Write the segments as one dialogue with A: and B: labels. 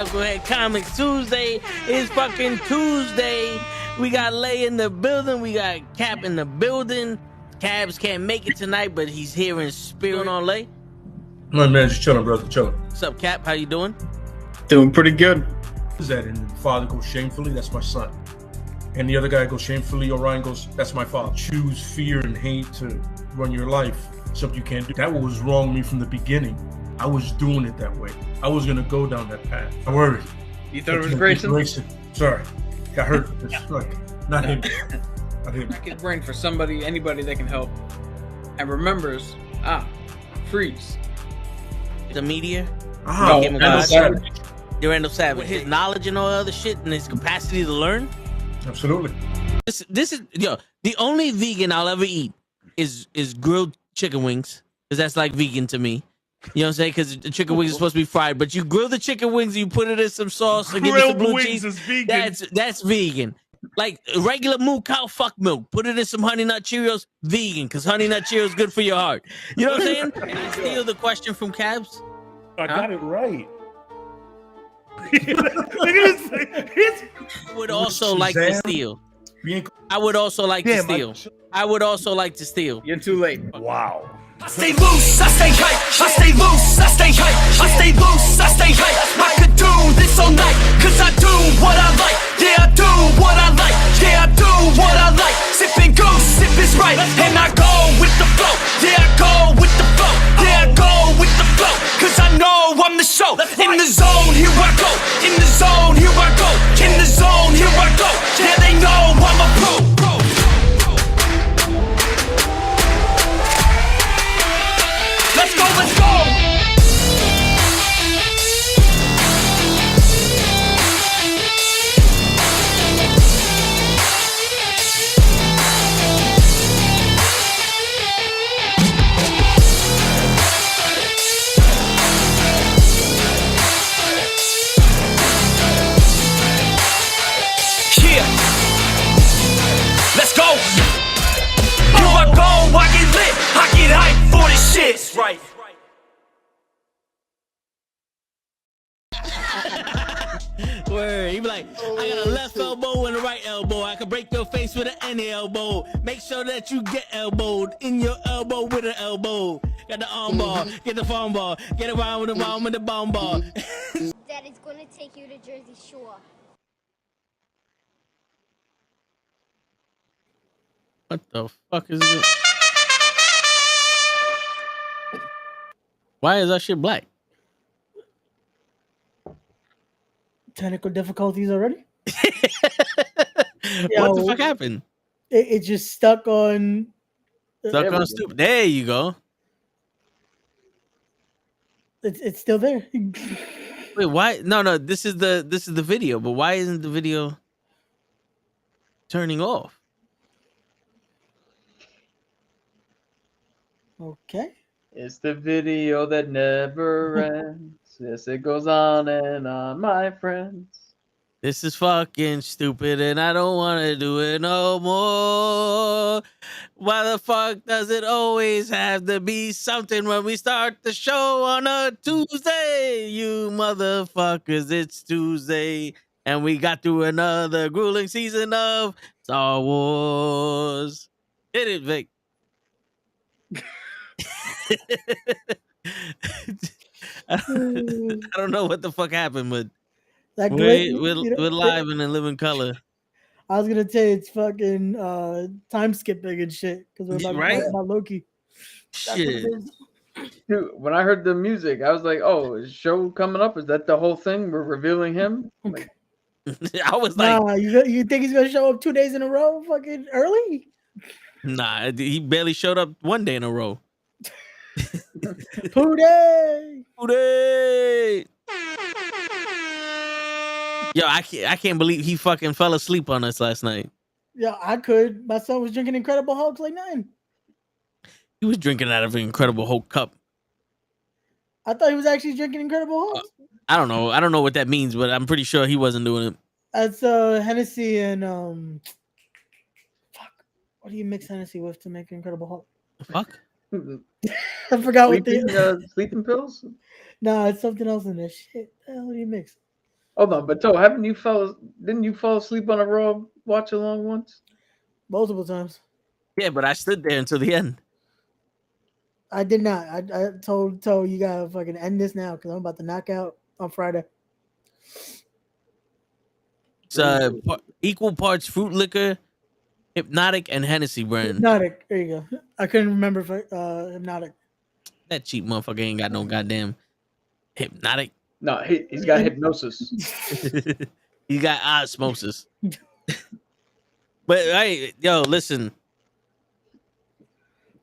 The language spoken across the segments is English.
A: Go ahead, Comics Tuesday is fucking Tuesday. We got Lay in the building. We got Cap in the building. Cabs can't make it tonight, but he's here in spirit. On Lay.
B: My man, just chilling, brother, chilling.
A: What's up, Cap? How you doing?
C: Doing pretty good.
B: Is that and the father goes shamefully? That's my son. And the other guy goes shamefully. Orion goes, that's my father. Choose fear and hate to run your life. Something you can't do. That was wrong with me from the beginning. I was doing it that way. I was gonna go down that path. I worried.
C: You thought it was Grayson?
B: Sorry, got hurt. It's like not him. Not him.
C: Crack his brain for somebody, anybody that can help, and remembers. Freeze.
A: The media.
B: No,
A: Randall
B: Savage.
A: Randall Savage. With his knowledge and all other shit, and his capacity to learn.
B: Absolutely.
A: This is the only vegan I'll ever eat is grilled chicken wings, because that's like vegan to me. You know what I'm saying? Because the chicken wings are supposed to be fried, but you grill the chicken wings, you put it in some sauce, and give it some blue cheese.
D: Is vegan.
A: That's vegan. Like regular moo cow fuck milk, put it in some Honey Nut Cheerios, vegan, because Honey Nut Cheerios is good for your heart. You know what I'm saying? Can I steal the question from Cabs?
D: I got it right. Look at this.
A: I would also like to steal. I would also like to steal. I would also like to steal.
C: You're too late.
D: Wow.
E: I stay loose, I stay hype, I stay loose, I stay hype, I stay loose, I stay hype. I could do this all night, cause I do what I like. Yeah, I do what I like, yeah, I do what I like. Sipping goose, sip is right, and I go with the flow. Yeah, I go with the flow, yeah, I go with the flow. Cause I know I'm the show. In the zone, here I go. In the zone, here I go. In the zone, here I go. Yeah, they know I'm a pro. Let's go, let's go! Yeah! Let's go! Here I go, I get lit, I get hyped for this shit! That's right.
A: Word. He be like, I got a left elbow and a right elbow. I can break your face with an any elbow. Make sure that you get elbowed in your elbow with an elbow. Got the arm ball, get the phone ball, get around with the bomb with the bomb ball.
F: Daddy's gonna take you to Jersey Shore.
A: What the fuck is it? Why is that shit black?
G: Technical difficulties already?
A: What the fuck happened?
G: It just stuck on.
A: Stuck on stupid. There you go.
G: It's still there.
A: Wait, why? No. This is the video, but why isn't the video turning off?
G: Okay.
H: It's the video that never ends. Yes, it goes on and on, my friends.
A: This is fucking stupid, and I don't want to do it no more. Why the fuck does it always have to be something when we start the show on a Tuesday? You motherfuckers, it's Tuesday, and we got through another grueling season of Star Wars. Hit it, Vic. I don't know what the fuck happened, but we're live and in living color.
G: I was gonna say it's fucking time skipping and shit because we're about about Lokie.
A: Shit.
H: Dude, when I heard the music, I was like, "Oh, is show coming up? Is that the whole thing? We're revealing him?" Like,
A: I was like,
G: "Nah, you think he's gonna show up 2 days in a row, fucking early?"
A: Nah, he barely showed up one day in a row.
G: Hooday!
A: Yo, I can't believe he fucking fell asleep on us last night.
G: Yeah, I could. My son was drinking Incredible Hulk like 9.
A: He was drinking out of an Incredible Hulk cup.
G: I thought he was actually drinking Incredible Hulk.
A: I don't know. I don't know what that means, but I'm pretty sure he wasn't doing it.
G: That's Hennessy and fuck. What do you mix Hennessy with to make Incredible Hulk?
A: Fuck.
G: I forgot what they
H: sleeping pills.
G: Nah, it's something else in there. Shit, the hell do you mix?
H: Hold on, but didn't you fall asleep on a Raw watch along once?
G: multiple times.
A: Yeah, but I stood there until the end.
G: I did not. I told you gotta fucking end this now because I'm about to knock out on Friday.
A: It's equal parts fruit liquor, Hypnotic, and Hennessy brand.
G: Hypnotic. There you go. I couldn't remember if Hypnotic.
A: That cheap motherfucker ain't got no goddamn Hypnotic.
H: No, he's got hypnosis.
A: He got osmosis. But hey, yo, listen.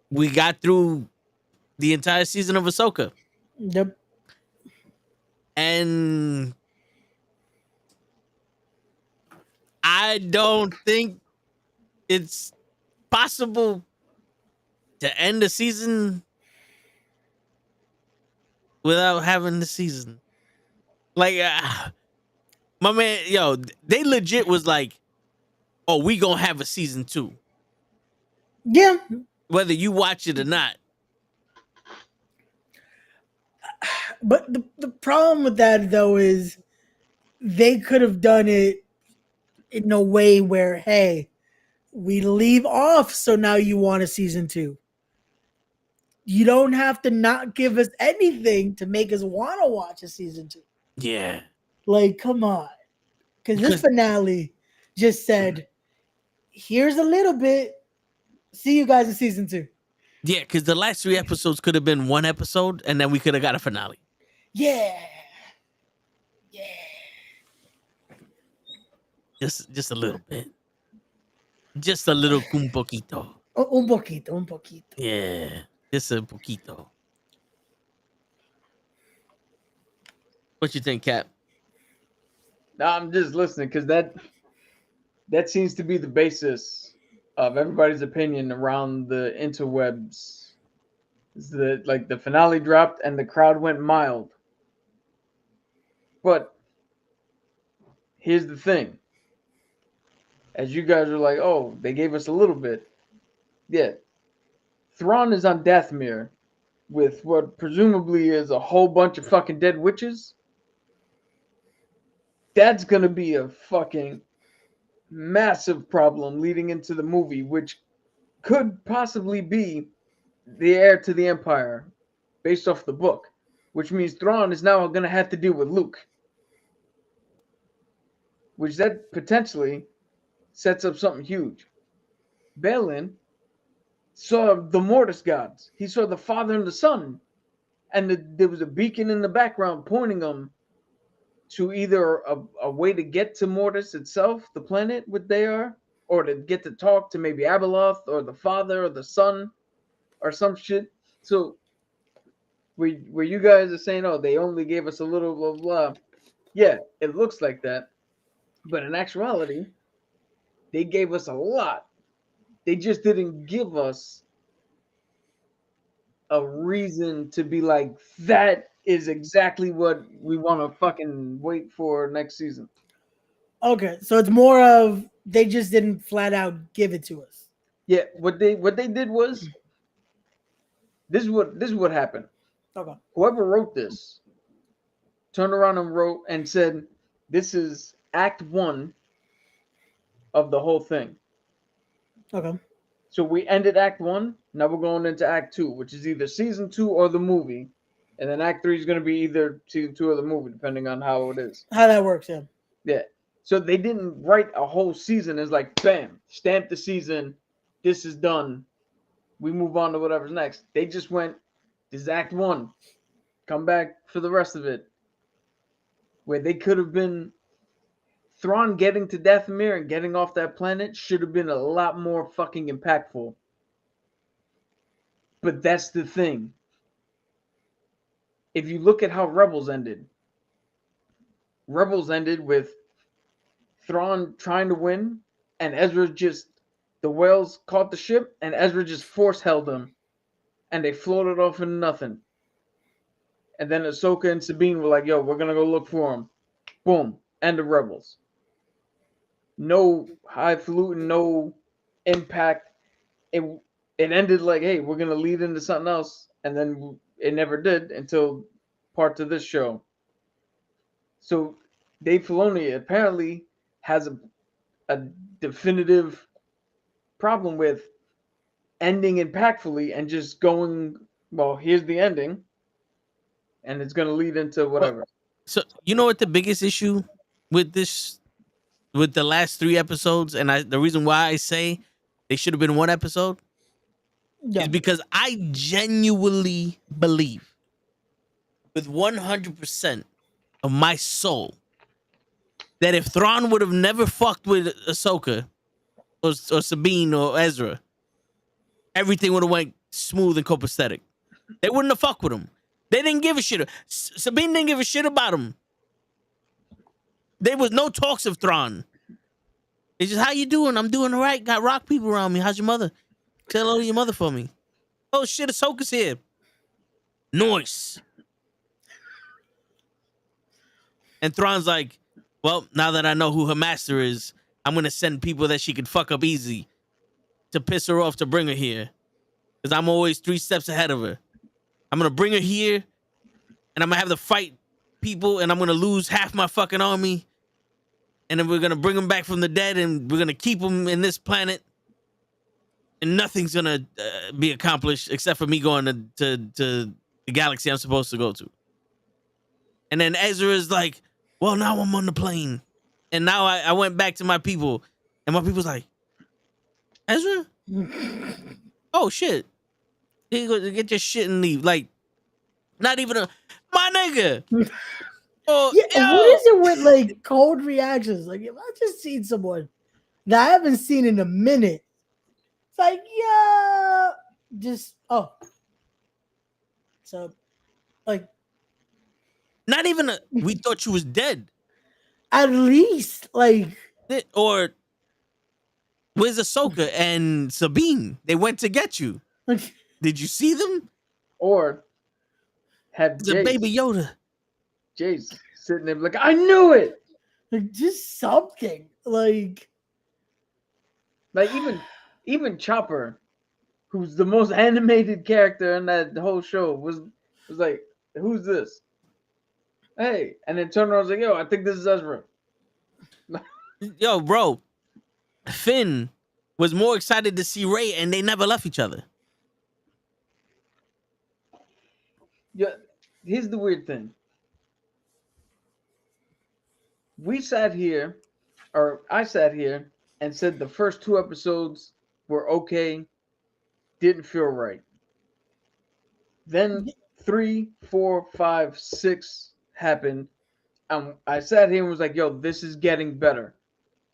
A: We got through the entire season of Ahsoka.
G: Yep.
A: And I don't think it's possible to end the season without having the season. Like, my man, yo, they legit was like, oh, we gonna have a season 2.
G: Yeah.
A: Whether you watch it or not.
G: But the problem with that though is they could have done it in a way where, hey, we leave off, so now you want a season 2. You don't have to not give us anything to make us want to watch a season 2.
A: Yeah.
G: Like, come on. Because this finale just said, here's a little bit. See you guys in season 2.
A: Yeah, because the last 3 episodes could have been 1 episode, and then we could have got a finale.
G: Yeah. Yeah.
A: Just a little bit. Just a little un poquito.
G: Un poquito, un poquito.
A: Yeah. Just a poquito. What you think, Cap?
H: No, I'm just listening because that seems to be the basis of everybody's opinion around the interwebs. Is that like the finale dropped and the crowd went mild. But here's the thing. As you guys are like, oh, they gave us a little bit. Yeah. Thrawn is on Dathomir with what presumably is a whole bunch of fucking dead witches. That's going to be a fucking massive problem leading into the movie, which could possibly be the heir to the Empire based off the book, which means Thrawn is now going to have to deal with Luke, which that potentially sets up something huge. Balin saw the Mortis gods. He saw the Father and the Son, and there was a beacon in the background pointing them to either a way to get to Mortis itself, the planet where they are, or to get to talk to maybe Abeloth or the Father or the Son or some shit. So where you guys are saying, oh, they only gave us a little blah blah. Yeah, it looks like that. But in actuality, they gave us a lot. They just didn't give us a reason to be like, that is exactly what we want to fucking wait for next season.
G: Okay, so it's more of they just didn't flat out give it to us.
H: Yeah, what they did was this is what happened.
G: Okay.
H: Whoever wrote this turned around and wrote and said, this is Act 1 of the whole thing.
G: Okay.
H: So we ended Act 1. Now we're going into Act 2, which is either Season 2 or the movie. And then Act 3 is going to be either Season 2 or the movie, depending on how it is.
G: How that works, yeah.
H: Yeah. So they didn't write a whole season as like, bam, stamp the season. This is done. We move on to whatever's next. They just went, this is Act 1. Come back for the rest of it. Where they could have been, Thrawn getting to Dathomir and getting off that planet should have been a lot more fucking impactful. But that's the thing. If you look at how Rebels ended with Thrawn trying to win, and Ezra just, the whales caught the ship, and Ezra just force held them, and they floated off into nothing. And then Ahsoka and Sabine were like, yo, we're going to go look for them. Boom. End of Rebels. No highfalutin, no impact. It ended like, hey, we're going to lead into something else. And then it never did until parts of this show. So Dave Filoni apparently has a definitive problem with ending impactfully and just going, well, here's the ending, and it's going to lead into whatever.
A: So you know what the biggest issue with this, with the last 3 episodes, and the reason why I say they should have been 1 episode
G: Yeah.
A: is because I genuinely believe, with 100% of my soul, that if Thrawn would have never fucked with Ahsoka or Sabine or Ezra, everything would have went smooth and copacetic. They wouldn't have fucked with him. They didn't give a shit. Sabine didn't give a shit about him. There was no talks of Thrawn. It's just, how you doing? I'm doing all right. Got rock people around me. How's your mother? Tell hello to your mother for me. Oh shit, Ahsoka's here. Noise. And Thrawn's like, well, now that I know who her master is, I'm gonna send people that she could fuck up easy to piss her off to bring her here. Because I'm always 3 steps ahead of her. I'm gonna bring her here, and I'm gonna have to fight people, and I'm gonna lose half my fucking army. And then we're gonna bring them back from the dead, and we're gonna keep them in this planet, and nothing's gonna be accomplished except for me going to the galaxy I'm supposed to go to. And then Ezra is like, well, now I'm on the plane, and now I went back to my people, and my people's like, Ezra, oh shit, you go get your shit and leave. Like, not even my nigga. Oh,
G: Yeah, what is it with like cold reactions? Like, if I just seen someone that I haven't seen in a minute, it's like, yeah, just so, like,
A: not even we thought you was dead.
G: At least, like,
A: or where's Ahsoka and Sabine? They went to get you. Did you see them?
H: Or have
A: the baby Yoda.
H: Jace sitting there like, I knew it.
G: Like, just something. Like
H: even Chopper, who's the most animated character in that whole show, was like, who's this? Hey, and then turned around and was like, yo, I think this is Ezra.
A: Yo, bro, Finn was more excited to see Rey, and they never left each other.
H: Yeah, here's the weird thing. I sat here and said the first 2 episodes were okay, didn't feel right. Then 3, 4, 5, 6 happened. I sat here and was like, yo, this is getting better.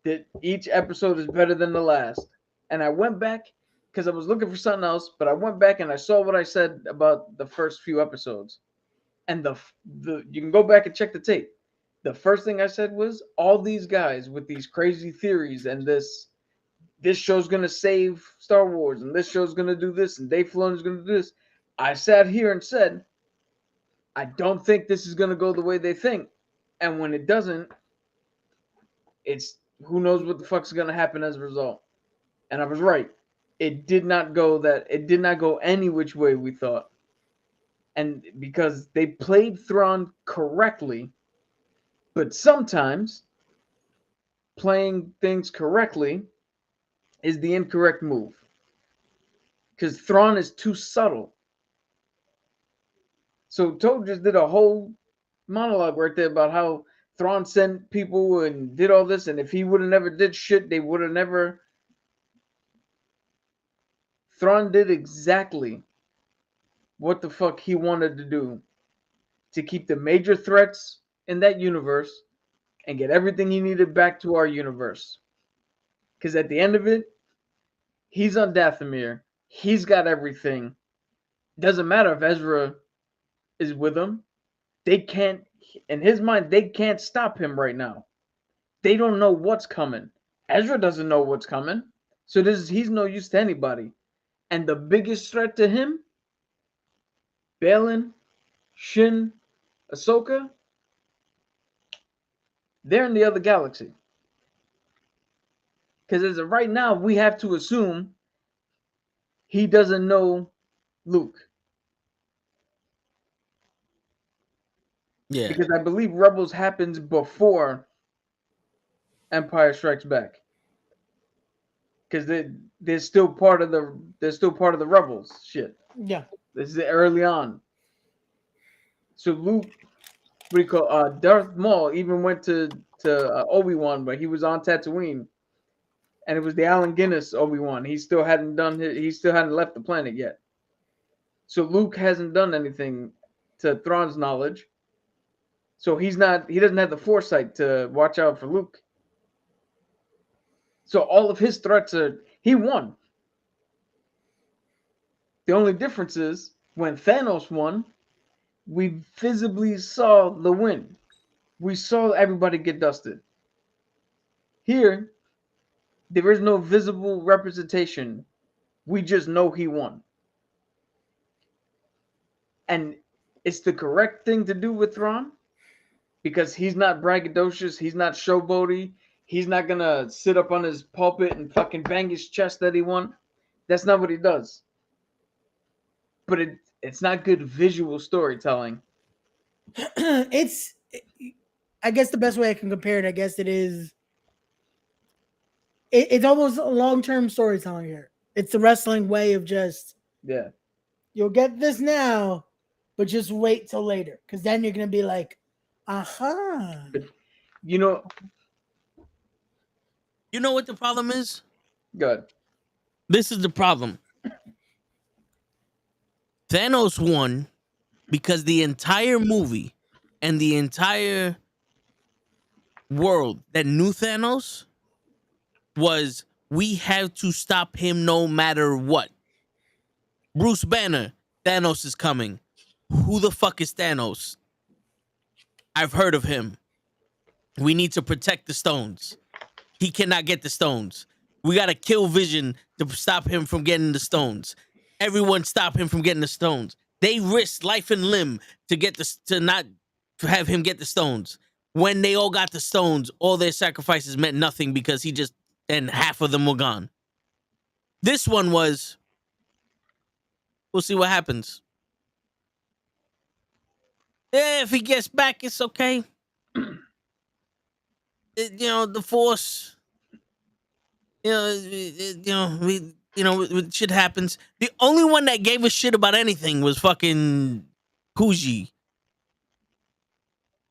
H: That each episode is better than the last. And I went back because I was looking for something else, but I went back and I saw what I said about the first few episodes. And the you can go back and check the tape. The first thing I said was, all these guys with these crazy theories and this show's gonna save Star Wars and this show's gonna do this and Dave Filoni's gonna do this. I sat here and said, I don't think this is gonna go the way they think. And when it doesn't, it's who knows what the fuck's gonna happen as a result. And I was right. It did not go any which way we thought. And because they played Thrawn correctly, but sometimes playing things correctly is the incorrect move. Because Thrawn is too subtle. So Toad just did a whole monologue right there about how Thrawn sent people and did all this, and if he would have never did shit, they would have never. Thrawn did exactly what the fuck he wanted to do to keep the major threats in that universe and get everything he needed back to our universe. Because at the end of it, he's on Dathomir. He's got everything. Doesn't matter if Ezra is with him. They can't, in his mind, they can't stop him right now. They don't know what's coming. Ezra doesn't know what's coming. So he's no use to anybody. And the biggest threat to him, Balin, Shin, Ahsoka, they're in the other galaxy. Because as of right now, we have to assume he doesn't know Luke.
A: Yeah.
H: because I believe Rebels happens before Empire Strikes Back. Because they're still part of the Rebels shit.
G: Yeah.
H: This is early on. So Luke, what do you call Darth Maul even went to Obi-Wan, but he was on Tatooine, and it was the Allen Guinness Obi-Wan. He still hadn't left the planet yet. So Luke hasn't done anything to Thrawn's knowledge. So he doesn't have the foresight to watch out for Luke. So all of his threats he won. The only difference is when Thanos won, we visibly saw the win. We saw everybody get dusted. Here, there is no visible representation. We just know he won. And it's the correct thing to do with Thrawn because he's not braggadocious, he's not showboaty, he's not gonna sit up on his pulpit and fucking bang his chest that he won. That's not what he does. But it's not good visual storytelling.
G: It's, I guess the best way I can compare it, I guess it is, it's almost a long-term storytelling here. It's the wrestling way of just,
H: Yeah.
G: you'll get this now, but just wait till later. Because then you're going to be like, aha.
H: You know,
A: You know what the problem is?
H: good.
A: This is the problem. Thanos won because the entire movie and the entire world that knew Thanos was we have to stop him no matter what. Bruce Banner, Thanos is coming. Who the fuck is Thanos? I've heard of him. We need to protect the stones. He cannot get the stones. We got to kill Vision to stop him from getting the stones. Everyone stop him from getting the stones. They risked life and limb to not have him get the stones. When they all got the stones, all their sacrifices meant nothing because and half of them were gone. This one was, we'll see what happens. If he gets back, it's okay. The Force, shit happens. The only one that gave a shit about anything was fucking Huji.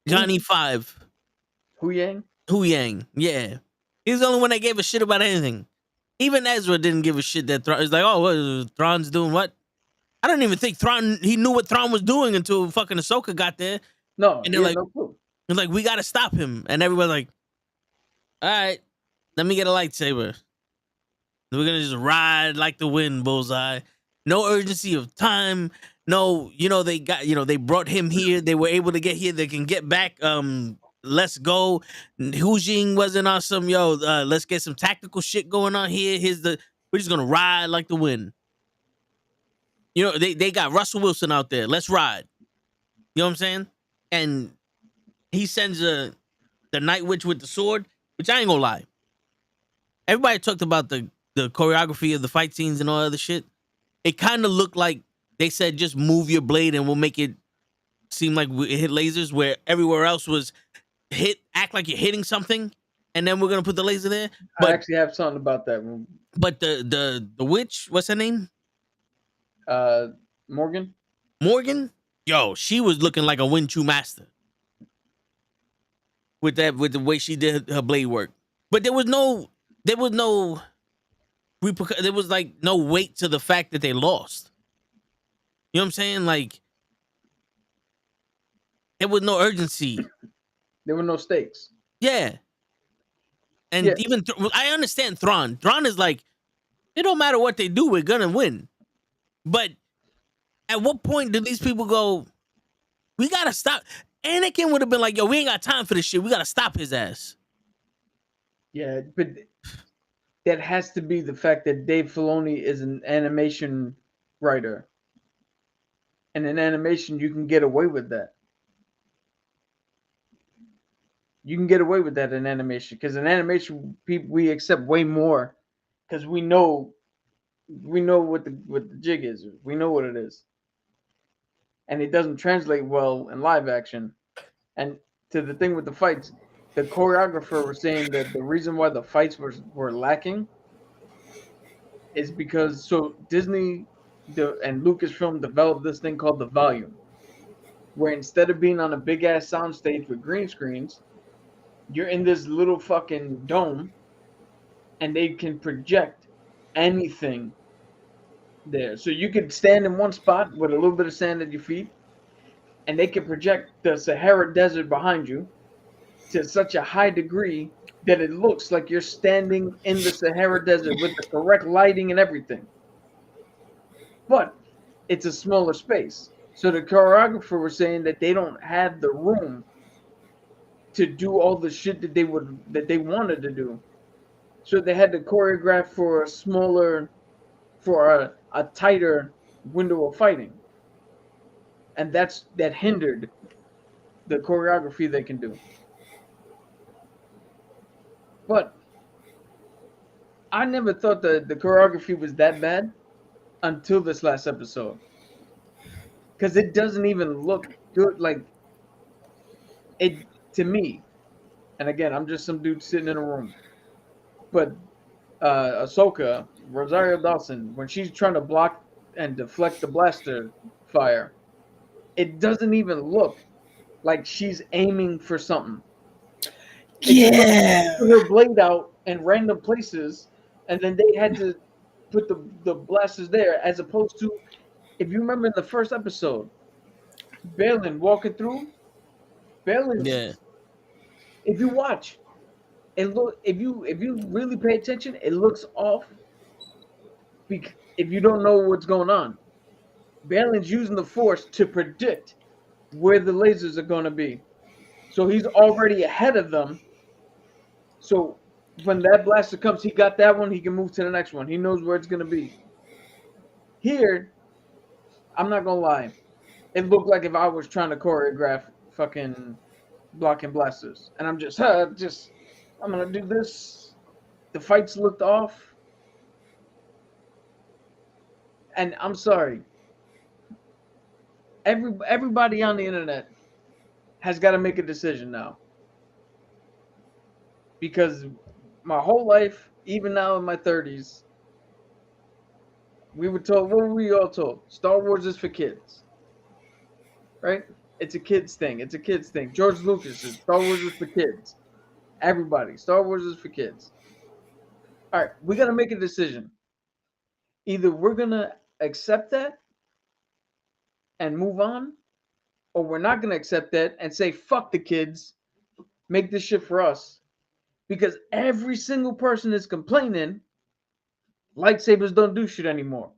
A: Johnny Five.
H: Hu Yang?
A: Hu Yang, yeah. He's the only one that gave a shit about anything. Even Ezra didn't give a shit that Thrawn. It's like, oh, what, Thrawn's doing what? I don't even think he knew what Thrawn was doing until fucking Ahsoka got there.
H: No,
A: and they're like,
H: no clue.
A: They're like, we gotta stop him. And everybody's like, all right, let me get a lightsaber. We're gonna just ride like the wind, Bullseye. No urgency of time. No, they brought him here. They were able to get here. They can get back. Let's go. Hu Jing wasn't awesome. Let's get some tactical shit going on here. We're just gonna ride like the wind. They got Russell Wilson out there. Let's ride. You know what I'm saying? And he sends the Night Witch with the sword, which I ain't gonna lie. Everybody talked about the choreography of the fight scenes and all other shit. It kind of looked like they said, just move your blade and we'll make it seem like it hit lasers, where everywhere else was act like you're hitting something, and then we're gonna put the laser there. But
H: I actually have something about that.
A: But the witch, what's her name?
H: Morgan.
A: Yo, she was looking like a Winchu master with the way she did her blade work. But there was like no weight to the fact that they lost. You know what I'm saying? Like, there was no urgency.
H: There were no stakes.
A: Yeah. And even I understand Thrawn. Thrawn is like, it don't matter what they do, we're gonna win. But at what point do these people go, we gotta stop? Anakin would have been like, yo, we ain't got time for this shit. We gotta stop his ass.
H: Yeah, but that has to be the fact that Dave Filoni is an animation writer. And in animation, you can get away with that. You can get away with that in animation, because in animation, we accept way more, because we know what the jig is. We know what it is, and it doesn't translate well in live action. And to the thing with the fights, the choreographer was saying that the reason why the fights were lacking is because Disney and Lucasfilm developed this thing called the volume, where instead of being on a big ass soundstage with green screens, you're in this little fucking dome, and they can project anything there. So you could stand in one spot with a little bit of sand at your feet, and they can project the Sahara Desert behind you to such a high degree that it looks like you're standing in the Sahara Desert with the correct lighting and everything. But it's a smaller space. So the choreographer was saying that they don't have the room to do all the shit that they wanted to do. So they had to choreograph for a tighter window of fighting. And that hindered the choreography they can do. But I never thought the choreography was that bad until this last episode. Because it doesn't even look good. Like, it, to me, and again, I'm just some dude sitting in a room. But Ashoka, Rosario Dawson, when she's trying to block and deflect the blaster fire, it doesn't even look like she's aiming for something.
G: Yeah.
H: Her blade out in random places, and then they had to put the blasters there, as opposed to, if you remember in the first episode, Balin walking through. Balin,
A: Yeah.
H: if you watch, if you really pay attention, it looks off. If you don't know what's going on, Balin's using the Force to predict where the lasers are going to be, so he's already ahead of them. So when that blaster comes, he got that one. He can move to the next one. He knows where it's going to be. Here, I'm not going to lie. It looked like if I was trying to choreograph fucking blocking blasters. And I'm going to do this. The fights looked off. And I'm sorry. Everybody on the internet has got to make a decision now. Because my whole life, even now in my 30s, we were told, what were we all told? Star Wars is for kids. Right? It's a kids thing. It's a kids thing. George Lucas said Star Wars is for kids. Everybody, Star Wars is for kids. All right, we got to make a decision. Either we're going to accept that and move on, or we're not going to accept that and say, fuck the kids, make this shit for us. Because every single person is complaining lightsabers don't do shit anymore.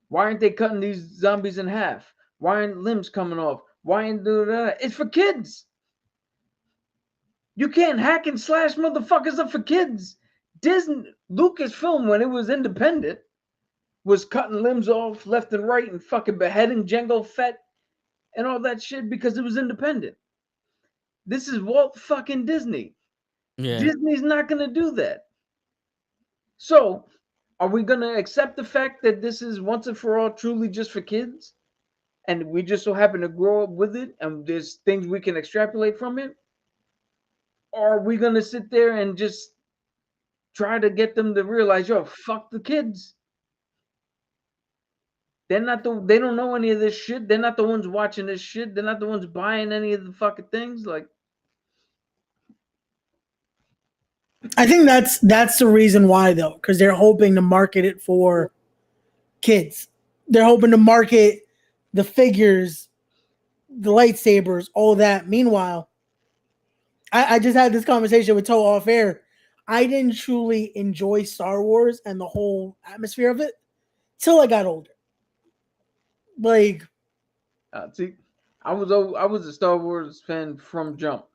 H: Why aren't they cutting these zombies in half? Why aren't limbs coming off? Why ain't doing that? It's for kids. You can't hack and slash motherfuckers up for kids. Lucasfilm, when it was independent, was cutting limbs off left and right and fucking beheading Jango Fett and all that shit because it was independent. This is Walt fucking Disney.
A: Yeah.
H: Disney's not going to do that. So, are we going to accept the fact that this is once and for all truly just for kids? And we just so happen to grow up with it and there's things we can extrapolate from it? Or are we going to sit there and just try to get them to realize, yo, fuck the kids? They don't know any of this shit. They're not the ones watching this shit. They're not the ones buying any of the fucking things. Like,
G: I think that's the reason why, though, because they're hoping to market it for kids. They're hoping to market the figures, the lightsabers, all that. Meanwhile, I just had this conversation with Toe off air. I didn't truly enjoy Star Wars and the whole atmosphere of it till I got older. Like,
H: see, I was a Star Wars fan from jump,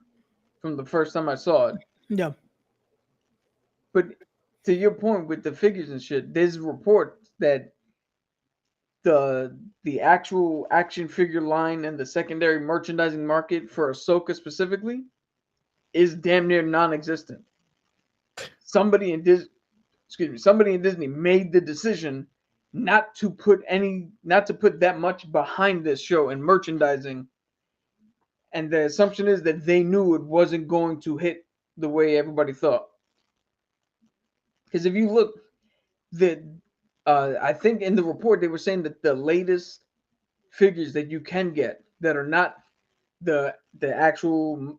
H: from the first time I saw it.
G: yeah.
H: But to your point with the figures and shit, there's reports that the actual action figure line and the secondary merchandising market for Ahsoka specifically is damn near non-existent. Somebody in Disney made the decision not to put that much behind this show and merchandising And the assumption is that they knew it wasn't going to hit the way everybody thought. Because if you look, I think in the report they were saying that the latest figures that you can get that are not the actual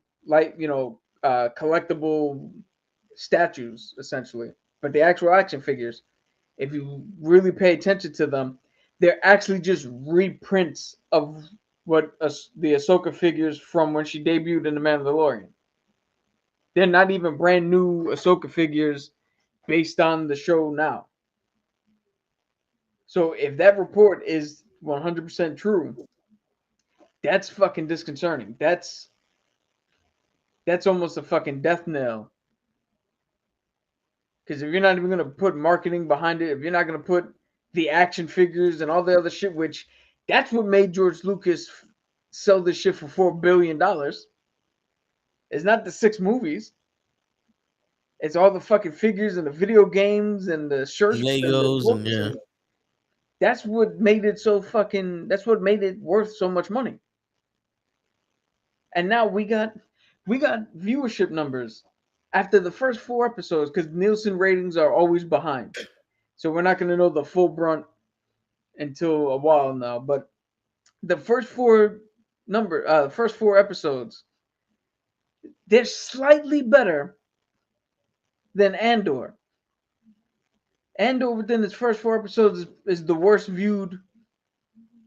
H: collectible statues essentially, but the actual action figures, if you really pay attention to them, they're actually just reprints of what the Ashoka figures from when she debuted in The Mandalorian. They're not even brand new Ahsoka figures based on the show now. So if that report is 100% true, that's fucking disconcerting. That's almost a fucking death knell. Because if you're not even going to put marketing behind it, if you're not going to put the action figures and all the other shit, which that's what made George Lucas sell this shit for $4 billion. It's not the 6 movies. It's all the fucking figures and the video games and the shirts
A: Legos
H: and the books. That's what made it so fucking. That's what made it worth so much money. And now we got viewership numbers after the first 4 episodes, because Nielsen ratings are always behind. So we're not going to know the full brunt until a while now. But the first 4 episodes, they're slightly better than Andor. Andor within its first 4 episodes is the worst viewed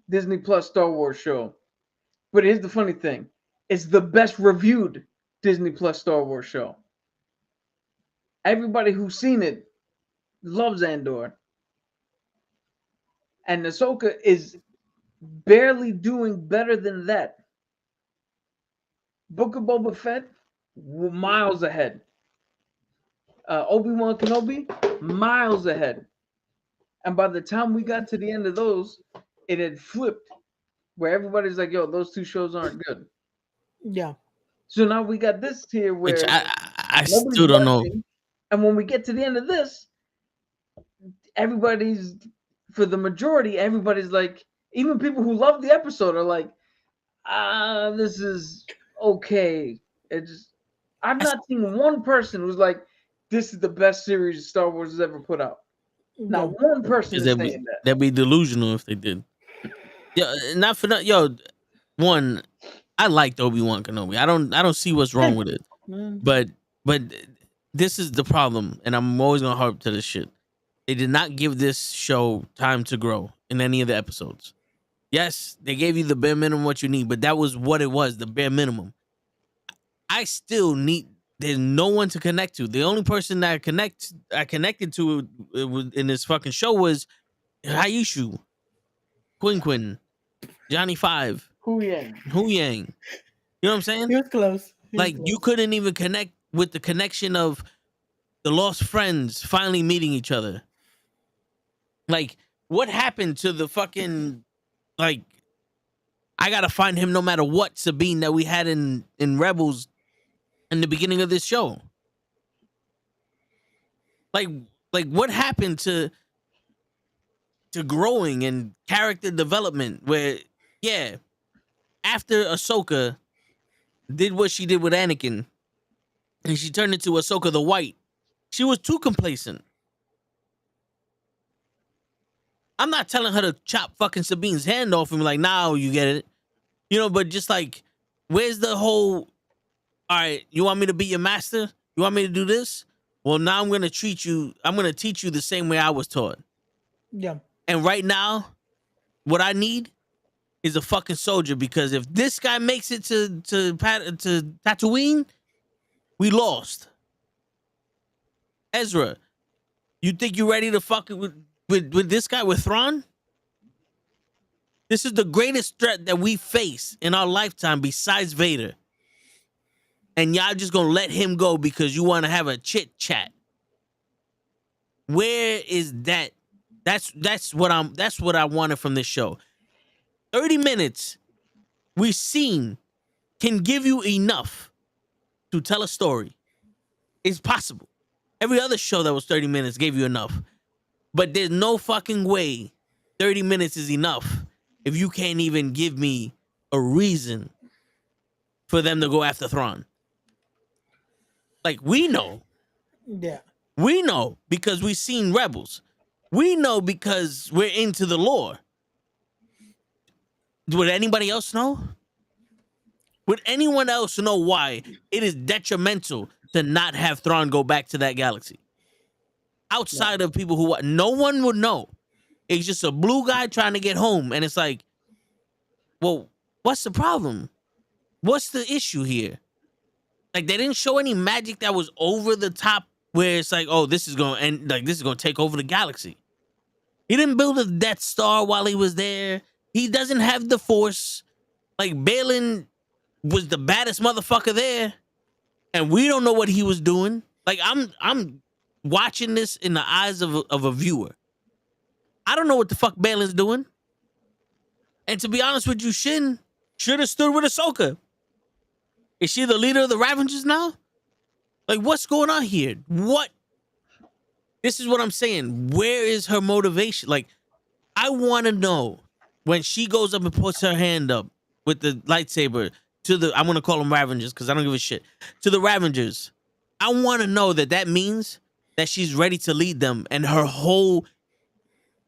H: Disney Plus Star Wars show. But here's the funny thing. It's the best reviewed Disney Plus Star Wars show. Everybody who's seen it loves Andor. And Ahsoka is barely doing better than that. Book of Boba Fett, miles ahead. Obi-Wan Kenobi, miles ahead. And by the time we got to the end of those, it had flipped, where everybody's like, yo, those 2 shows aren't good.
G: Yeah.
H: So now we got this here where
A: which I still don't know.
H: And when we get to the end of this, everybody's, for the majority, everybody's like, even people who love the episode are like, this is okay. I've not seen one person who's like, this is the best series Star Wars has ever put out. Not one person is saying that.
A: That'd be delusional if they did. Yeah, not for that. Yo, one, I liked Obi-Wan Kenobi. I don't see what's wrong with it. But this is the problem, and I'm always gonna harp to this shit. They did not give this show time to grow in any of the episodes. Yes, they gave you the bare minimum what you need, but that was what it was, the bare minimum. I still need. There's no one to connect to. The only person that I connected to in this fucking show was Haishu, Quinn, Johnny Five,
H: Hu Yang.
A: You know what I'm saying?
G: He was close.
A: You couldn't even connect with the connection of the lost friends finally meeting each other. Like, what happened to the fucking, like, I gotta find him no matter what Sabine that we had in Rebels in the beginning of this show? Like what happened to growing and character development where, yeah, after Ahsoka did what she did with Anakin and she turned into Ahsoka the White, she was too complacent. I'm not telling her to chop fucking Sabine's hand off and be like, now you get it. You know, but just like, where's the whole, all right, you want me to be your master? You want me to do this? Well, now I'm going to teach you the same way I was taught.
G: Yeah.
A: And right now, what I need is a fucking soldier, because if this guy makes it to Tatooine, we lost. Ezra, you think you ready to fuck with this guy, with Thrawn? This is the greatest threat that we face in our lifetime besides Vader. And y'all just gonna let him go because you want to have a chit chat. Where is that? That's what I wanted from this show. 30 minutes we've seen can give you enough to tell a story. It's possible. Every other show that was 30 minutes gave you enough. But there's no fucking way 30 minutes is enough if you can't even give me a reason for them to go after Thrawn. Like, we know.
G: Yeah.
A: We know because we've seen Rebels. We know because we're into the lore. Would anybody else know? Would anyone else know why it is detrimental to not have Thrawn go back to that galaxy? Outside of people who, no one would know. It's just a blue guy trying to get home. And it's like, well, what's the problem? What's the issue here? Like, they didn't show any magic that was over the top where it's like, oh, this is going to end, like, this is going to take over the galaxy. He didn't build a Death Star while he was there. He doesn't have the Force. Like, Balin was the baddest motherfucker there, and we don't know what he was doing. Like, I'm watching this in the eyes of a viewer. I don't know what the fuck Balin's doing. And to be honest with you, Shin should have stood with Ahsoka. Is she the leader of the Ravengers now? Like, what's going on here? What? This is what I'm saying. Where is her motivation? Like, I want to know when she goes up and puts her hand up with the lightsaber to the, I'm going to call them Ravengers because I don't give a shit, to the Ravengers. I want to know that that means that she's ready to lead them, and her whole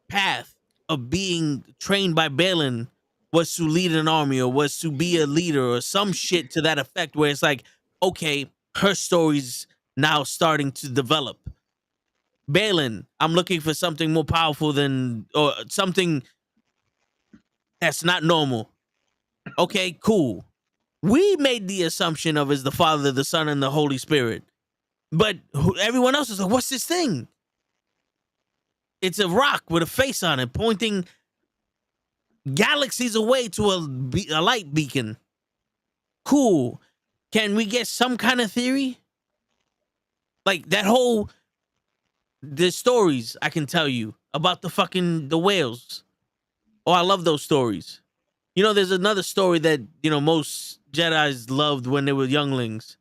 A: path of being trained by Balin was to lead an army or was to be a leader or some shit to that effect, where it's like, okay, her story's now starting to develop. Balin, I'm looking for something more powerful than, or something that's not normal. Okay, cool. We made the assumption of is the Father, the Son, and the Holy Spirit. But everyone else is like, what's this thing? It's a rock with a face on it pointing galaxies away to a light beacon. Cool. Can we get some kind of theory? Like that whole, the stories I can tell you about the whales. Oh, I love those stories. You know, there's another story that, you know, most Jedis loved when they were younglings.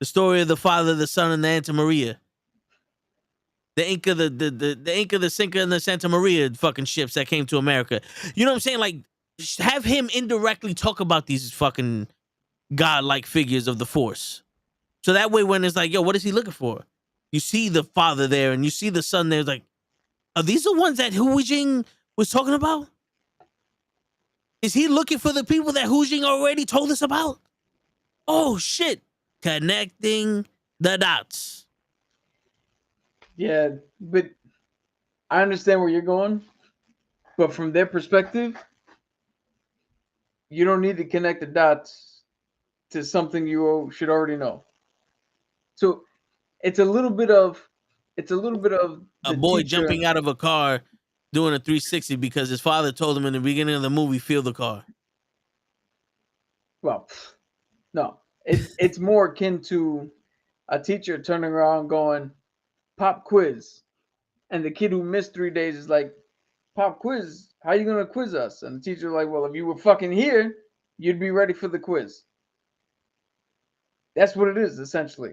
A: The story of the Father, the Son, and the Santa Maria. The Inca, the Inca, the Cinca, and the Santa Maria fucking ships that came to America. You know what I'm saying? Like, have him indirectly talk about these fucking godlike figures of the Force. So that way when it's like, yo, what is he looking for? You see the Father there and you see the Son there. It's like, are these the ones that Hu Jing was talking about? Is he looking for the people that Hu Jing already told us about? Oh, shit. Connecting the dots.
H: Yeah, but I understand where you're going. But from their perspective, you don't need to connect the dots to something you should already know. So it's a little bit of
A: a boy jumping out of a car doing a 360 because his father told him in the beginning of the movie, feel the car.
H: Well, no, it's more akin to a teacher turning around going, pop quiz. And the kid who missed 3 days is like, pop quiz, how you going to quiz us? And the teacher's like, well, if you were fucking here, you'd be ready for the quiz. That's what it is, essentially.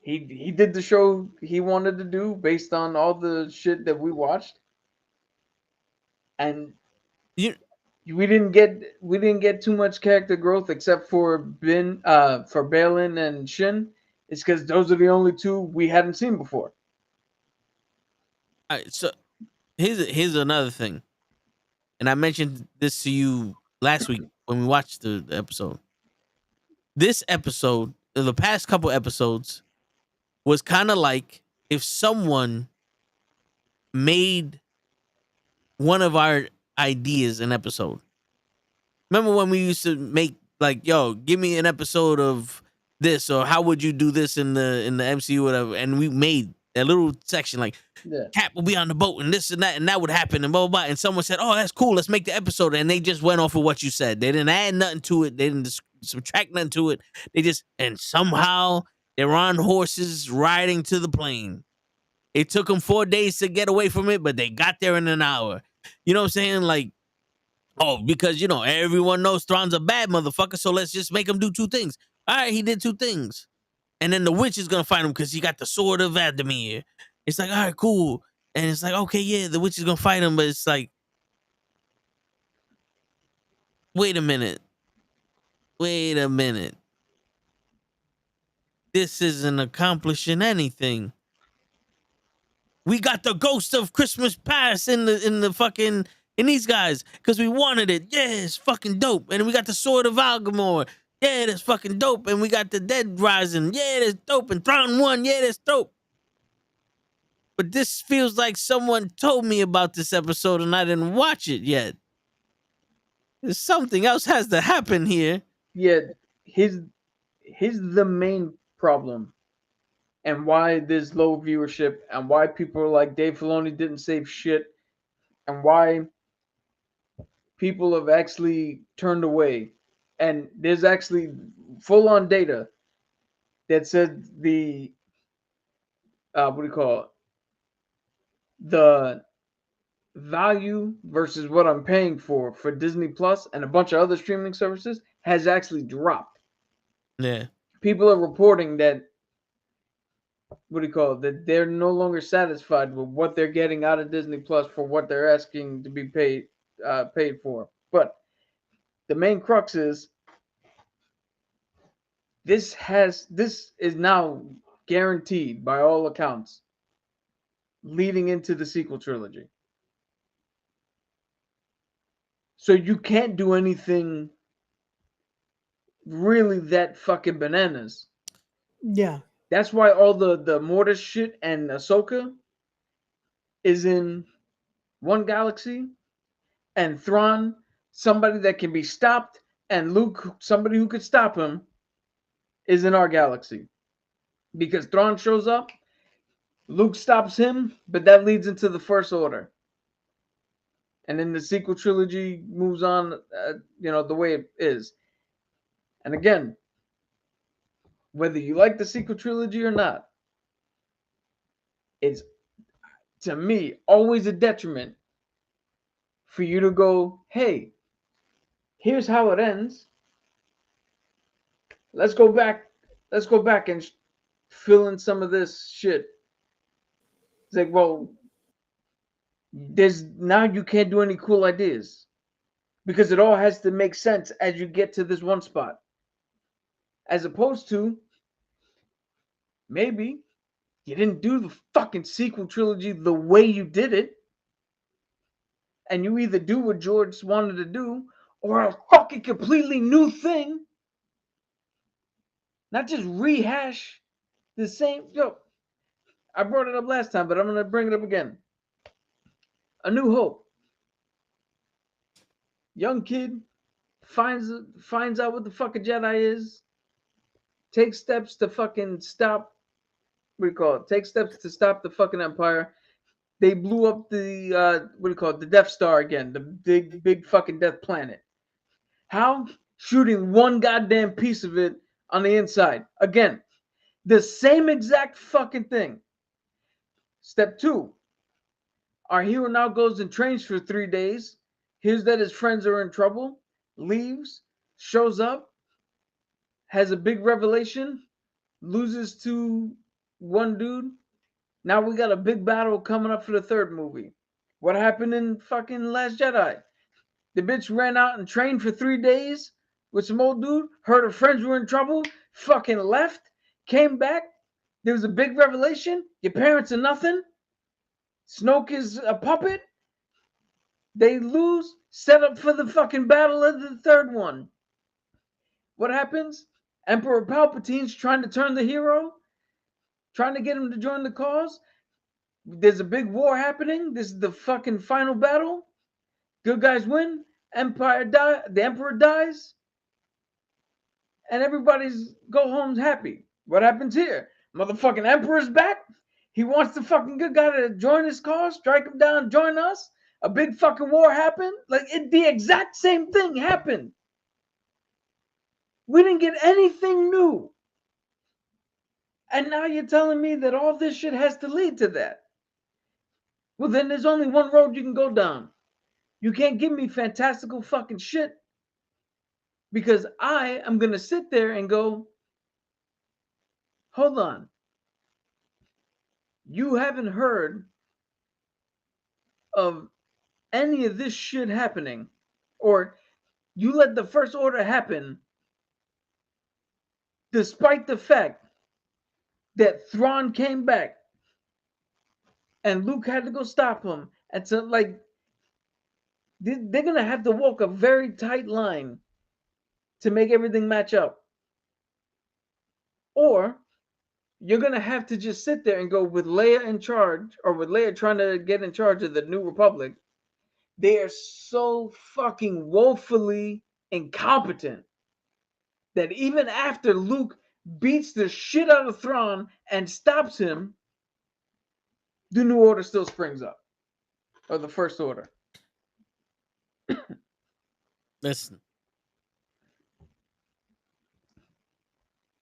H: He did the show he wanted to do based on all the shit that we watched. And we didn't get too much character growth except for Balin and Shin. It's because those are the only two we hadn't seen before.
A: All right, so here's another thing, and I mentioned this to you last week when we watched the episode. This episode, the past couple episodes, was kind of like if someone made one of our ideas an episode. Remember when we used to make like, yo, give me an episode of this, or how would you do this in the MCU, whatever, and we made a little section like, Cap will be on the boat and this and that would happen and blah, blah, blah. And someone said, oh, that's cool, let's make the episode. And they just went off of what you said. They didn't add nothing to it. They didn't subtract nothing to it. They just, and somehow they're on horses riding to the plane. It took them 4 days to get away from it, but they got there in an hour. You know what I'm saying? Like, oh, because, you know, everyone knows Thrawn's a bad motherfucker, so let's just make him do two things. All right, he did two things. And then the witch is going to fight him because he got the sword of Vladimir. It's like, all right, cool. And it's like, okay, yeah, the witch is going to fight him, but it's like, Wait a minute. Wait a minute. This isn't accomplishing anything. We got the ghost of Christmas past in the fucking in these guys because we wanted it. Yeah, it's fucking dope. And we got the sword of Algamore. Yeah, that's fucking dope. And we got the dead rising. Yeah, that's dope. And Thrawn 1. Yeah, that's dope. But this feels like someone told me about this episode and I didn't watch it yet. There's something else has to happen here.
H: Yeah, here's the main problem, and why there's low viewership, and why people are like Dave Filoni didn't save shit, and why people have actually turned away. And there's actually full-on data that said the what do you call it? The value versus what I'm paying for Disney Plus and a bunch of other streaming services has actually dropped.
A: Yeah.
H: People are reporting that what do you call it? That they're no longer satisfied with what they're getting out of Disney Plus for what they're asking to be paid for. But the main crux is this is now guaranteed by all accounts leading into the sequel trilogy. So you can't do anything really that fucking bananas.
G: Yeah.
H: That's why all the Mortis shit and Ahsoka is in one galaxy, and Thrawn, somebody that can be stopped, and Luke, somebody who could stop him, is in our galaxy. Because Thrawn shows up, Luke stops him, but that leads into the First Order. And then the sequel trilogy moves on, the way it is. And again, whether you like the sequel trilogy or not, it's, to me, always a detriment for you to go, hey, here's how it ends. Let's go back and fill in some of this shit. It's like, well, there's now you can't do any cool ideas because it all has to make sense as you get to this one spot. As opposed to maybe you didn't do the fucking sequel trilogy the way you did it, and you either do what George wanted to do or a fucking completely new thing, not just rehash the same. Yo, I brought it up last time, but I'm gonna bring it up again. A New Hope. Young kid finds out what the fuck a Jedi is. Takes steps to fucking stop. What do you call it? Takes steps to stop the fucking Empire. They blew up the what do you call it? The Death Star again. The big fucking death planet. How? Shooting one goddamn piece of it on the inside. Again, the same exact fucking thing. Step 2. Our hero now goes and trains for 3 days. Hears that his friends are in trouble. Leaves. Shows up. Has a big revelation. Loses to one dude. Now we got a big battle coming up for the third movie. What happened in fucking Last Jedi? The bitch ran out and trained for 3 days with some old dude. Heard her friends were in trouble. Fucking left. Came back. There was a big revelation. Your parents are nothing. Snoke is a puppet. They lose. Set up for the fucking battle of the third one. What happens? Emperor Palpatine's trying to turn the hero. Trying to get him to join the cause. There's a big war happening. This is the fucking final battle. Good guys win. The Emperor dies. And everybody's go home happy. What happens here? Motherfucking Emperor's back. He wants the fucking good guy to join his cause, strike him down, join us. A big fucking war happened. Like the exact same thing happened. We didn't get anything new. And now you're telling me that all this shit has to lead to that. Well, then there's only one road you can go down. You can't give me fantastical fucking shit. Because I am going to sit there and go, hold on. You haven't heard of any of this shit happening. Or You let the First Order happen despite the fact that Thrawn came back and Luke had to go stop him. And so, like, they're going to have to walk a very tight line to make everything match up. Or you're going to have to just sit there and go with Leia in charge, or with Leia trying to get in charge of the New Republic. They are so fucking woefully incompetent that even after Luke beats the shit out of Thrawn and stops him, the New Order still springs up. Or the First Order.
A: Listen.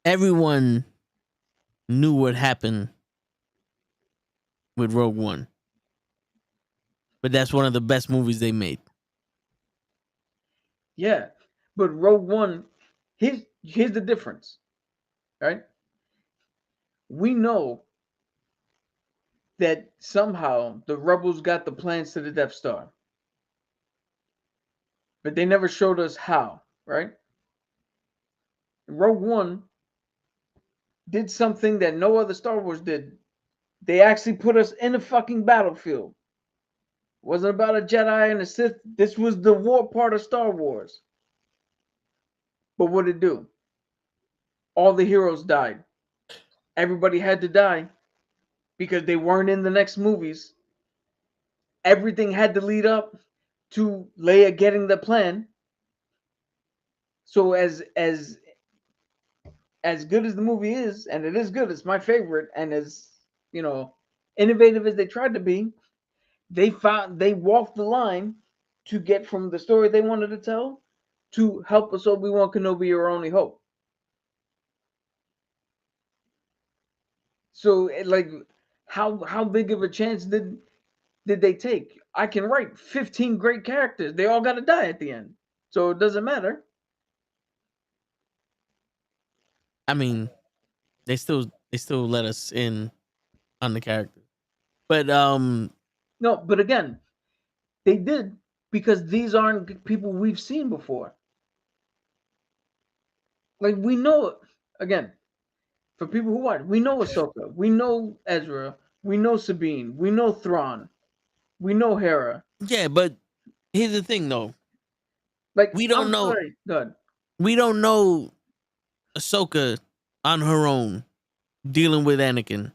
A: Everyone knew what happened with Rogue One. But that's one of the best movies they made.
H: Yeah. But Rogue One, here's the difference. Right? We know that somehow the rebels got the plans to the Death Star. But they never showed us how, right? Rogue One did something that no other Star Wars did. They actually put us in a fucking battlefield. It wasn't about a Jedi and a Sith. This was the war part of Star Wars. But what did it do? All the heroes died. Everybody had to die because they weren't in the next movies. Everything had to lead up to Leia getting the plan. So as good as the movie is, and it is good, it's my favorite, and as innovative as they tried to be, they walked the line to get from the story they wanted to tell to help us Obi-Wan Kenobi your only hope. So like how big of a chance did they take? I can write 15 great characters. They all got to die at the end. So it doesn't matter.
A: I mean, they still let us in on the character. But
H: no, but again, they did because these aren't people we've seen before. Like we know, again, for people who watch, we know Ahsoka, we know Ezra, we know Sabine, we know Thrawn, we know Hera.
A: Yeah, but here's the thing, though.
H: Like
A: we don't know.
H: Sorry. Good.
A: We don't know Ahsoka on her own dealing with Anakin.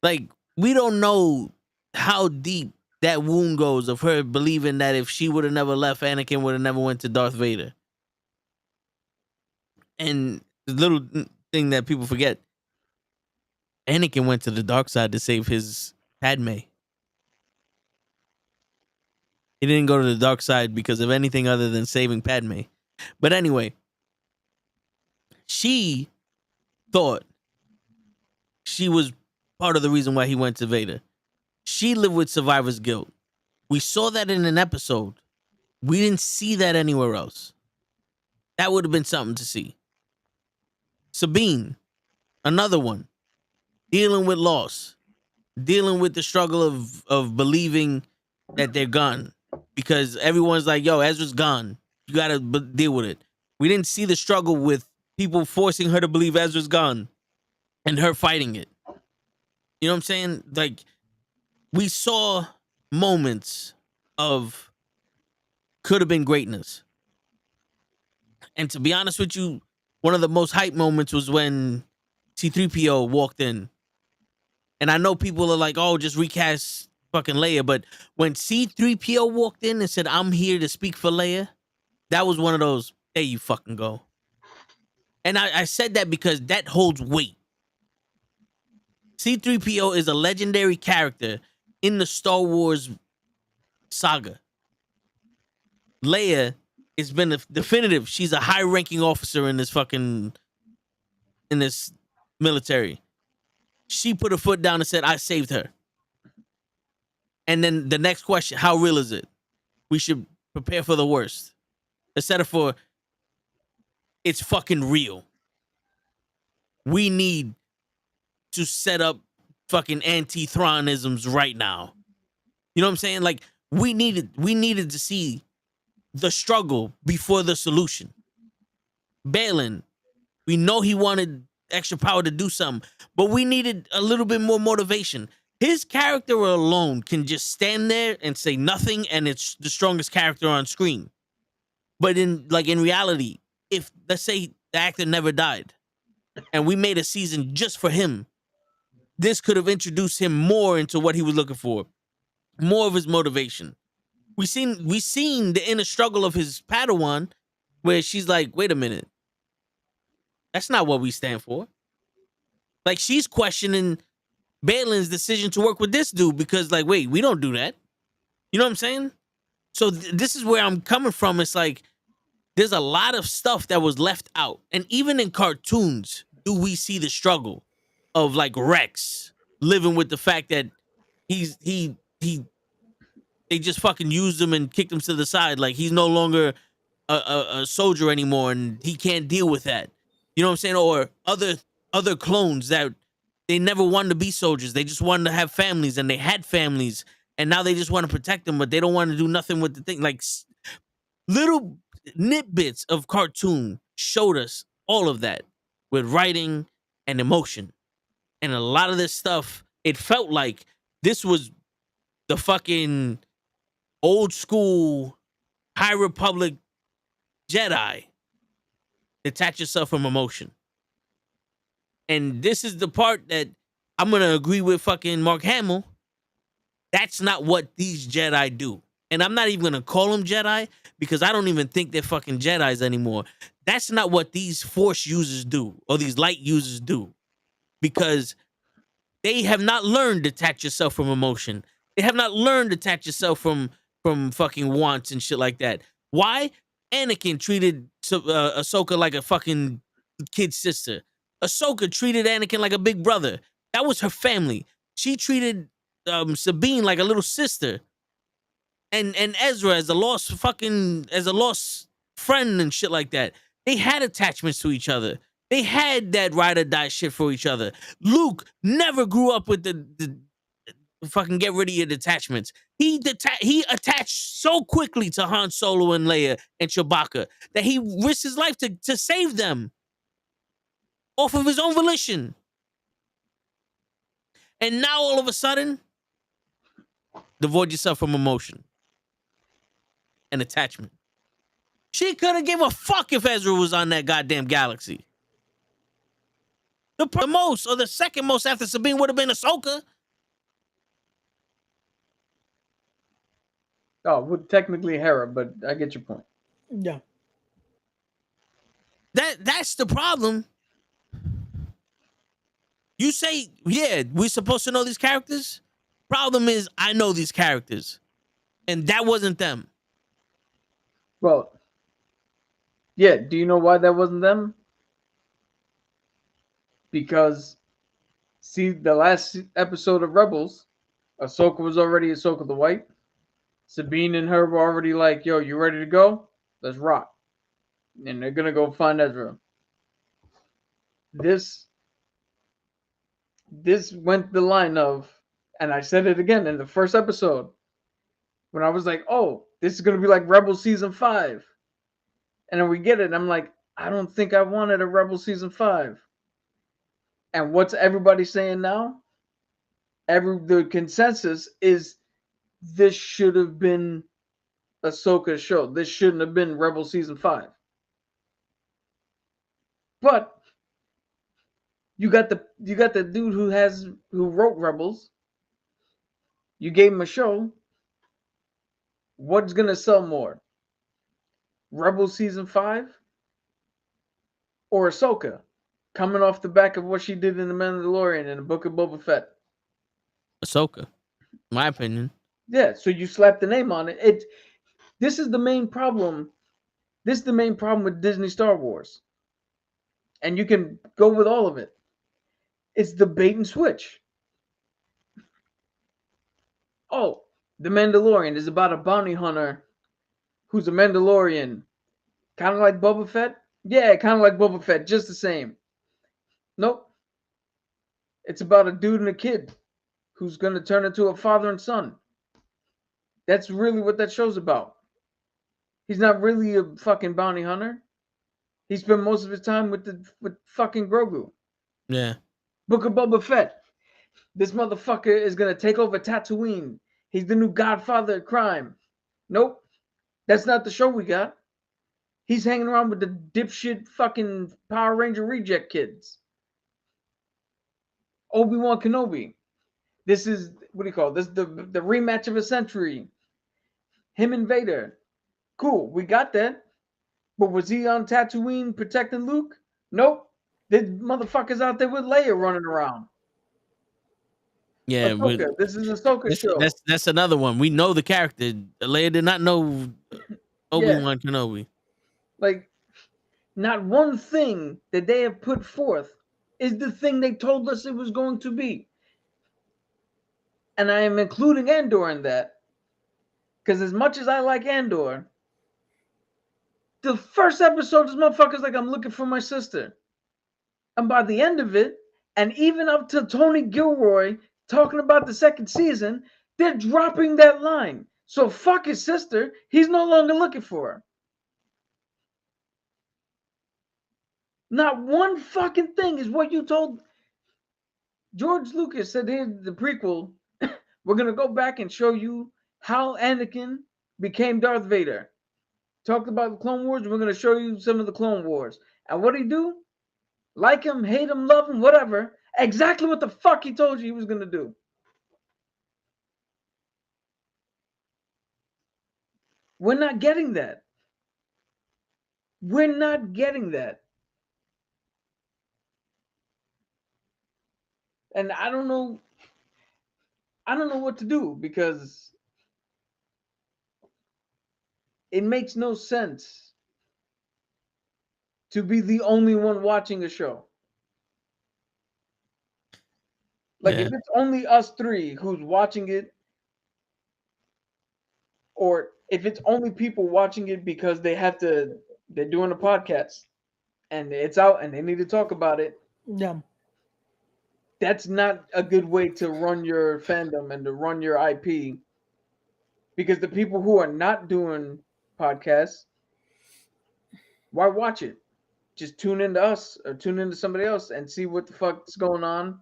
A: Like we don't know how deep that wound goes of her believing that if she would have never left, Anakin would have never went to Darth Vader. And the little thing that people forget, Anakin went to the dark side to save his Padme. He didn't go to the dark side because of anything other than saving Padme. But anyway, she thought she was part of the reason why he went to Vader. She lived with survivor's guilt. We saw that in an episode. We didn't see that anywhere else. That would have been something to see. Sabine, another one, dealing with loss, dealing with the struggle of believing that they're gone. Because everyone's like, yo, Ezra's gone. You got to deal with it. We didn't see the struggle with people forcing her to believe Ezra's gone and her fighting it. You know what I'm saying? Like, we saw moments of could have been greatness. And to be honest with you, one of the most hype moments was when C-3PO walked in. And I know people are like, oh, just recast fucking Leia. But when C-3PO walked in and said, I'm here to speak for Leia, that was one of those, there you fucking go. And I said that because that holds weight. C-3PO is a legendary character in the Star Wars saga. Leia has been definitive. She's a high-ranking officer in this military. She put her foot down and said, I saved her. And then the next question, how real is it? We should prepare for the worst. Instead of for, it's fucking real. We need to set up fucking anti-Thranisms right now. You know what I'm saying? Like, we needed to see the struggle before the solution. Balin, we know he wanted extra power to do something, but we needed a little bit more motivation. His character alone can just stand there and say nothing, and it's the strongest character on screen. But in reality, if let's say the actor never died, and we made a season just for him, this could have introduced him more into what he was looking for, more of his motivation. We seen the inner struggle of his Padawan, where she's like, "Wait a minute, that's not what we stand for." Like she's questioning Balin's decision to work with this dude because, like, wait, we don't do that. You know what I'm saying? So this is where I'm coming from. It's like there's a lot of stuff that was left out, and even in cartoons, do we see the struggle of like Rex living with the fact that he they just fucking used him and kicked him to the side, like he's no longer a soldier anymore, and he can't deal with that. You know what I'm saying? Or other clones that they never wanted to be soldiers. They just wanted to have families, and they had families, and now they just want to protect them, but they don't want to do nothing with the thing. Like little nitbits of cartoon showed us all of that with writing and emotion. And a lot of this stuff, it felt like this was the fucking old school High Republic Jedi. Detach yourself from emotion. And this is the part that I'm going to agree with fucking Mark Hamill. That's not what these Jedi do. And I'm not even going to call them Jedi because I don't even think they're fucking Jedis anymore. That's not what these Force users do or these light users do, because they have not learned to detach yourself from emotion. They have not learned to detach yourself from fucking wants and shit like that. Why? Anakin treated Ahsoka like a fucking kid sister. Ahsoka treated Anakin like a big brother. That was her family. She treated Sabine like a little sister. And Ezra as a lost friend and shit like that. They had attachments to each other. They had that ride or die shit for each other. Luke never grew up with the fucking get rid of your detachments. He attached so quickly to Han Solo and Leia and Chewbacca that he risked his life to save them off of his own volition. And now all of a sudden, devoid yourself from emotion and attachment. She couldn't give a fuck if Ezra was on that goddamn galaxy. The most, or the second most after Sabine, would have been Ahsoka.
H: Oh, well, technically Hera, but I get your point.
G: Yeah.
A: That's the problem. You say, yeah, we're supposed to know these characters. Problem is, I know these characters, and that wasn't them.
H: Well, yeah. Do you know why that wasn't them? Because, see, the last episode of Rebels, Ahsoka was already Ahsoka the White. Sabine and her were already like, yo, you ready to go? Let's rock. And they're going to go find Ezra. This went the line of, and I said it again in the first episode, when I was like, oh, this is going to be like Rebel Season 5. And then we get it, and I'm like, I don't think I wanted a Rebel Season 5. And what's everybody saying now? The consensus is this should have been Ahsoka's show. This shouldn't have been Rebel Season 5. But you got the dude who wrote Rebels. You gave him a show. What's gonna sell more? Rebel Season 5 or Ahsoka? Coming off the back of what she did in The Mandalorian and the Book of Boba Fett.
A: Ahsoka, my opinion.
H: Yeah, so you slap the name on it. This is the main problem. This is the main problem with Disney Star Wars. And you can go with all of it. It's the bait and switch. Oh, The Mandalorian is about a bounty hunter who's a Mandalorian. Kind of like Boba Fett? Yeah, kind of like Boba Fett, just the same. Nope. It's about a dude and a kid who's going to turn into a father and son. That's really what that show's about. He's not really a fucking bounty hunter. He spent most of his time with fucking Grogu.
A: Yeah.
H: Book of Boba Fett. This motherfucker is gonna take over Tatooine. He's the new godfather of crime. Nope. That's not the show we got. He's hanging around with the dipshit fucking Power Ranger reject kids. Obi-Wan Kenobi. This is, what do you call it? This is the rematch of a century. Him and Vader. Cool, we got that. But was he on Tatooine protecting Luke? Nope. There's motherfuckers out there with Leia running around.
A: Yeah,
H: Ahsoka. This is Ahsoka's show.
A: that's another one. We know the character. Leia did not know Obi-Wan Kenobi.
H: Like, not one thing that they have put forth is the thing they told us it was going to be. And I am including Andor in that. Because as much as I like Andor, the first episode, this motherfucker's like, I'm looking for my sister. And by the end of it, and even up to Tony Gilroy talking about the second season, they're dropping that line. So fuck his sister. He's no longer looking for her. Not one fucking thing is what you told. George Lucas said, here's the prequel. We're going to go back and show you how Anakin became Darth Vader. Talked about the Clone Wars. We're going to show you some of the Clone Wars. And what did he do? Like him, hate him, love him, whatever. Exactly what the fuck he told you he was going to do. We're not getting that. We're not getting that. And I don't know what to do, because it makes no sense to be the only one watching a show. Like, if it's only us three who's watching it, or if it's only people watching it because they're doing a podcast and it's out and they need to talk about it.
G: Yeah.
H: That's not a good way to run your fandom and to run your IP, because the people who are not doing podcasts, why watch it? Just tune into us or tune into somebody else and see what the fuck's going on.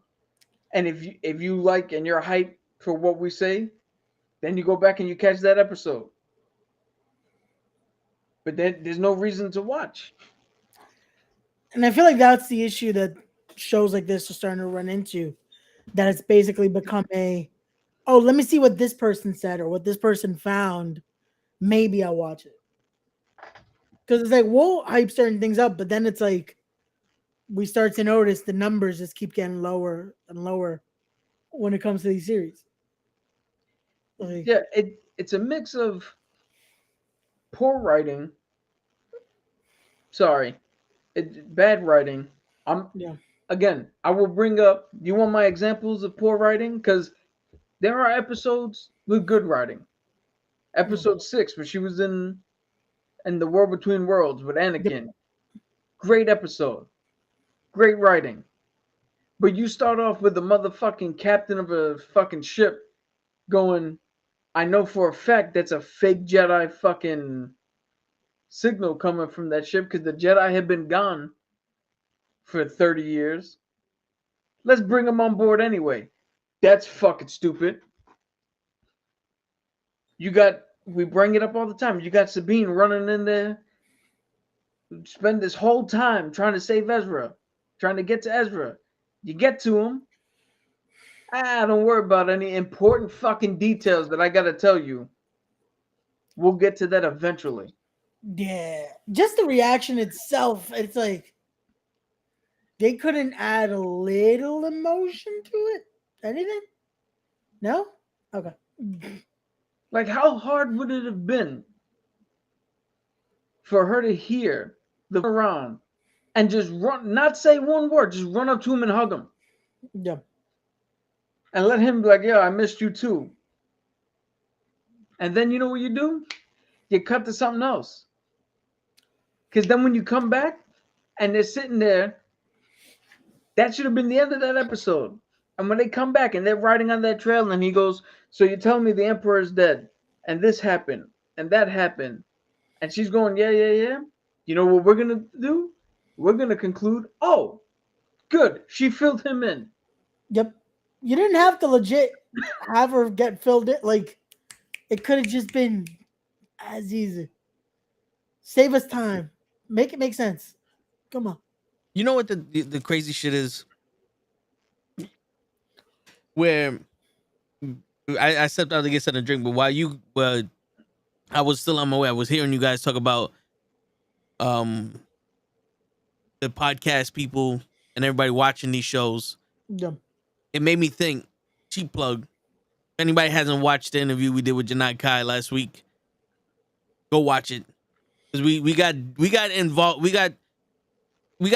H: And if you like and you're hyped for what we say, then you go back and you catch that episode. But then there's no reason to watch.
G: And I feel like that's the issue that shows like this are starting to run into. That it's basically become let me see what this person said or what this person found. Maybe I'll watch it. Because it's like, we'll hype certain things up, but then it's like we start to notice the numbers just keep getting lower and lower when it comes to these series. Like,
H: yeah, it's a mix of poor writing. Sorry, bad writing. Again, I will bring up. You want my examples of poor writing? Because there are episodes with good writing. Episode 6, where she was in the World Between Worlds with Anakin. Great episode. Great writing. But you start off with the motherfucking captain of a fucking ship going, I know for a fact that's a fake Jedi fucking signal coming from that ship, because the Jedi had been gone for 30 years. Let's bring them on board anyway. That's fucking stupid. We bring it up all the time. You got Sabine running in there, spend this whole time trying to save Ezra, trying to get to Ezra. You get to him. Don't worry about any important fucking details that I gotta tell you. We'll get to that eventually.
G: Yeah. Just the reaction itself, it's like they couldn't add a little emotion to it? Anything? No? Okay.
H: Like, how hard would it have been for her to hear the around and just run, not say one word, just run up to him and hug him?
G: Yeah.
H: And let him be like, yeah, I missed you too. And then you know what you do? You cut to something else. Because then when you come back and they're sitting there, that should have been the end of that episode. And when they come back and they're riding on that trail and he goes, so you're telling me the Emperor is dead and this happened and that happened And she's going, yeah, yeah, yeah. You know what we're going to do? We're going to conclude, oh, good. She filled him in.
G: Yep. You didn't have to legit have her get filled in. Like, it could have just been as easy. Save us time. Make it make sense. Come on.
A: You know what the crazy shit is? Where I stepped out to get something to drink, but while I was still on my way. I was hearing you guys talk about the podcast people and everybody watching these shows.
G: Yeah.
A: It made me think. Cheap plug. If anybody hasn't watched the interview we did with NuKKle last week, go watch it. Because we got involved. We got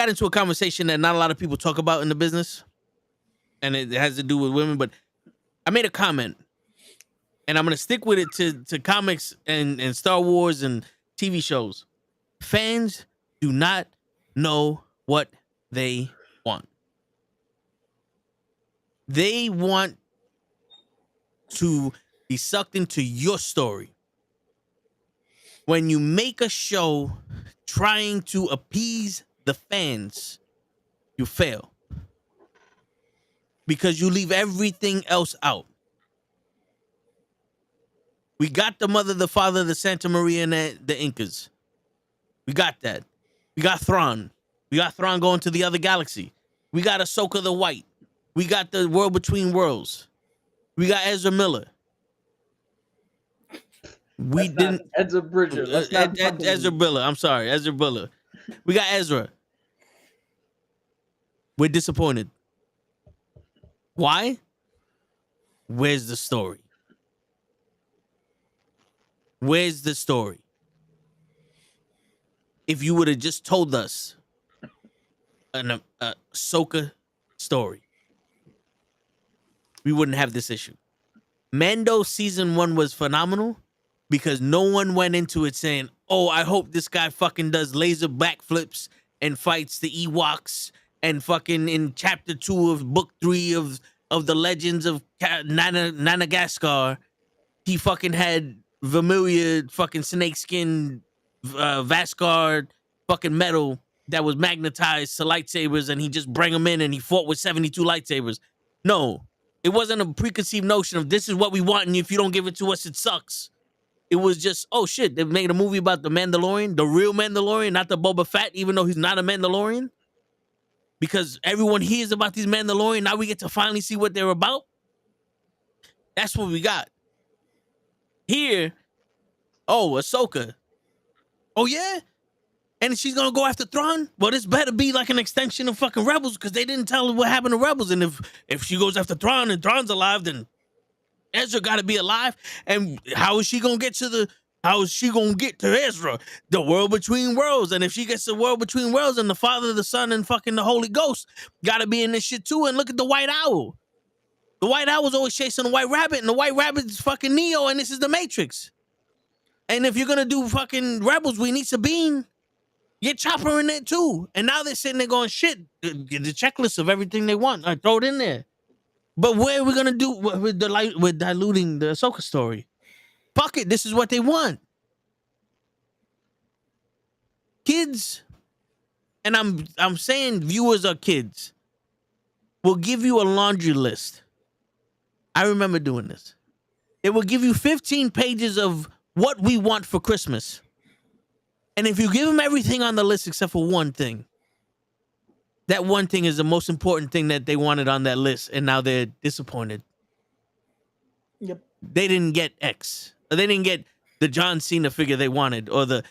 A: into a conversation that not a lot of people talk about in the business, and it has to do with women. But I made a comment, and I'm gonna stick with it to comics and Star Wars and TV shows. Fans do not know what they want. They want to be sucked into your story. When you make a show trying to appease the fans, you fail. Because you leave everything else out. We got the mother, the father, the Santa Maria, and the Incas. We got that. We got Thrawn. We got Thrawn going to the other galaxy. We got Ashoka the White. We got the World Between Worlds. We got Ezra Miller. We didn't.
H: Ezra Bridger.
A: Ezra Miller. I'm sorry, Ezra Miller. We got Ezra. We're disappointed. Why? Where's the story? Where's the story? If you would have just told us an Ahsoka story, we wouldn't have this issue. Mando season 1 was phenomenal because no one went into it saying, oh, I hope this guy fucking does laser backflips and fights the Ewoks and fucking in chapter 2 of book 3 of the Legends of Nanagaskar, he fucking had Vermilion fucking snakeskin Vascar fucking metal that was magnetized to lightsabers, and he just bring them in and he fought with 72 lightsabers. No, it wasn't a preconceived notion of this is what we want, and if you don't give it to us, it sucks. It was just, oh shit, they made a movie about the Mandalorian, the real Mandalorian, not the Boba Fett, even though he's not a Mandalorian. Because everyone hears about these Mandalorian, now we get to finally see what they're about. That's what we got. Here, oh, Ahsoka. Oh yeah? And she's gonna go after Thrawn? Well, this better be like an extension of fucking Rebels, because they didn't tell her what happened to Rebels. And if she goes after Thrawn and Thrawn's alive, then Ezra gotta be alive. And how is she gonna get to Ezra? The world between worlds. And if she gets to the world between worlds, and the Father, the Son, and fucking the Holy Ghost gotta be in this shit too. And look at the White Owl. The White Owl's always chasing the White Rabbit, and the White Rabbit is fucking Neo, and this is the Matrix. And if you're gonna do fucking Rebels, we need Sabine. Get Chopper in there too. And now they're sitting there going, shit, the checklist of everything they want. I throw it in there. But where are we gonna do with diluting the Ahsoka story? Fuck it, this is what they want. Kids, and I'm saying viewers are kids, will give you a laundry list. I remember doing this. It will give you 15 pages of what we want for Christmas. And if you give them everything on the list except for one thing, that one thing is the most important thing that they wanted on that list, and now they're disappointed.
G: Yep.
A: They didn't get X. Or they didn't get the John Cena figure they wanted, or the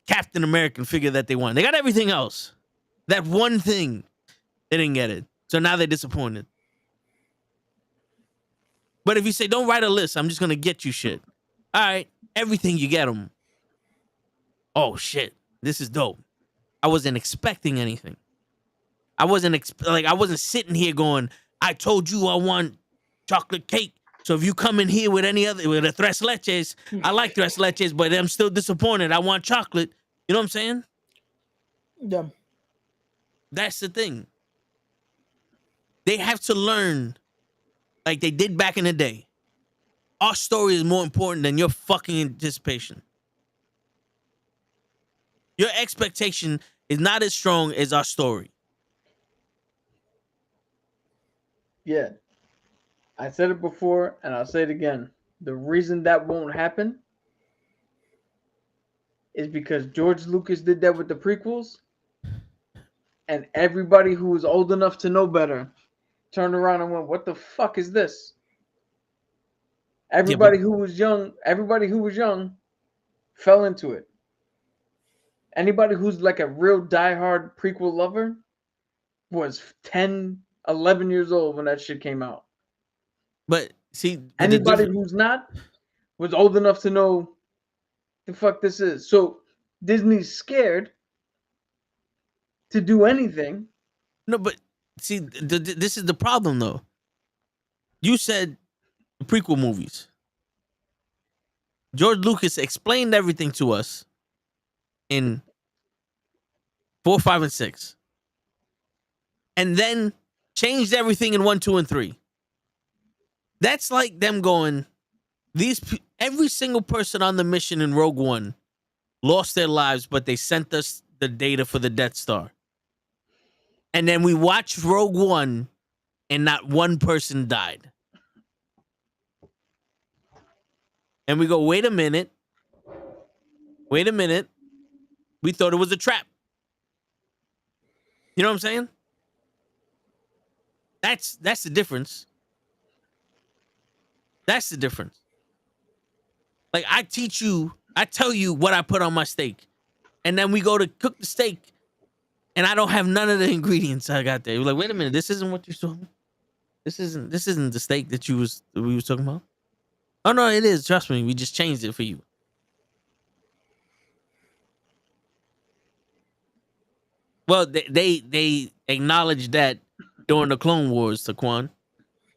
A: Captain American figure that they wanted. They got everything else. That one thing, they didn't get it. So now they're disappointed. But if you say, don't write a list, I'm just going to get you shit. All right, everything you get them. Oh, shit, this is dope. I wasn't expecting anything. I wasn't sitting here going, I told you I want chocolate cake. So if you come in here with with a tres leches, I like tres leches, but I'm still disappointed. I want chocolate. You know what I'm saying?
G: Yeah.
A: That's the thing. They have to learn, like they did back in the day. Our story is more important than your fucking anticipation. Your expectation is not as strong as our story.
H: Yeah. I said it before and I'll say it again. The reason that won't happen is because George Lucas did that with the prequels, and everybody who was old enough to know better turned around and went, "What the fuck is this?" Everybody who was young fell into it. Anybody who's like a real diehard prequel lover was 10, 11 years old when that shit came out.
A: But see,
H: Anybody who's not was old enough to know the fuck this is. So Disney's scared to do anything.
A: no, but see, this is the problem though. You said the prequel movies. George Lucas explained everything to us in 4, 5, and 6, and then changed everything in 1, 2, and 3. That's like them going, every single person on the mission in Rogue One lost their lives, but they sent us the data for the Death Star. And then we watched Rogue One and not one person died. And we go, wait a minute. We thought it was a trap. You know what I'm saying? That's the difference. That's the difference. Like I tell you what I put on my steak. And then we go to cook the steak and I don't have none of the ingredients I got there. You're like, wait a minute, this isn't what you're talking. This isn't the steak that we was talking about. Oh no, it is. Trust me, we just changed it for you. Well, they acknowledged that during the Clone Wars, Taquan,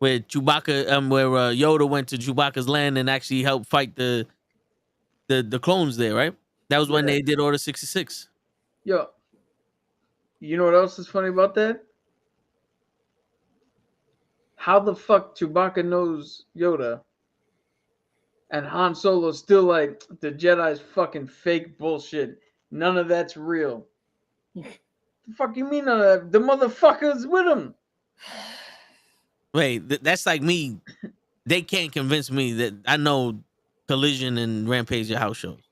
A: where Chewbacca, where Yoda went to Chewbacca's land and actually helped fight the clones there, right? That was when they did Order 66.
H: Yo, you know what else is funny about that? How the fuck Chewbacca knows Yoda and Han Solo's still like, the Jedi's fucking fake bullshit. None of that's real. The fuck you mean none of that? The motherfucker's with him.
A: Wait, that's like me. They can't convince me that I know Collision and Rampage are house shows.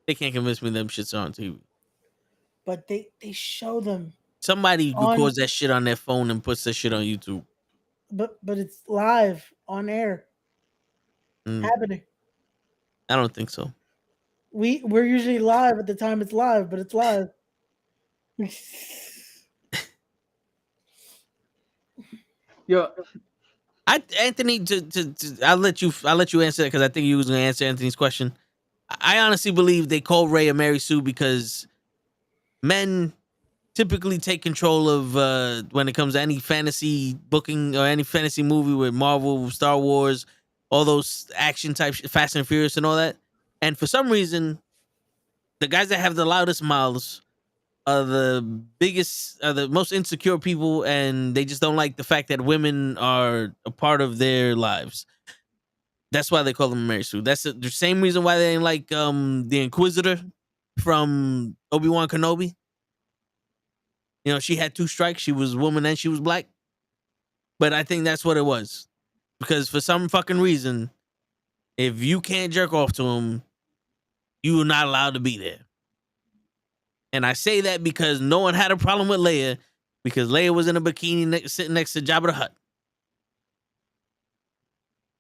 A: They can't convince me them shits are on TV.
G: But they show them.
A: Somebody records that shit on their phone and puts that shit on YouTube.
G: But it's live on air. Happening.
A: I don't think so.
G: We're usually live at the time it's live, but it's live.
H: Yo,
A: Anthony, I'll let you answer that because I think you was gonna answer Anthony's question. I honestly believe they call Rey a Mary Sue because men typically take control of when it comes to any fantasy booking or any fantasy movie with Marvel, Star Wars, all those action type, Fast and Furious and all that. And for some reason, the guys that have the loudest mouths are the biggest, are the most insecure people, and they just don't like the fact that women are a part of their lives. That's why they call them Mary Sue. That's the same reason why they ain't like the Inquisitor from Obi-Wan Kenobi. You know, she had 2 strikes. She was a woman and she was black. But I think that's what it was. Because for some fucking reason, if you can't jerk off to him, you are not allowed to be there. And I say that because no one had a problem with Leia, because Leia was in a bikini sitting next to Jabba the Hutt.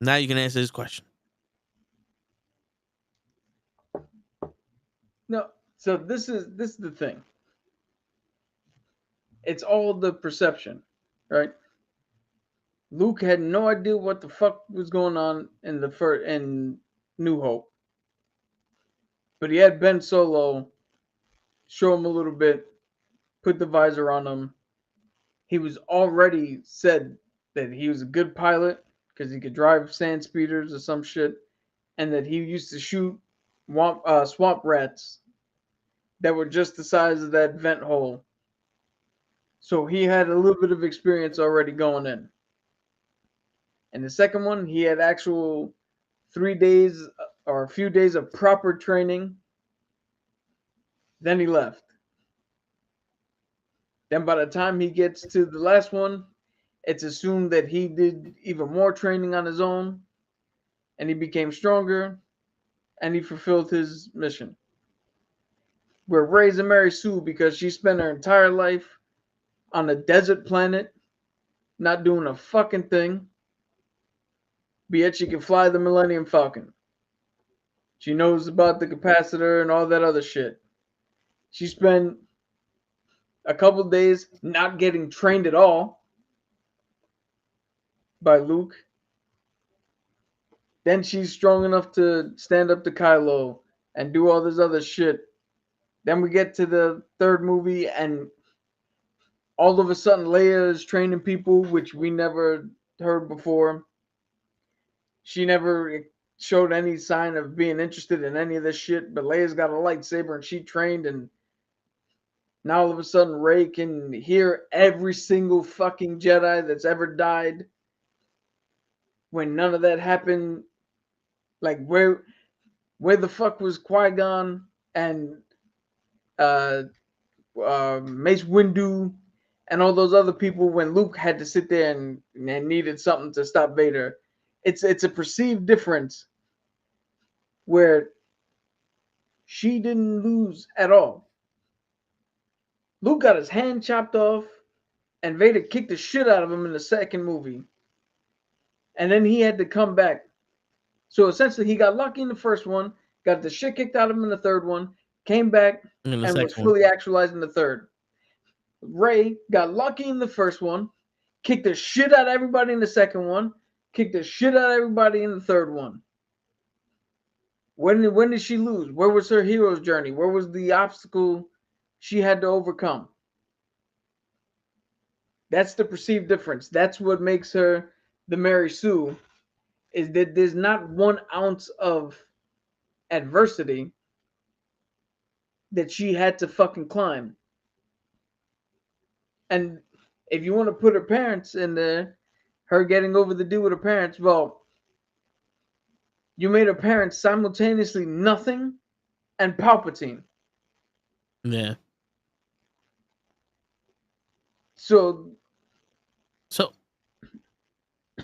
A: Now you can answer this question.
H: no. So this is the thing. It's all the perception, right? Luke had no idea what the fuck was going on in New Hope, but he had Ben Solo show him a little bit, put the visor on him. He was already said that he was a good pilot because he could drive sand speeders or some shit, and that he used to shoot swamp rats that were just the size of that vent hole. So he had a little bit of experience already going in. And the second one, he had actual 3 days or a few days of proper training Then he left. Then by the time he gets to the last one, it's assumed that he did even more training on his own, and he became stronger, and he fulfilled his mission. We're raising Mary Sue because she spent her entire life on a desert planet, not doing a fucking thing, but yet she can fly the Millennium Falcon. She knows about the capacitor and all that other shit. She spent a couple days not getting trained at all by Luke. Then she's strong enough to stand up to Kylo and do all this other shit. Then we get to the third movie, and all of a sudden Leia is training people, which we never heard before. She never showed any sign of being interested in any of this shit, but Leia's got a lightsaber and she trained, and now all of a sudden Rey can hear every single fucking Jedi that's ever died. When none of that happened, like where the fuck was Qui-Gon and Mace Windu and all those other people when Luke had to sit there and needed something to stop Vader? It's a perceived difference where she didn't lose at all. Luke got his hand chopped off, and Vader kicked the shit out of him in the second movie. And then he had to come back. So essentially, he got lucky in the first one, got the shit kicked out of him in the third one, came back, and was fully actualized in the third. Rey got lucky in the first one, kicked the shit out of everybody in the second one, kicked the shit out of everybody in the third one. When did she lose? Where was her hero's journey? Where was the obstacle she had to overcome? That's the perceived difference. That's what makes her the Mary Sue, is that there's not 1 ounce of adversity that she had to fucking climb. And if you want to put her parents in there, her getting over the deal with her parents, well, you made her parents simultaneously nothing and Palpatine.
A: Yeah.
H: So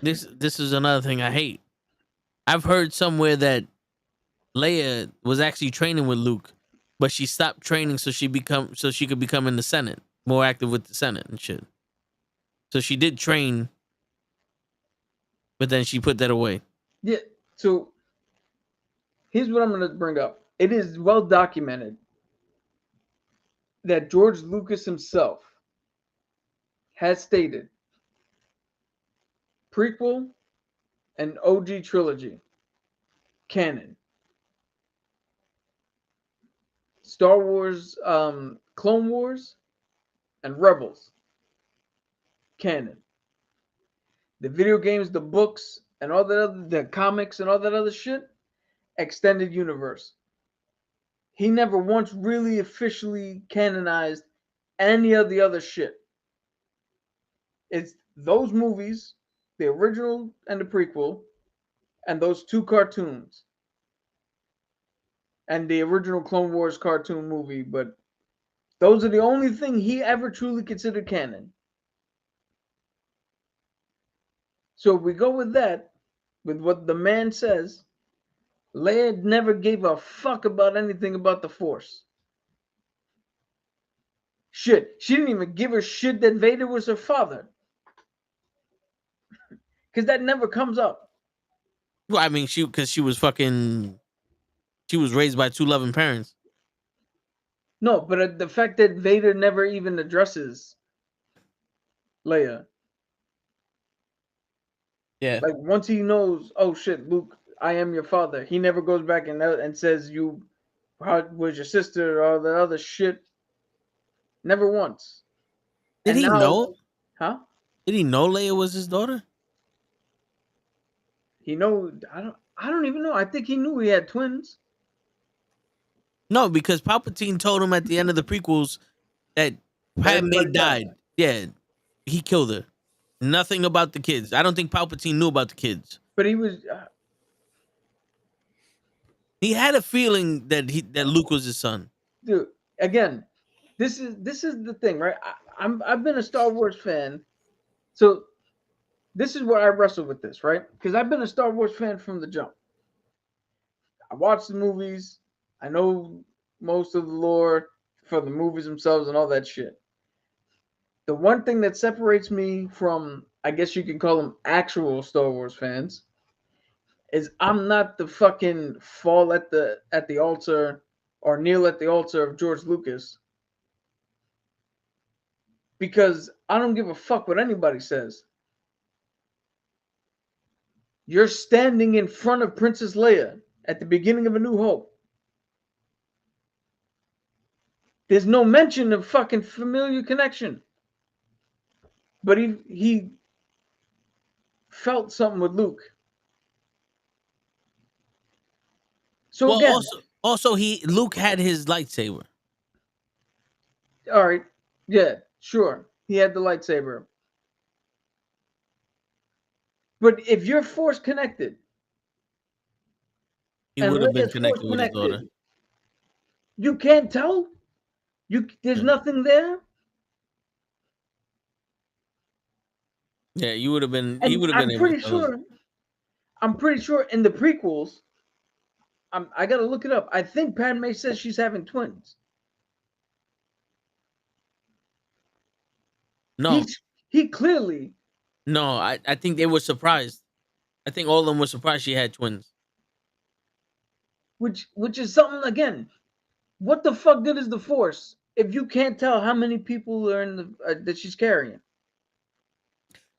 A: this is another thing I hate. I've heard somewhere that Leia was actually training with Luke, but she stopped training so she could become in the Senate, more active with the Senate and shit. So she did train, but then she put that away.
H: yeah, so here's what I'm going to bring up. It is well documented that George Lucas himself has stated prequel and OG trilogy canon. Star Wars, Clone Wars, and Rebels canon. The video games, the books, and all that other, the comics and all that other shit, extended universe. He never once really officially canonized any of the other shit. It's those movies, the original and the prequel, and those 2 cartoons. And the original Clone Wars cartoon movie, but those are the only thing he ever truly considered canon. So if we go with that, with what the man says, Leia never gave a fuck about anything about the Force. Shit, she didn't even give a shit that Vader was her father. Because that never comes up.
A: Well, I mean, she was raised by 2 loving parents.
H: No, but the fact that Vader never even addresses Leia.
A: Yeah.
H: Like, once he knows, oh shit, Luke, I am your father, he never goes back and says, how was your sister or all that other shit. Never once.
A: Did he know?
H: Huh?
A: Did he know Leia was his daughter?
H: He know, I don't even know. I think he knew he had twins.
A: No, because Palpatine told him at the end of the prequels that Padme died. Yeah, he killed her. Nothing about the kids. I don't think Palpatine knew about the kids.
H: But he was...
A: he had a feeling that Luke was his son.
H: Dude, again, this is the thing, right? I've been a Star Wars fan, so this is where I wrestle with this, right? Because I've been a Star Wars fan from the jump. I watched the movies. I know most of the lore for the movies themselves and all that shit. The one thing that separates me from, I guess you can call them actual Star Wars fans, is I'm not the fucking fall at the altar or kneel at the altar of George Lucas, because I don't give a fuck what anybody says. You're standing in front of Princess Leia at the beginning of A New Hope. There's no mention of fucking familiar connection. But he felt something with Luke. So
A: Well,
H: again,
A: also Luke had his lightsaber.
H: all right, yeah, sure, he had the lightsaber. But if you're force connected,
A: He
H: and
A: would have been
H: Leia's force
A: connected with his daughter.
H: connected, you can't tell. There's
A: Yeah.
H: nothing there.
A: Yeah, you would have been.
H: And
A: He would have been able to tell us.
H: I'm pretty sure in the prequels, I gotta look it up. I think Padme says she's having twins.
A: No,
H: He clearly,
A: no. I think they were surprised. I think all of them were surprised she had twins.
H: which is something again. What the fuck good is the Force if you can't tell how many people are in the that she's carrying?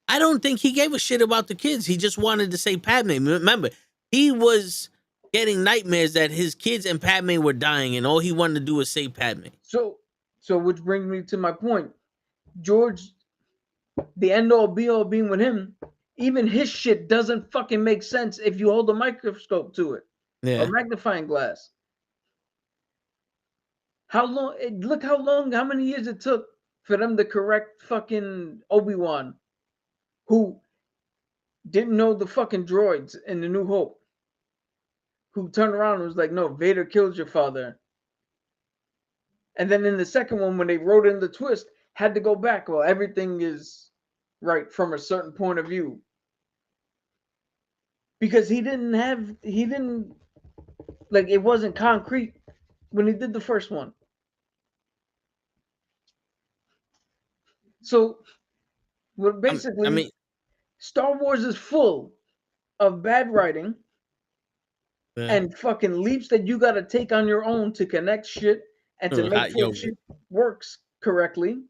A: I don't think he gave a shit about the kids. He just wanted to say Padme. Remember, he was getting nightmares that his kids and Padme were dying, and all he wanted to do was say Padme.
H: So which brings me to my point. George, the end all be all being with him, even his shit doesn't fucking make sense if you hold a microscope to it
A: Yeah.
H: or magnifying glass. How long? Look how many years it took for them to correct fucking Obi-Wan, who didn't know the fucking droids in the New Hope, who turned around and was like, "No, Vader killed your father." And then in the second one, when they wrote in the twist, had to go back. Well, everything is right from a certain point of view, because he didn't like, it wasn't concrete when he did the first one. So, well, basically,
A: I mean,
H: Star Wars is full of bad writing
A: yeah.
H: and fucking leaps that you got to take on your own to connect shit and to make sure shit works correctly.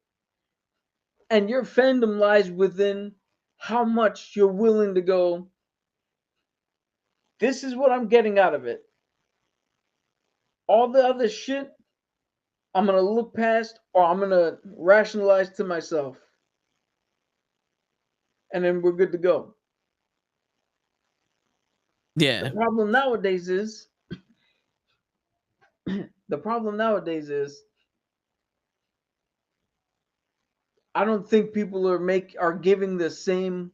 H: And your fandom lies within how much you're willing to go, this is what I'm getting out of it. All the other shit, I'm going to look past, or I'm going to rationalize to myself. And then we're good to go.
A: Yeah.
H: The problem nowadays is I don't think people are giving the same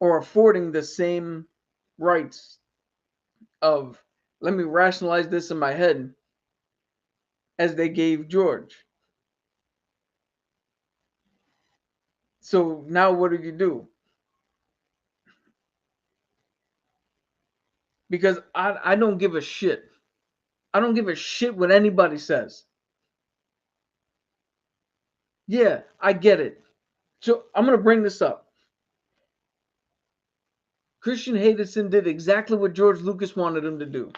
H: or affording the same rights of, let me rationalize this in my head, as they gave George. So now what do? Because I don't give a shit. I don't give a shit what anybody says. Yeah, I get it. So I'm going to bring this up. Christian Haydenson did exactly what George Lucas wanted him to do.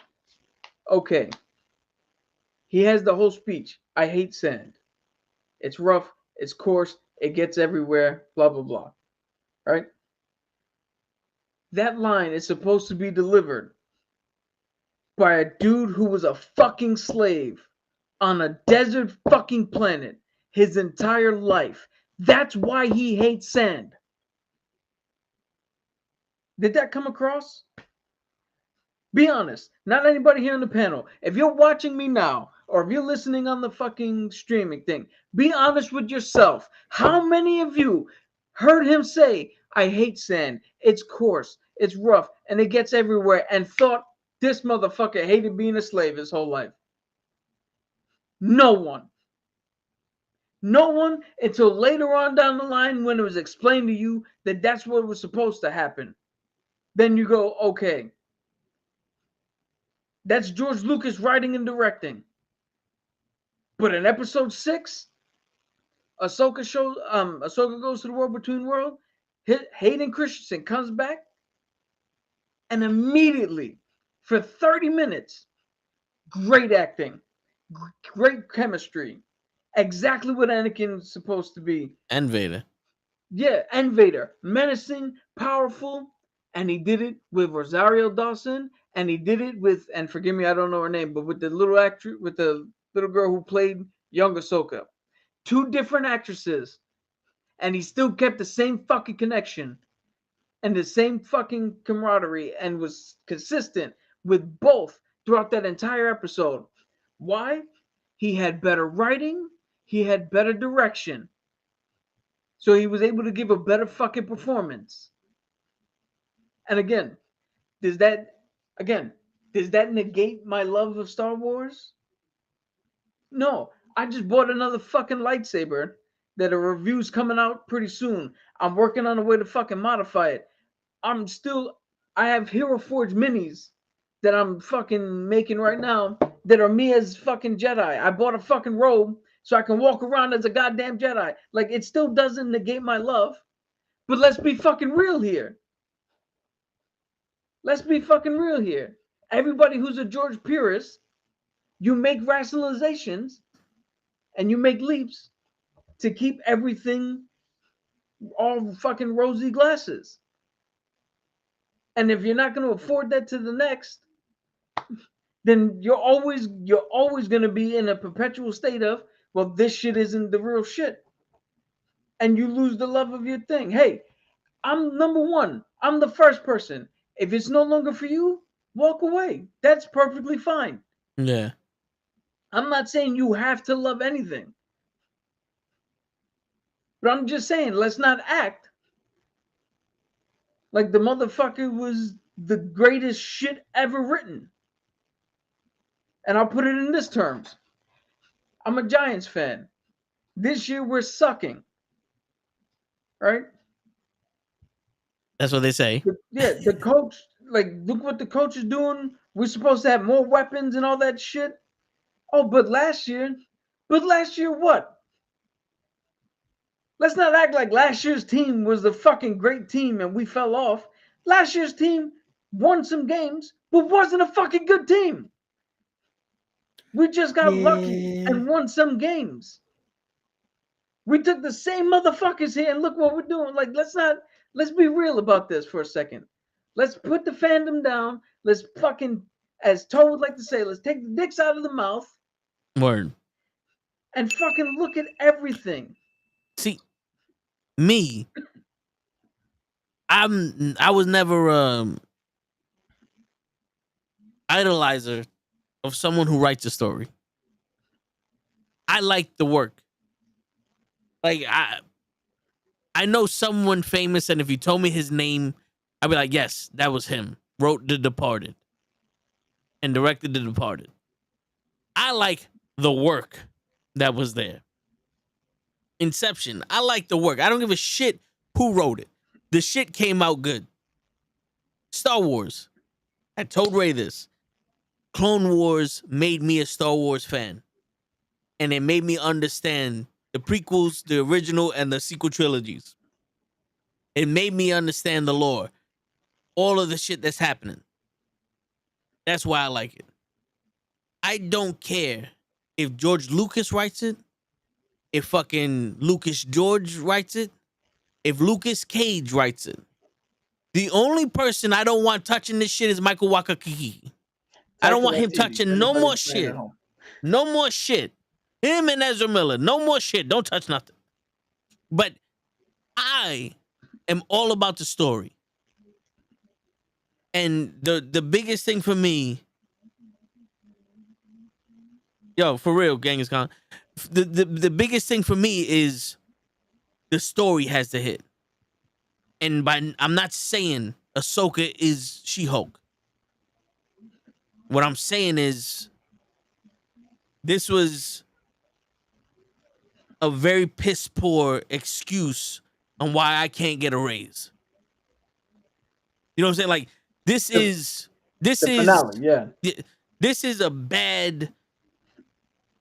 H: Okay. He has the whole speech. I hate sand. It's rough. It's coarse. It gets everywhere. Blah, blah, blah. Right? That line is supposed to be delivered by a dude who was a fucking slave on a desert fucking planet his entire life. That's why he hates sand. Did that come across? Be honest. Not anybody here on the panel. If you're watching me now, or if you're listening on the fucking streaming thing, be honest with yourself. How many of you heard him say, I hate sand, it's coarse, it's rough, and it gets everywhere, and thought this motherfucker hated being a slave his whole life? No one. No one until later on down the line when it was explained to you that that's what was supposed to happen. Then you go, okay. That's George Lucas writing and directing. But in episode 6, Ahsoka goes to the world between world. Hayden Christensen comes back, and immediately, for 30 minutes, great acting, great chemistry, exactly what Anakin's supposed to be.
A: And Vader.
H: Yeah, and Vader, menacing, powerful, and he did it with Rosario Dawson, and he did it with, and forgive me, I don't know her name, but with the little actress, with the little girl who played young Ahsoka. 2 different actresses, and he still kept the same fucking connection and the same fucking camaraderie and was consistent with both throughout that entire episode. Why? He had better writing, he had better direction. So he was able to give a better fucking performance. And again, does that negate my love of Star Wars? No. I just bought another fucking lightsaber that a review's coming out pretty soon. I'm working on a way to fucking modify it. I have Hero Forge minis that I'm fucking making right now that are me as fucking Jedi. I bought a fucking robe so I can walk around as a goddamn Jedi. Like, it still doesn't negate my love. But let's be fucking real here. Let's be fucking real here. Everybody who's a George purist, you make rationalizations and you make leaps to keep everything all fucking rosy glasses. And if you're not going to afford that to the next, then you're always going to be in a perpetual state of, well, this shit isn't the real shit. And you lose the love of your thing. Hey, I'm number one. I'm the first person. If it's no longer for you, walk away. That's perfectly fine.
A: Yeah.
H: I'm not saying you have to love anything. But I'm just saying, let's not act like the motherfucker was the greatest shit ever written. And I'll put it in this terms. I'm a Giants fan. This year we're sucking. Right?
A: That's what they say.
H: The coach, like, look what the coach is doing. We're supposed to have more weapons and all that shit. Oh, but last year what? Let's not act like last year's team was the fucking great team and we fell off. Last year's team won some games, but wasn't a fucking good team. We just got lucky and won some games. We took the same motherfuckers here and look what we're doing. Like, let's be real about this for a second. Let's put the fandom down. Let's fucking, as Toe would like to say, let's take the dicks out of the mouth.
A: Word.
H: And fucking look at everything.
A: See, me, I was never idolizer of someone who writes a story. I like the work. Like, I know someone famous, and if you told me his name, I'd be like, yes, that was him. Wrote The Departed and directed The Departed. I like the work that was there. Inception, I like the work. I don't give a shit who wrote it. The shit came out good. Star Wars. I told Ray this. Clone Wars made me a Star Wars fan. And it made me understand the prequels, the original, and the sequel trilogies. It made me understand the lore. All of the shit that's happening. That's why I like it. I don't care if George Lucas writes it, if fucking Lucas George writes it, if Lucas Cage writes it. The only person I don't want touching this shit is Michael Wakakiki. I don't want him touching no more shit. No more shit. Him and Ezra Miller, no more shit. Don't touch nothing. But I am all about the story. And the biggest thing for me, yo, for real, Genghis Khan, the biggest thing for me is the story has to hit. And I'm not saying Ahsoka is She-Hulk. What I'm saying is this was a very piss poor excuse on why I can't get a raise. You know what I'm saying? Like this is
H: The finale, yeah.
A: this is a bad.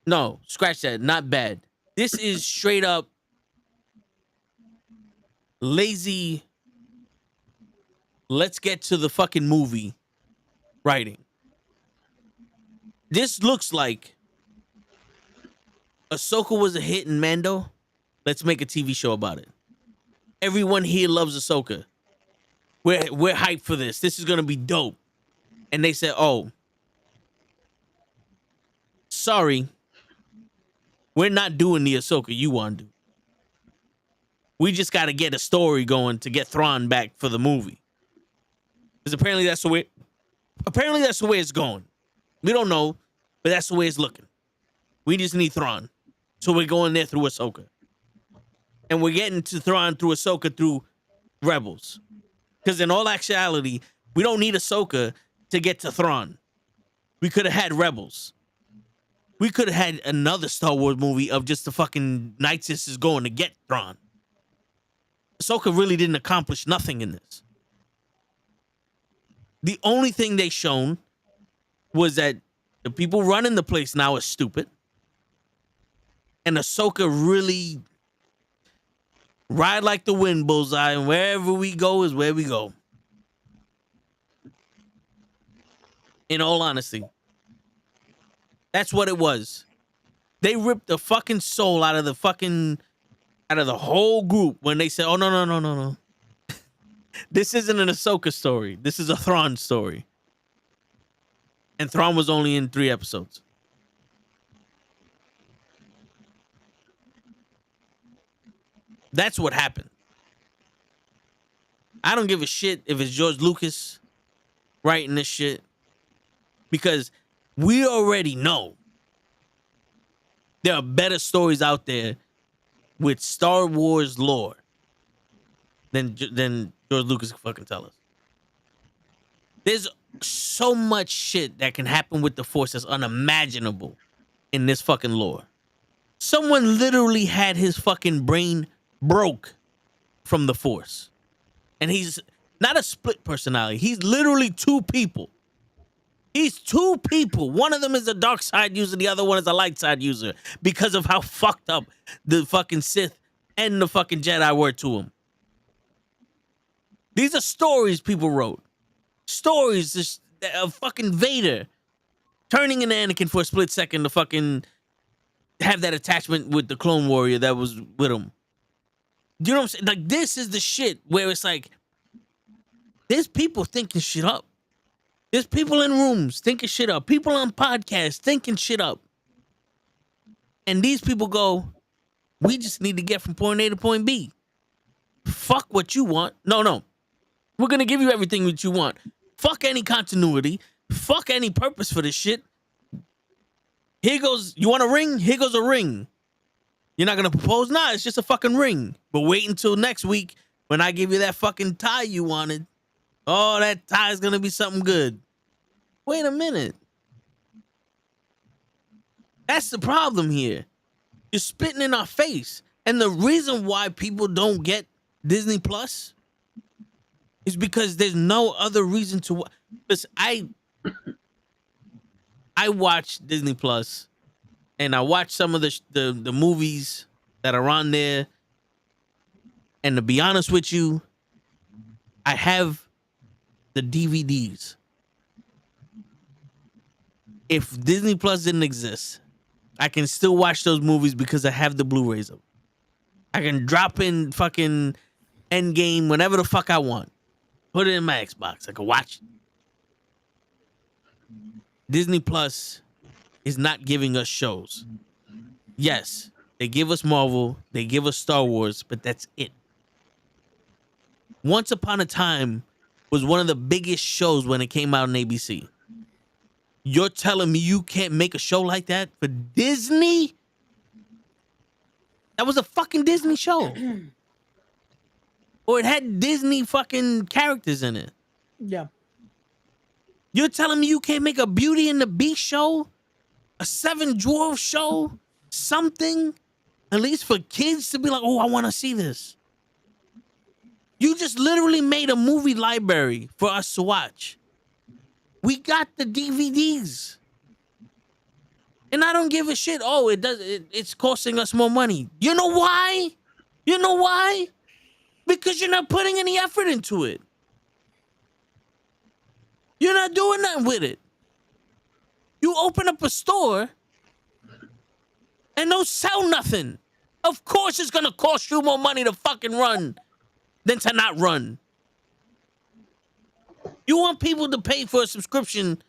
A: No, scratch that. Not bad. This is straight up lazy. Let's get to the fucking movie writing. This looks like Ahsoka was a hit in Mando. Let's make a TV show about it. Everyone here loves Ahsoka. We're hyped for this. This is gonna be dope. And they said, "Oh, sorry, we're not doing the Ahsoka you want to do. We just got to get a story going to get Thrawn back for the movie." Because apparently that's the way. Apparently that's the way it's going. We don't know, but that's the way it's looking. We just need Thrawn, so we're going there through Ahsoka, and we're getting to Thrawn through Ahsoka through Rebels. Because in all actuality, we don't need Ahsoka to get to Thrawn. We could have had Rebels. We could have had another Star Wars movie of just the fucking Night Sisters going to get Thrawn. Ahsoka really didn't accomplish nothing in this. The only thing they shown was that the people running the place now are stupid. And Ahsoka really ride like the wind, bullseye, and wherever we go is where we go. In all honesty. That's what it was. They ripped the fucking soul out of the whole group when they said, "Oh no. This isn't an Ahsoka story. This is a Thrawn story." And Thrawn was only in 3 episodes. That's what happened. I don't give a shit if it's George Lucas writing this shit, because we already know there are better stories out there with Star Wars lore than George Lucas can fucking tell us. There's so much shit that can happen with the Force that's unimaginable in this fucking lore. Someone literally had his fucking brain broke from the Force. And he's not a split personality. He's literally 2 people. He's 2 people. One of them is a dark side user. The other one is a light side user, because of how fucked up the fucking Sith and the fucking Jedi were to him. These are stories people wrote. Stories of fucking Vader turning into Anakin for a split second to fucking have that attachment with the clone warrior that was with him. Do you know what I'm saying? Like, this is the shit where it's like, there's people thinking shit up. There's people in rooms thinking shit up. People on podcasts thinking shit up. And these people go, we just need to get from point A to point B. Fuck what you want. No. We're going to give you everything that you want. Fuck any continuity. Fuck any purpose for this shit. Here goes, you want a ring? Here goes a ring. You're not going to propose? Nah, it's just a fucking ring. But wait until next week when I give you that fucking tie you wanted. Oh, that tie is going to be something good. Wait a minute. That's the problem here. You're spitting in our face. And the reason why people don't get Disney Plus is because there's no other reason to. Listen, I watch Disney Plus, and I watch some of the movies that are on there. And to be honest with you, I have the DVDs. If Disney Plus didn't exist, I can still watch those movies because I have the Blu-rays of them. I can drop in fucking Endgame whenever the fuck I want. Put it in my Xbox. I can watch it. Disney Plus is not giving us shows. Yes, they give us Marvel, they give us Star Wars, but that's it. Once Upon a Time was one of the biggest shows when it came out on ABC. You're telling me you can't make a show like that for Disney? That was a fucking Disney show. Or it had Disney fucking characters in it.
G: Yeah.
A: You're telling me you can't make a Beauty and the Beast show? A 7 Dwarfs show? Something At least for kids to be like, oh, I want to see this. You just literally made a movie library for us to watch. We got the DVDs. And I don't give a shit. Oh, it's costing us more money. You know why? You know why? Because you're not putting any effort into it. You're not doing nothing with it. You open up a store and don't sell nothing. Of course it's gonna cost you more money to fucking run than to not run. You want people to pay for a subscription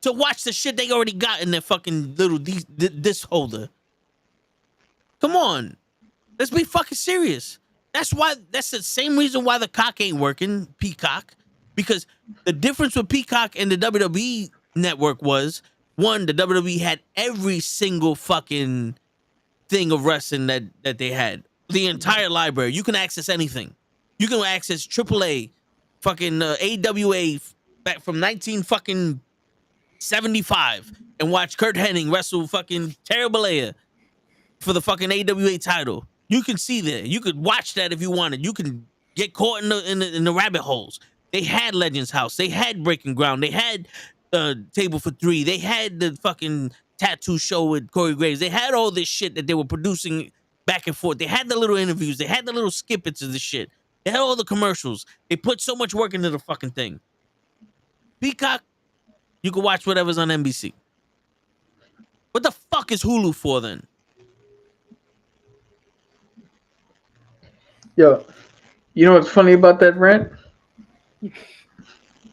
A: to watch the shit they already got in their fucking little disc holder. Come on. Let's be fucking serious. That's the same reason why the cock ain't working, Peacock. Because the difference with Peacock and the WWE network was, one, the WWE had every single fucking thing of wrestling that they had. The entire library. You can access anything. You can access AAA, fucking AWA back from 1975 and watch Kurt Hennig wrestle fucking Terry Bollea for the fucking AWA title. You can see that. You could watch that if you wanted. You can get caught in the rabbit holes. They had Legends House. They had Breaking Ground. They had Table for Three. They had the fucking tattoo show with Corey Graves. They had all this shit that they were producing back and forth. They had the little interviews. They had the little snippets of the shit. They had all the commercials. They put so much work into the fucking thing. Peacock, you can watch whatever's on NBC. What the fuck is Hulu for then?
H: Yo, you know what's funny about that rant?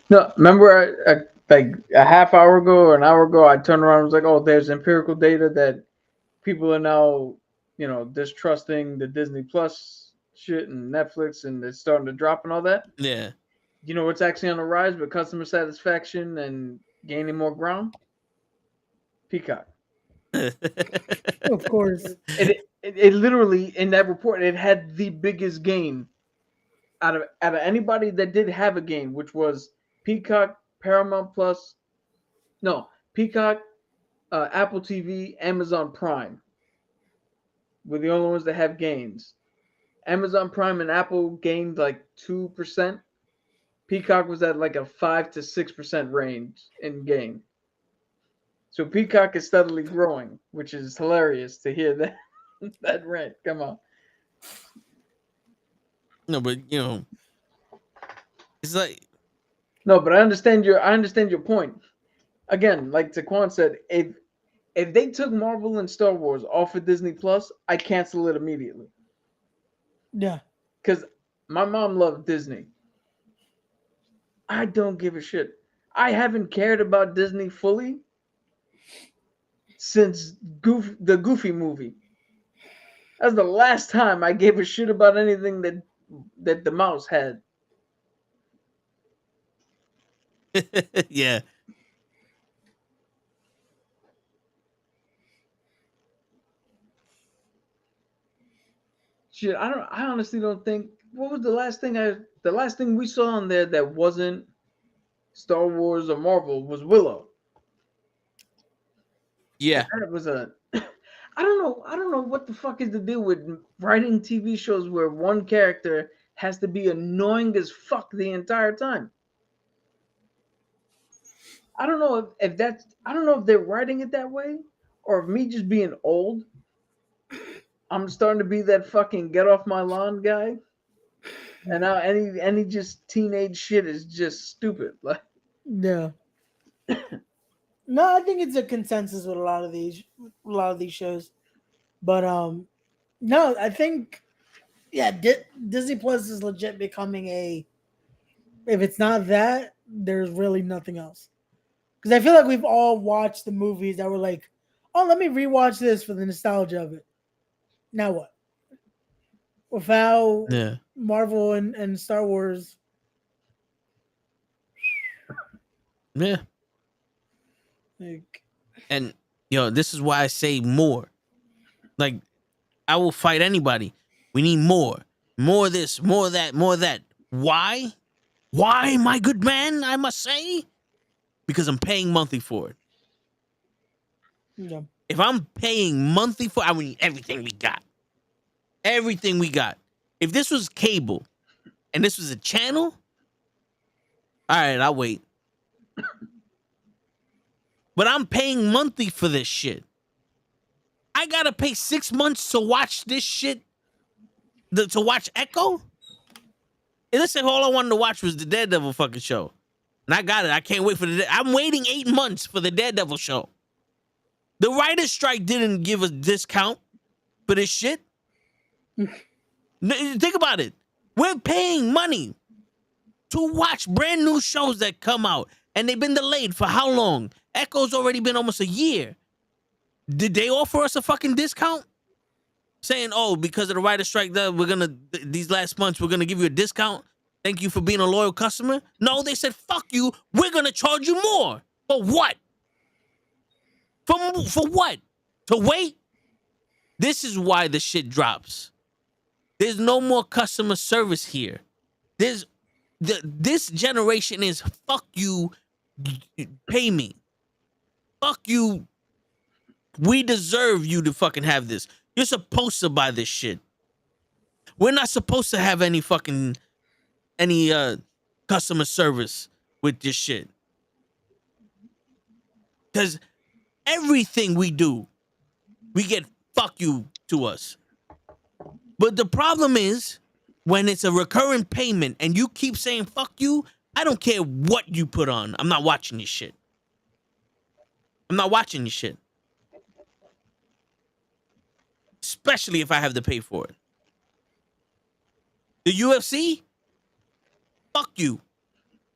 H: No, remember I like a half hour ago or an hour ago, I turned around and was like, oh, there's empirical data that people are now, distrusting the Disney Plus shit and Netflix, and it's starting to drop and all that.
A: Yeah.
H: You know what's actually on the rise with customer satisfaction and gaining more ground? Peacock.
G: Of course.
H: It literally, in that report, it had the biggest gain out of anybody that did have a gain, which was Peacock, Paramount Plus, Peacock, Apple TV, Amazon Prime were the only ones that have gains. Amazon Prime and Apple gained like 2%. Peacock was at like a 5 to 6% range in gain. So Peacock is steadily growing, which is hilarious to hear that that rant. Come on.
A: No, but it's like,
H: no, but I understand your point. Again, like Taquan said, if they took Marvel and Star Wars off of Disney Plus, I cancel it immediately.
G: Yeah.
H: Because my mom loved Disney. I don't give a shit. I haven't cared about Disney fully since the Goofy movie. That's the last time I gave a shit about anything that the mouse had.
A: yeah.
H: Shit, I honestly don't think. What was the last thing we saw on there that wasn't Star Wars or Marvel was Willow.
A: Yeah.
H: That was a I don't know what the fuck is the deal with writing TV shows where one character has to be annoying as fuck the entire time. I don't know if they're writing it that way, or if me just being old, I'm starting to be that fucking get off my lawn guy. And now any just teenage shit is just stupid. Like,
G: yeah. No, I think it's a consensus with a lot of these shows. But no, I think Disney Plus is legit becoming if it's not that, there's really nothing else. Because I feel like we've all watched the movies that were like, oh, let me rewatch this for the nostalgia of it. Now what? Without Marvel and Star Wars.
A: Yeah. And this is why I say more. Like, I will fight anybody. We need more. More of this, more of that, more of that. Why? Why, my good man, I must say? Because I'm paying monthly for it.
G: Yeah.
A: If I'm paying monthly for it, I need everything we got. Everything we got. If this was cable and this was a channel, all right, I'll wait. But I'm paying monthly for this shit. I gotta pay 6 months to watch this shit, to watch Echo? And listen, all I wanted to watch was the Daredevil fucking show. And I got it. I can't wait for I'm waiting 8 months for the Daredevil show. The writer's strike didn't give a discount for this shit. Think about it. We're paying money to watch brand new shows that come out. And they've been delayed for how long? Echo's already been almost a year. Did they offer us a fucking discount? Saying, oh, because of the writer's strike, these last months, we're gonna give you a discount. Thank you for being a loyal customer. No, they said, fuck you. We're gonna charge you more. For what? For what? To wait? This is why the shit drops. There's no more customer service here. This generation is fuck you, pay me. Fuck you. We deserve you to fucking have this. You're supposed to buy this shit. We're not supposed to have any customer service with this shit. Because everything we do, we get fuck you to us. But the problem is, when it's a recurring payment and you keep saying fuck you, I don't care what you put on. I'm not watching this shit. I'm not watching this shit. Especially if I have to pay for it. The UFC? Fuck you.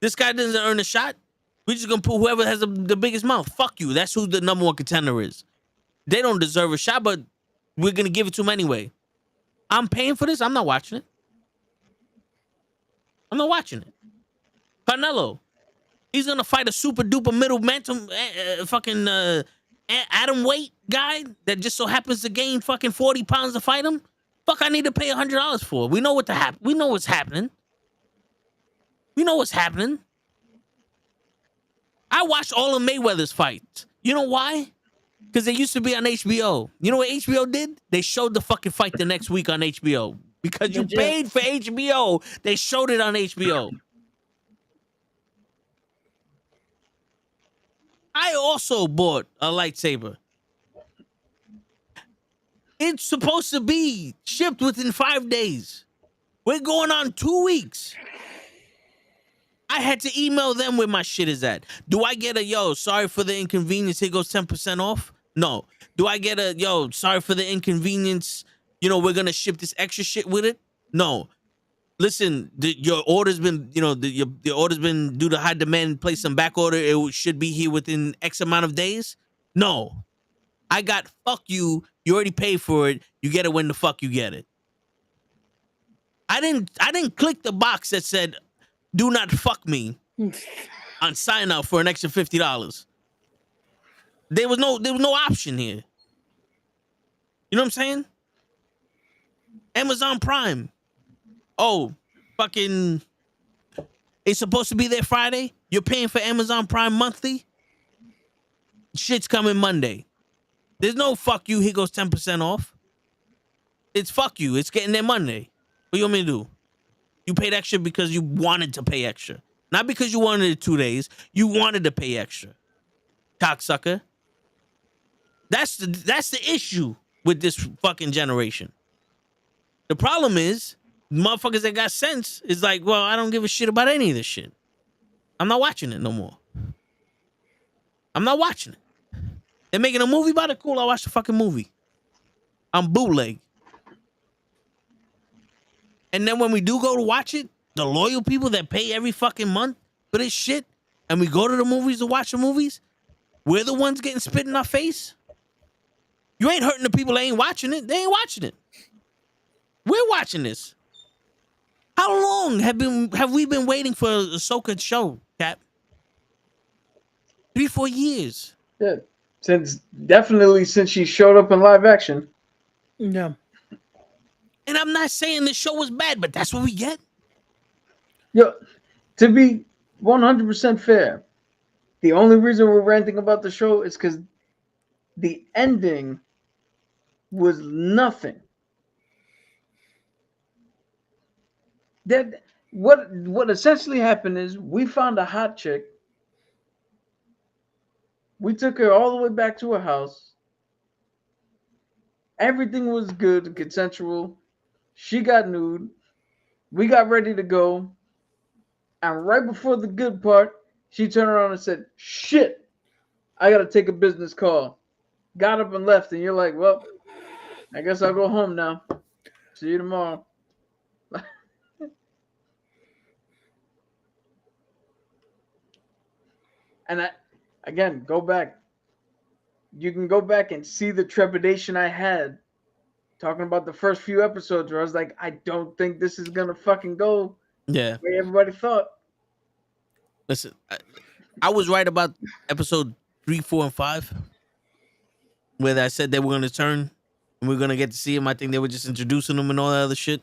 A: This guy doesn't earn a shot. We're just gonna put whoever has the biggest mouth. Fuck you. That's who the number one contender is. They don't deserve a shot, but we're gonna give it to them anyway. I'm paying for this. I'm not watching it. I'm not watching it. Canelo. He's gonna fight a super duper middle mantum fucking atom weight guy that just so happens to gain fucking 40 pounds to fight him. Fuck, I need to pay $100 for. We know what we know what's happening. We know what's happening. I watched all of Mayweather's fights. You know why? Because they used to be on HBO. You know what HBO did? They showed the fucking fight the next week on HBO. Because you paid for HBO, they showed it on HBO. I also bought a lightsaber. It's supposed to be shipped within 5 days. We're going on 2 weeks. I had to email them where my shit is at. Do I get a, yo, sorry for the inconvenience, here goes 10% off? No. Do I get a, yo, sorry for the inconvenience, you know, we're going to ship this extra shit with it? No. Listen, your order's been, you know, your order's been due to high demand, place some back order. It should be here within X amount of days. No. I got fuck you. You already paid for it. You get it when the fuck you get it. I didn't click the box that said, do not fuck me on sign up for an extra $50. There was no option here. You know what I'm saying? Amazon Prime. Oh, fucking, it's supposed to be there Friday. You're paying for Amazon Prime monthly. Shit's coming Monday. There's no fuck you, here goes 10% off. It's fuck you. It's getting there Monday. What you want me to do? You paid extra because you wanted to pay extra. Not because you wanted it 2 days. You wanted to pay extra. Cocksucker. That's the issue with this fucking generation. The problem is, motherfuckers that got sense is like, well, I don't give a shit about any of this shit. I'm not watching it no more. I'm not watching it. They're making a movie about it? Cool, I'll watch the fucking movie. I'm bootleg. And then when we do go to watch it, the loyal people that pay every fucking month for this shit, and we go to the movies to watch the movies, we're the ones getting spit in our face. You ain't hurting the people that ain't watching it. They ain't watching it. We're watching this. How long have we been waiting for a Ashoka show, Cap? 3-4 years.
H: Yeah, definitely since she showed up in live action.
G: No.
A: And I'm not saying the show was bad, but that's what we get.
H: Yo, to be 100% fair, the only reason we're ranting about the show is because the ending was nothing. That what essentially happened is we found a hot chick. We took her all the way back to her house. Everything was good, consensual. She got nude. We got ready to go. And right before the good part, she turned around and said, "Shit, I gotta take a business call." Got up and left, and you're like, "Well, I guess I'll go home now. See you tomorrow." And again, go back. You can go back and see the trepidation I had talking about the first few episodes where I was like, I don't think this is gonna fucking go
A: Yeah.
H: the way everybody thought.
A: Listen, I was right about episode 3, 4, and 5, where I said they were going to turn and we are going to get to see him. I think they were just introducing him and all that other shit.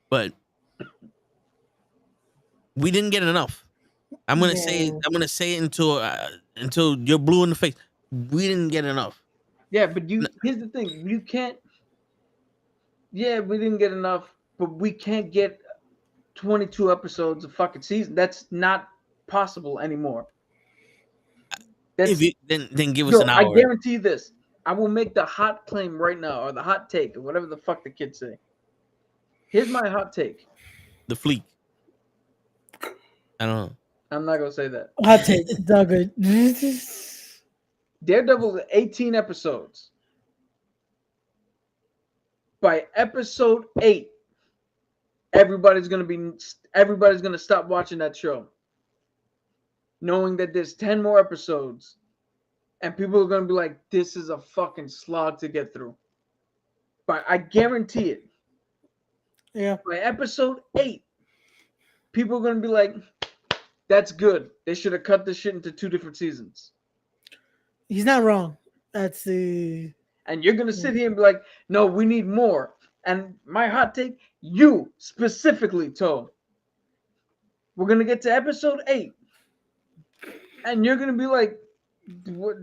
A: But we didn't get enough. I'm gonna say it until you're blue in the face. We didn't get enough.
H: Yeah, but here's the thing. You can't. Yeah, we didn't get enough, but we can't get 22 episodes of fucking season. That's not possible anymore.
A: If you then give us
H: Yo,
A: an
H: I
A: hour.
H: guarantee you this. I will make the hot claim right now, or the hot take, or whatever the fuck the kids say. Here's my hot take.
A: The fleek. I don't know.
H: I'm not gonna say that.
G: Hot take. It's all good.
H: Daredevil is 18 episodes. By episode 8, everybody's gonna stop watching that show, knowing that there's 10 more episodes, and people are gonna be like, "This is a fucking slog to get through." But I guarantee it.
G: Yeah.
H: By episode 8, people are gonna be like, "That's good. They should have cut this shit into 2 different seasons."
G: He's not wrong. That's the.
H: And you're gonna sit here and be like, "No, we need more." And my hot take, you specifically, Toe, we're gonna get to episode 8, and you're gonna be like, "What?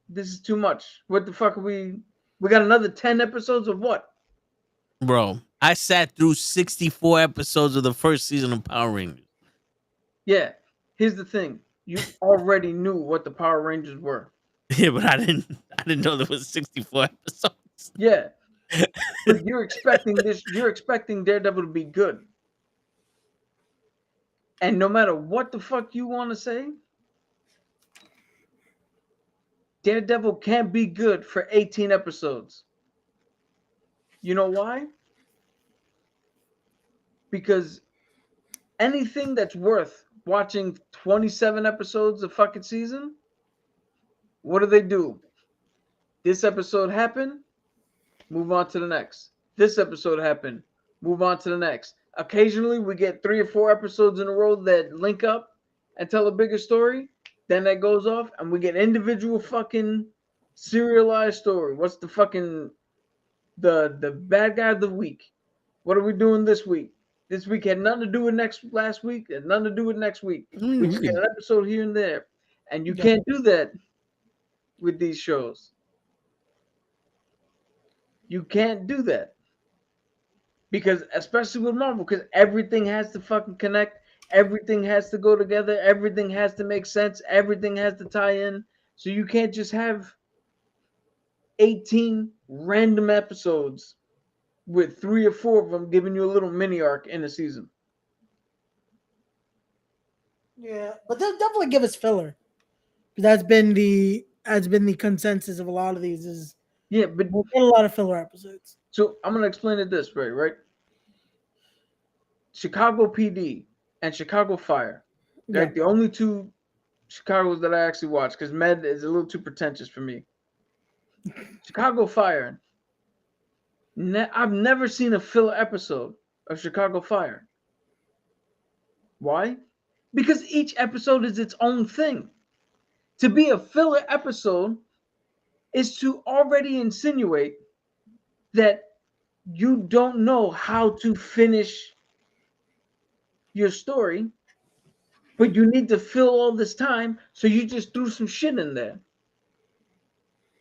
H: This is too much. What the fuck are we? We got another 10 episodes of what?"
A: Bro, I sat through 64 episodes of the first season of Power Rangers.
H: Yeah. Here's the thing. You already knew what the Power Rangers were.
A: Yeah, but I didn't know there was 64 episodes.
H: Yeah. But you're expecting Daredevil to be good. And no matter what the fuck you want to say, Daredevil can't be good for 18 episodes. You know why? Because anything that's worth watching 27 episodes of fucking season, what do? This episode happened, move on to the next. This episode happened, move on to the next. Occasionally, we get 3 or 4 episodes in a row that link up and tell a bigger story. Then that goes off, and we get individual fucking serialized story. What's the fucking the bad guy of the week? What are we doing this week? This week had nothing to do with last week. Had nothing to do with next week. We just get an episode here and there, and you can't do that with these shows. You can't do that because, especially with Marvel, because everything has to fucking connect. Everything has to go together. Everything has to make sense. Everything has to tie in. So you can't just have 18 random episodes with 3 or 4 of them giving you a little mini arc in a season.
G: Yeah, but they'll definitely give us filler. That's been the consensus of a lot of these. Is
H: yeah, but
G: we'll get a lot of filler episodes.
H: So I'm gonna explain it this way, right? Chicago PD and Chicago Fire, they're the only 2 Chicagos that I actually watch because Med is a little too pretentious for me. Chicago Fire. I've never seen a filler episode of Chicago Fire. Why? Because each episode is its own thing. To be a filler episode is to already insinuate that you don't know how to finish your story, but you need to fill all this time, so you just threw some shit in there.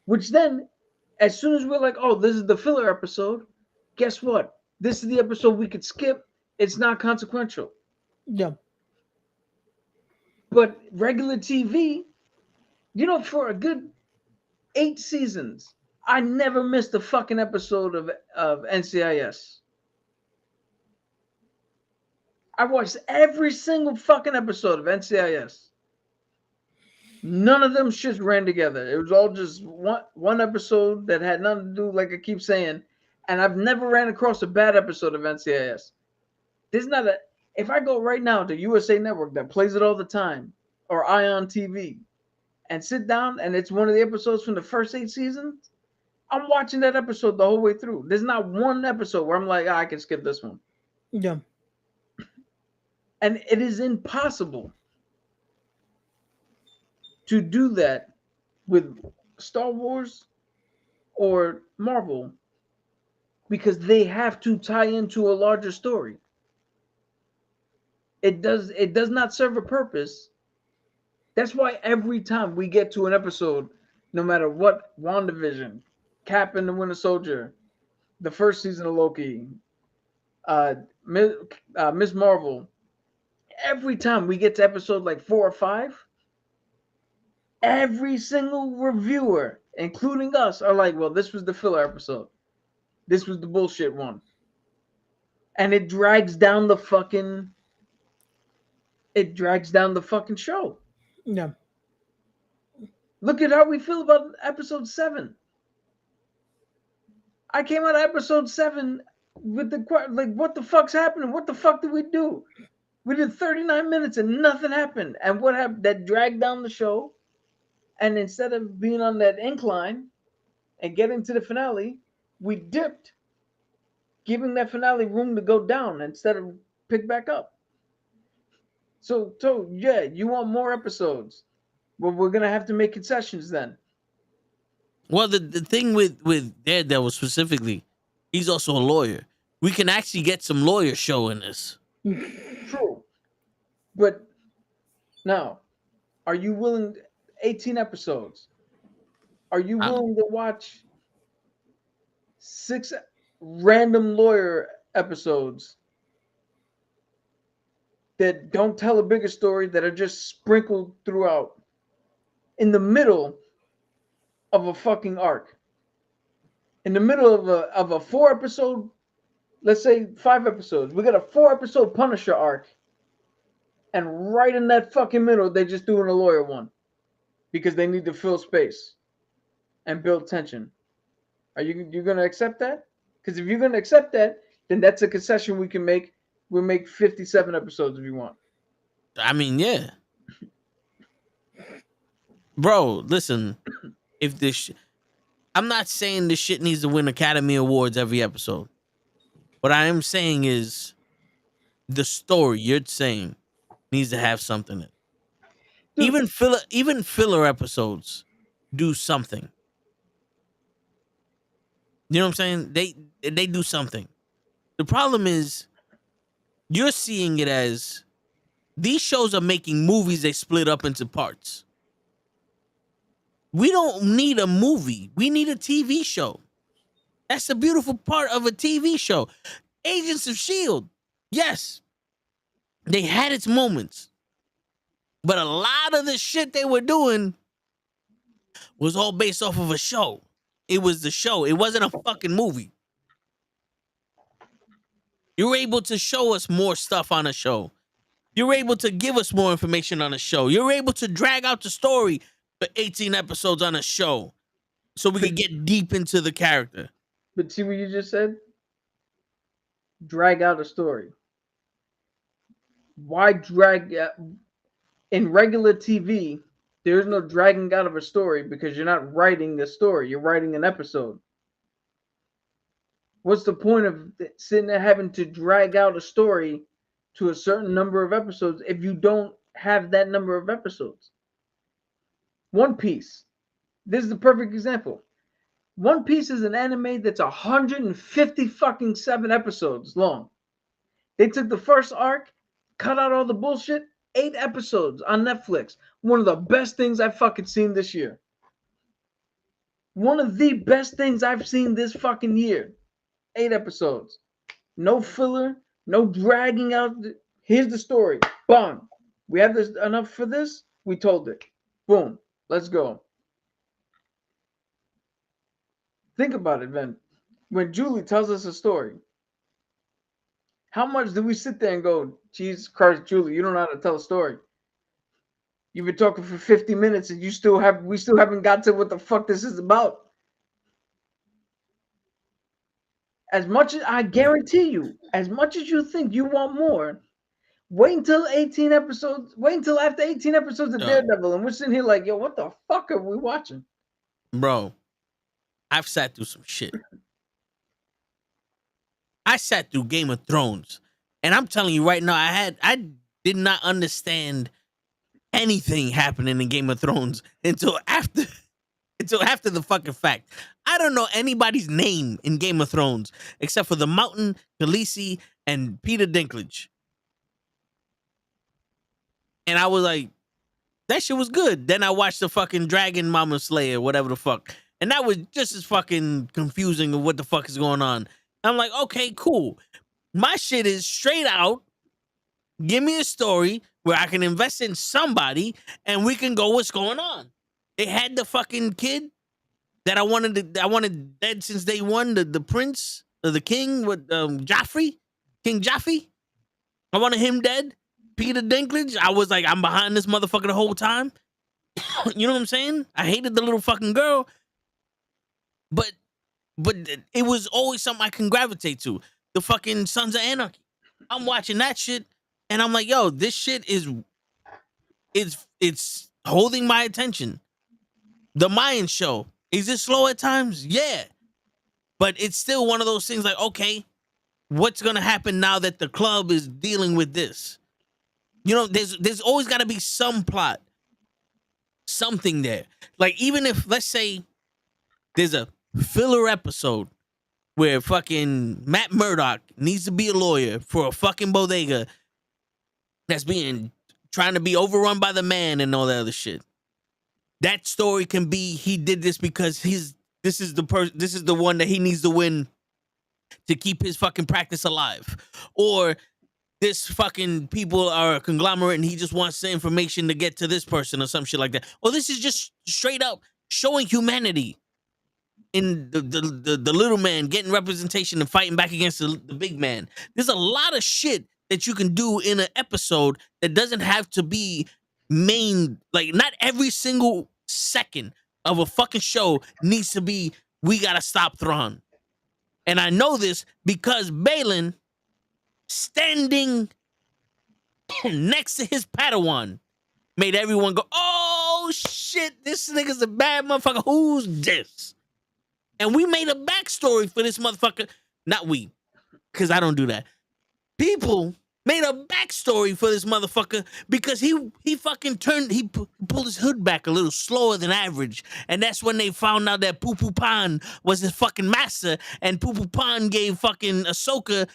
H: Which then, as soon as we're like, "Oh, this is the filler episode," guess what? This is the episode we could skip It's not consequential.
G: Yeah.
H: But regular TV, for a good 8 seasons, I never missed a fucking episode of NCIS. I watched every single fucking episode of NCIS. None of them shits ran together. It was all just one episode that had nothing to do, like I keep saying. And I've never ran across a bad episode of NCIS. There's not a. If I go right now to USA Network that plays it all the time, or Ion TV, and sit down and it's one of the episodes from the first 8 seasons, I'm watching that episode the whole way through. There's not one episode where I'm like, I can skip this one.
G: Yeah.
H: And it is impossible to do that with Star Wars or Marvel because they have to tie into a larger story. It does not serve a purpose. That's why every time we get to an episode, no matter what, WandaVision, Cap and the Winter Soldier, the first season of Lokie, Miss Marvel, every time we get to episode like 4 or 5, every single reviewer, including us, are like, well, this was the filler episode. This was the bullshit one. And it drags down the fucking show.
G: Yeah.
H: Look at how we feel about episode 7. I came out of episode 7 with like, what the fuck's happening? What the fuck did we do? We did 39 minutes and nothing happened. And what happened? That dragged down the show. And instead of being on that incline and getting to the finale, we dipped, giving that finale room to go down instead of pick back up. So yeah, you want more episodes. Well, we're going to have to make concessions then.
A: Well, the thing with Daredevil specifically, he's also a lawyer. We can actually get some lawyer show in this.
H: True. But now, are you willing... 18 episodes. Are you willing to watch 6 random lawyer episodes that don't tell a bigger story, that are just sprinkled throughout in the middle of a fucking arc? In the middle of a 4 episode, let's say 5 episodes, we got a 4 episode Punisher arc, and right in that fucking middle, they're just doing a lawyer one. Because they need to fill space and build tension. Are you going to accept that? Because if you're going to accept that, then that's a concession we can make. We'll make 57 episodes if you want.
A: I mean, yeah. Bro, listen. If this... I'm not saying this shit needs to win Academy Awards every episode. What I am saying is the story you're saying needs to have something in it.
H: Dude.
A: Even filler episodes do something. You know what I'm saying? They do something. The problem is you're seeing it as these shows are making movies they split up into parts. We don't need a movie. We need a TV show. That's the beautiful part of a TV show. Agents of S.H.I.E.L.D. Yes. They had its moments. But a lot of the shit they were doing was all based off of a show. It was the show. It wasn't a fucking movie. You were able to show us more stuff on a show. You were able to give us more information on a show. You were able to drag out the story for 18 episodes on a show so we could get deep into the character.
H: But see what you just said? Drag out a story. Why drag... In regular TV, there's no dragging out of a story because you're not writing the story. You're writing an episode. What's the point of sitting there having to drag out a story to a certain number of episodes if you don't have that number of episodes? One Piece. This is the perfect example. One Piece is an anime that's 150 fucking 7 episodes long. They took the first arc, cut out all the bullshit, 8 episodes on Netflix. One of the best things I've fucking seen this year. One of the best things I've seen this fucking year. 8 episodes. No filler, No dragging out. Here's the story. Bang. We have this enough for this. We told it. Boom. Let's go. Think about it, then. When Julie tells us a story, how much do we sit there and go, Jesus Christ, Julie, you don't know how to tell a story? You've been talking for 50 minutes and we still haven't got to what the fuck this is about. As much as I guarantee you, as much as you think you want more, wait until 18 episodes. Wait until after 18 episodes of Daredevil, and we're sitting here like, yo, what the fuck are we watching?
A: Bro, I've sat through some shit. I sat through Game of Thrones, and I'm telling you right now, I did not understand anything happening in Game of Thrones until after the fucking fact. I don't know anybody's name in Game of Thrones except for the Mountain, Khaleesi, and Peter Dinklage. And I was like, that shit was good. Then I watched the fucking Dragon Mama Slayer, whatever the fuck. And that was just as fucking confusing of what the fuck is going on. I'm like, okay, cool. My shit is straight out. Give me a story where I can invest in somebody and we can go what's going on. They had the fucking kid that I wanted dead since day one, the prince, the king with Joffrey, King Joffrey. I wanted him dead. Peter Dinklage, I was like, I'm behind this motherfucker the whole time. You know what I'm saying? I hated the little fucking girl. But it was always something I can gravitate to. The fucking Sons of Anarchy. I'm watching that shit and I'm like, yo, this shit it's holding my attention. The Mayan show. Is it slow at times? Yeah. But it's still one of those things like, okay, what's gonna happen now that the club is dealing with this? You know, there's always gotta be some plot. Something there. Like, even if, let's say, there's a filler episode where fucking Matt Murdock needs to be a lawyer for a fucking bodega that's trying to be overrun by the man and all that other shit. That story can be he did this because this is the one that he needs to win to keep his fucking practice alive. Or this fucking people are a conglomerate and he just wants the information to get to this person or some shit like that. Or this is just straight up showing humanity in the little man getting representation and fighting back against the big man. There's a lot of shit that you can do in an episode that doesn't have to be main. Like, not every single second of a fucking show needs to be, we gotta stop Thrawn. And I know this because Balin standing next to his Padawan made everyone go, oh shit, this nigga's a bad motherfucker. Who's this? And we made a backstory for this motherfucker. Not we, because I don't do that. People made a backstory for this motherfucker because he fucking pulled his hood back a little slower than average. And that's when they found out that Poo Poo Pan was his fucking master. And Poo Poo Pan gave fucking Ashoka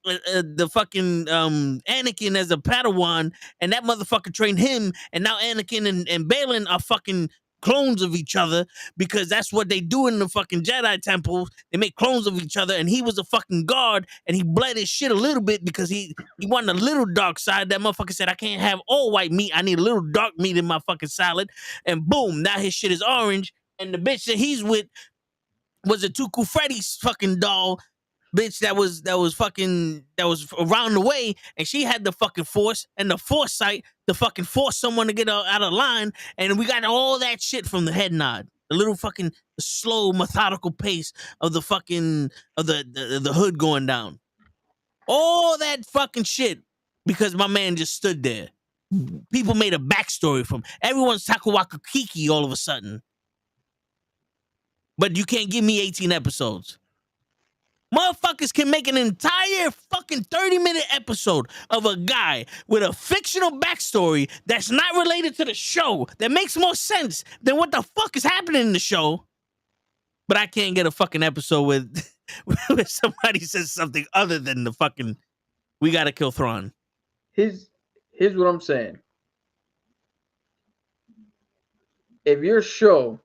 A: the fucking Anakin as a Padawan. And that motherfucker trained him. And now Anakin and Balin are fucking clones of each other because that's what they do in the fucking Jedi temple. They make clones of each other, and he was a fucking guard, and he bled his shit a little bit because he wanted a little dark side. That motherfucker said, I can't have all white meat. I need a little dark meat in my fucking salad. And boom, now his shit is orange. And the bitch that he's with was a Tuku Freddy's fucking doll bitch that was around the way, and she had the fucking force and the foresight to fucking force someone to get out of line, and we got all that shit from the head nod, the little fucking slow methodical pace of the fucking of the hood going down, all that fucking shit because my man just stood there. People made a backstory from everyone's Takawaka Kiki all of a sudden, but you can't give me 18 episodes. Motherfuckers can make an entire fucking 30-minute episode of a guy with a fictional backstory that's not related to the show that makes more sense than what the fuck is happening in the show. But I can't get a fucking episode with where somebody says something other than the fucking, we gotta kill Thrawn.
H: Here's what I'm saying. If your show,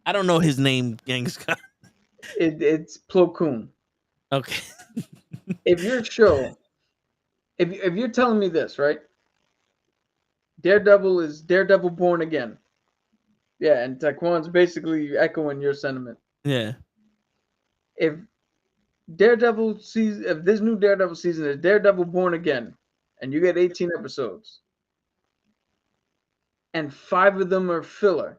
A: I don't know his name, Genghis Khan.
H: It's Plo Koon.
A: Okay.
H: If your show, if you're telling me this, right? Daredevil is Daredevil Born Again. Yeah, and Taekwon's basically echoing your sentiment.
A: Yeah.
H: If Daredevil season, if this new Daredevil season is Daredevil Born Again, and you get 18 episodes, and 5 of them are filler,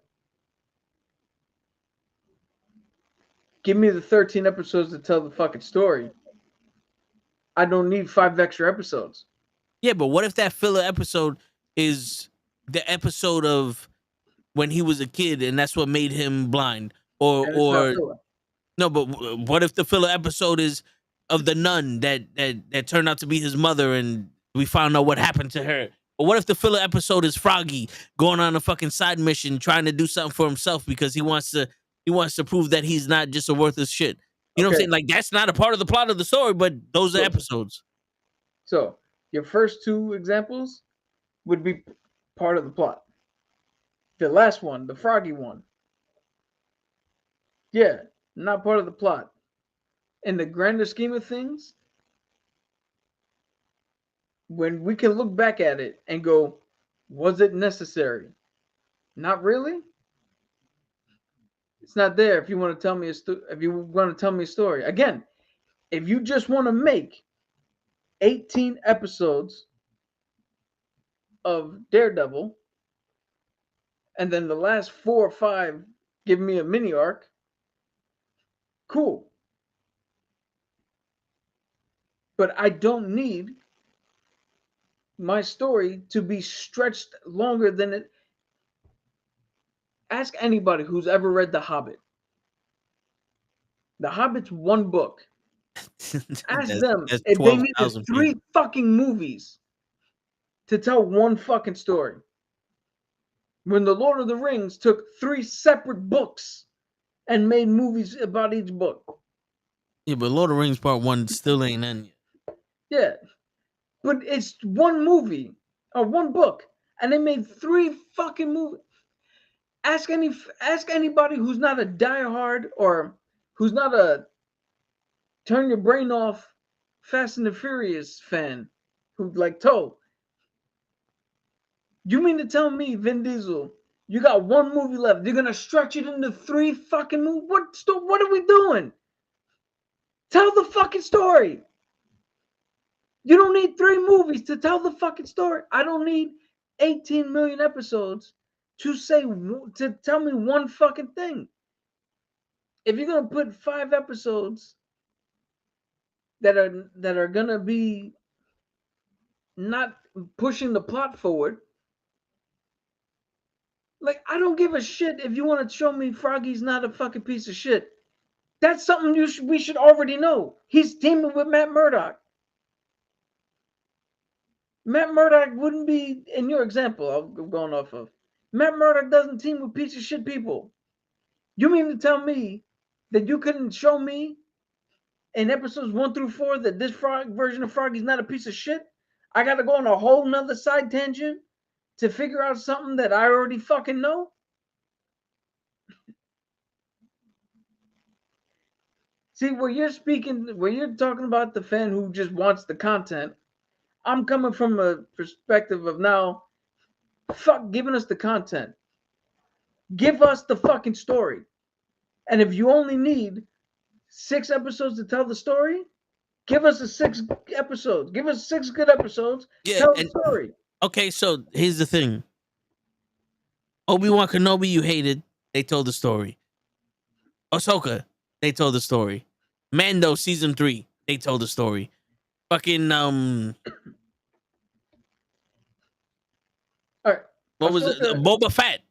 H: give me the 13 episodes to tell the fucking story. I don't need 5 extra episodes.
A: Yeah, but what if that filler episode is the episode of when he was a kid and that's what made him blind?
H: And it's not
A: Or
H: filler.
A: no, but what if the filler episode is of the nun that turned out to be his mother and we found out what happened to her? Or what if the filler episode is Froggy going on a fucking side mission trying to do something for himself because he wants to prove that he's not just a worthless shit. You know what I'm
H: Okay.
A: saying? Like that's not a part of the plot of the story, but those are
H: Sure.
A: episodes.
H: So your first 2 examples would be part of the plot. The last one, the Froggy one, yeah, not part of the plot. In the grander scheme of things, when we can look back at it and go, was it necessary? Not really. It's not there. If you want to tell me a story, again, if you just want to make 18 episodes of Daredevil, and then the last 4 or 5 give me a mini arc, cool. But I don't need my story to be stretched longer than it. Ask anybody who's ever read The Hobbit. The Hobbit's one book. Ask them
A: That's
H: if they needed
A: 12,000
H: 3
A: people.
H: fucking movies to tell one fucking story. When The Lord of the Rings took 3 separate books and made movies about each book.
A: Yeah, but Lord of the Rings Part 1 still ain't in yet.
H: Yeah. But it's one movie or one book, and they made 3 fucking movies. Ask anybody who's not a diehard or who's not a turn your brain off Fast and the Furious fan who like Toe. You mean to tell me, Vin Diesel, you got 1 movie left? You're gonna stretch it into 3 fucking movies? What are we doing? Tell the fucking story. You don't need 3 movies to tell the fucking story. I don't need 18 million episodes to tell me one fucking thing. If you're gonna put 5 episodes that are gonna be not pushing the plot forward, like I don't give a shit if you want to show me Froggy's not a fucking piece of shit. That's something we should already know. He's teaming with Matt Murdock. Matt Murdock wouldn't be, in your example, I'm going off of. Matt Murdock doesn't team with piece of shit people. You mean to tell me that you couldn't show me in episodes 1 through 4 that this version of Froggy's not a piece of shit? I got to go on a whole nother side tangent to figure out something that I already fucking know? See, where you're talking about the fan who just wants the content, I'm coming from a perspective of now, fuck giving us the content. Give us the fucking story. And if you only need 6 episodes to tell the story, give us 6 episodes. Give us 6 good episodes.
A: Yeah,
H: Tell the
A: and
H: story.
A: okay, so here's the thing. Obi-Wan Kenobi you hated, they told the story. Ashoka, they told the story. Mando season 3, they told the story. Fucking
H: All right.
A: what was it?
H: Ahsoka-
A: Boba Fett.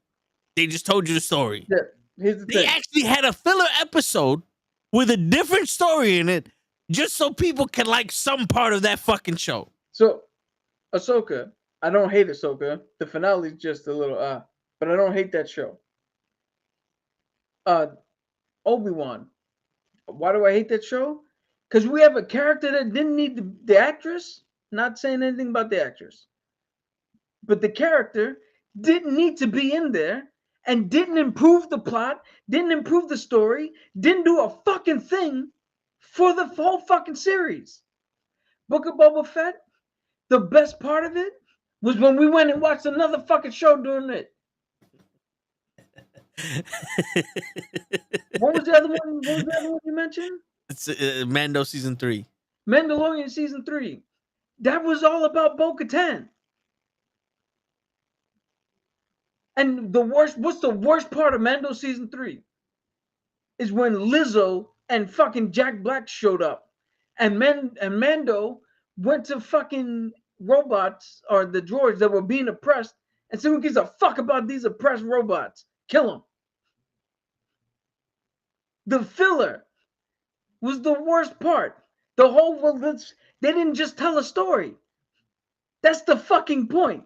A: They just told you the story.
H: Yeah, here's the
A: They
H: thing.
A: actually had a filler episode with a different story in it, just so people can like some part of that fucking show.
H: So, Ahsoka, I don't hate Ahsoka. The finale is just a little but I don't hate that show. Obi-Wan. Why do I hate that show? Because we have a character that didn't need the actress. Not saying anything about the actress. But the character didn't need to be in there and didn't improve the plot, didn't improve the story, didn't do a fucking thing for the whole fucking series. Book of Boba Fett, the best part of it was when we went and watched another fucking show doing it. What was the other one? What was the other one you mentioned?
A: It's Mando season 3.
H: Mandalorian season 3. That was all about Bo-Katan. And what's the worst part of Mando season 3? Is when Lizzo and fucking Jack Black showed up. And Mando went to fucking robots or the droids that were being oppressed and said, who gives a fuck about these oppressed robots? Kill them. The filler was the worst part. The whole, they didn't just tell a story. That's the fucking point.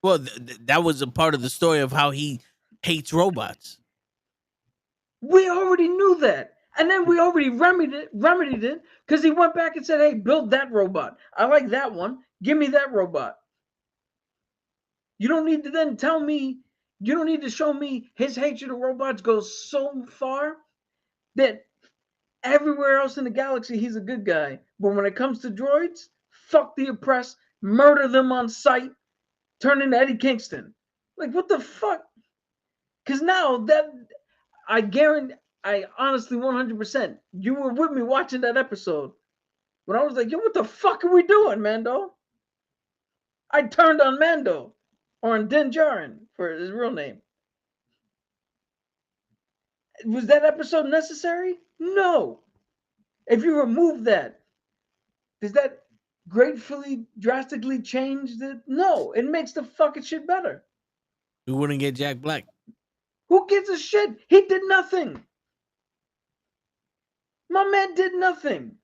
A: Well, that was a part of the story of how he hates robots.
H: We already knew that. And then we already remedied it because he went back and said, hey, build that robot. I like that one. Give me that robot. You don't need to then tell me, you don't need to show me his hatred of robots goes so far that everywhere else in the galaxy, he's a good guy. But when it comes to droids, fuck the oppressed, murder them on sight, turn into Eddie Kingston. Like, what the fuck? Because now that, I honestly 100%, you were with me watching that episode when I was like, yo, what the fuck are we doing, Mando? I turned on Mando, or on Din Djarin for his real name. Was that episode necessary? No. If you remove that, does that gratefully, drastically change it? No. It makes the fucking shit better.
A: We wouldn't get Jack Black.
H: Who gives a shit? He did nothing. My man did nothing.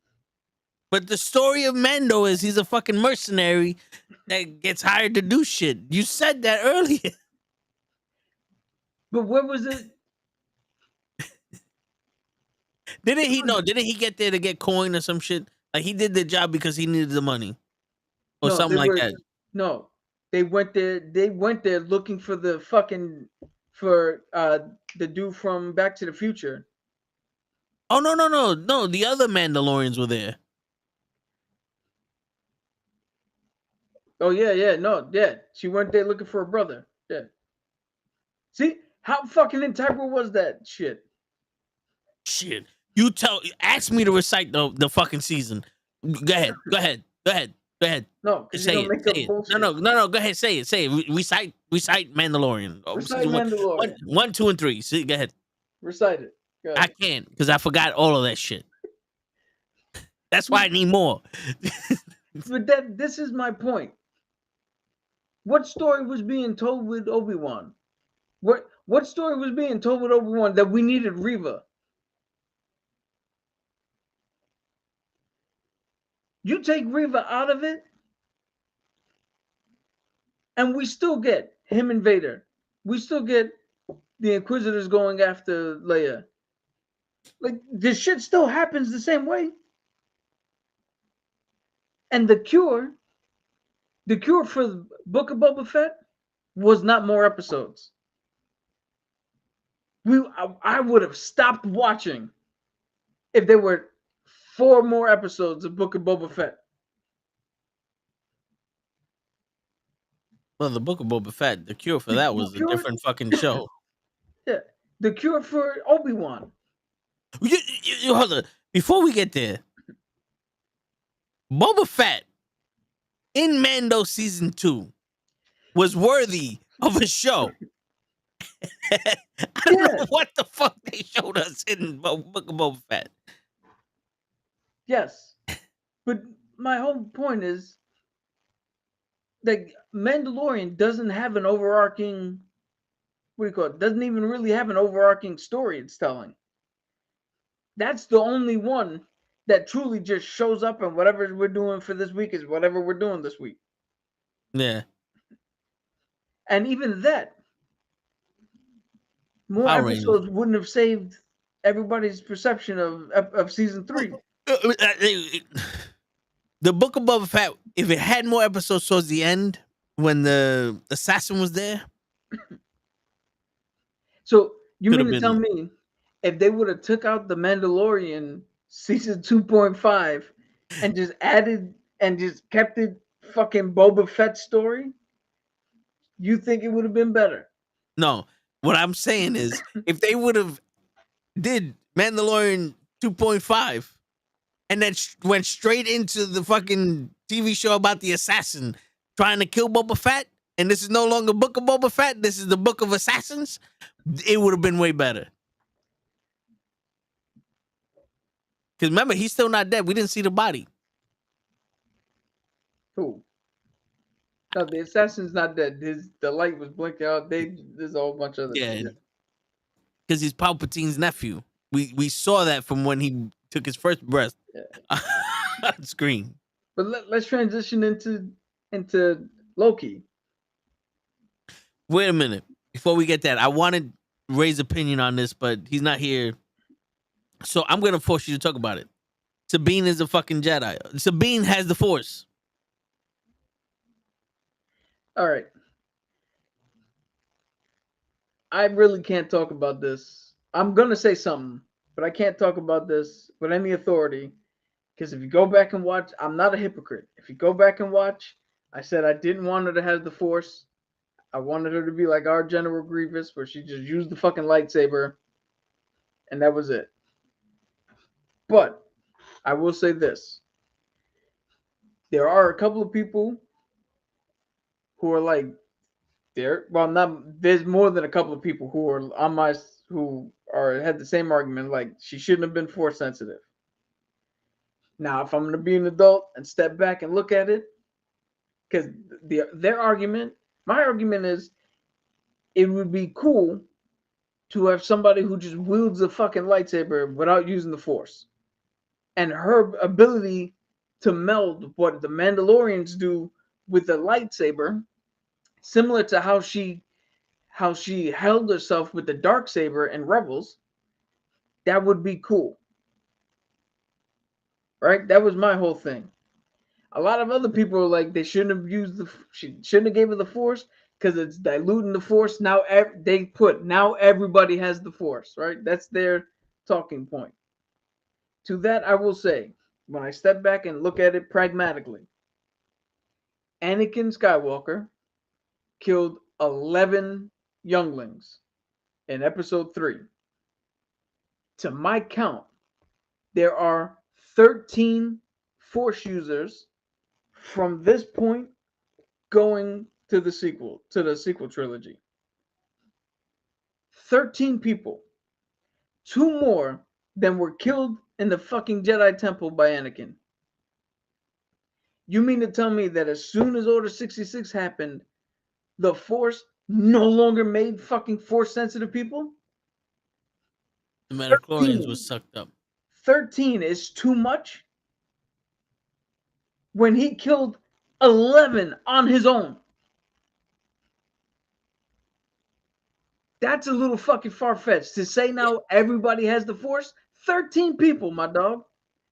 A: But the story of Mando is he's a fucking mercenary that gets hired to do shit. You said that earlier.
H: But where was it?
A: Didn't he get there to get coin or some shit? Like he did the job because he needed the money. Or
H: No,
A: something like that.
H: No. They went there looking for the fucking the dude from Back to the Future.
A: Oh no. The other Mandalorians were there.
H: Oh yeah. She went there looking for her brother. Yeah. See how fucking integral was that shit?
A: Shit. Ask me to recite the fucking season. Go ahead.
H: No, because
A: Say
H: you don't make up
A: it.
H: bullshit.
A: No. Go ahead. Say it. Recite Mandalorian.
H: Recite Mandalorian.
A: 1, 2, and 3. See, go ahead.
H: Recite it. Go ahead.
A: I can't because I forgot all of that shit. That's why I need more.
H: But this is my point. What story was being told with Obi-Wan? What story was being told with Obi-Wan that we needed Reva? You take Reva out of it, and we still get him and Vader. We still get the Inquisitors going after Leia. Like, this shit still happens the same way. And the cure for the Book of Boba Fett was not more episodes. I would have stopped watching if there were 4 more episodes of Book of Boba Fett.
A: Well, the Book of Boba Fett, the cure for that was a different fucking show.
H: Yeah, the cure for Obi-Wan.
A: Hold on. Before we get there, Boba Fett in Mando season 2 was worthy of a show. I don't know what the fuck they showed us in Book of Boba Fett.
H: Yes, but my whole point is that Mandalorian doesn't have an overarching, doesn't even really have an overarching story it's telling. That's the only one that truly just shows up, and whatever we're doing for this week is whatever we're doing this week.
A: Yeah.
H: And even that, more
A: Power
H: episodes wouldn't have saved everybody's perception of season 3.
A: The Book of Boba Fett, if it had more episodes towards the end, when the assassin was there.
H: So you mean to tell me if they would have took out the Mandalorian season 2.5 and just added and just kept it fucking Boba Fett story, you think it would have been better?
A: No, what I'm saying is, if they would have did Mandalorian 2.5 and then went straight into the fucking TV show about the assassin trying to kill Boba Fett, and this is no longer Book of Boba Fett, this is the Book of Assassins, it would have been way better. Because remember, he's still not dead. We didn't see the body.
H: Who? No, the assassin's not dead. The light was blinking out. There's a whole bunch of other
A: Yeah,
H: shit.
A: because he's Palpatine's nephew. We saw that from when he took his first breath on screen.
H: But let's transition into Loki.
A: Wait a minute. Before we get that, I wanted Ray's opinion on this, but he's not here. So I'm going to force you to talk about it. Sabine is a fucking Jedi. Sabine has the Force.
H: All right. I really can't talk about this. I'm going to say something, but I can't talk about this with any authority. Because if you go back and watch, I'm not a hypocrite. If you go back and watch, I said I didn't want her to have the Force. I wanted her to be like our General Grievous, where she just used the fucking lightsaber, and that was it. But I will say this. There are a couple of people who are like, there's more than a couple of people who are had the same argument, like she shouldn't have been Force sensitive. Now, if I'm going to be an adult and step back and look at it, because my argument is, it would be cool to have somebody who just wields a fucking lightsaber without using the Force. And her ability to meld what the Mandalorians do with the lightsaber, similar to how she held herself with the Darksaber in Rebels, that would be cool. Right? That was my whole thing. A lot of other people are like, she shouldn't have gave her the Force because it's diluting the Force. Now now everybody has the Force, right? That's their talking point. To that, I will say, when I step back and look at it pragmatically, Anakin Skywalker killed 11 younglings in episode 3. To my count, there are 13 Force users from this point going to the sequel trilogy. 13 people. 2 more than were killed in the fucking Jedi Temple by Anakin. You mean to tell me that as soon as Order 66 happened, the Force no longer made fucking Force sensitive people?
A: The Metachlorians was sucked up.
H: 13 is too much? When he killed 11 on his own. That's a little fucking far-fetched to say now everybody has the Force. 13 people, my dog.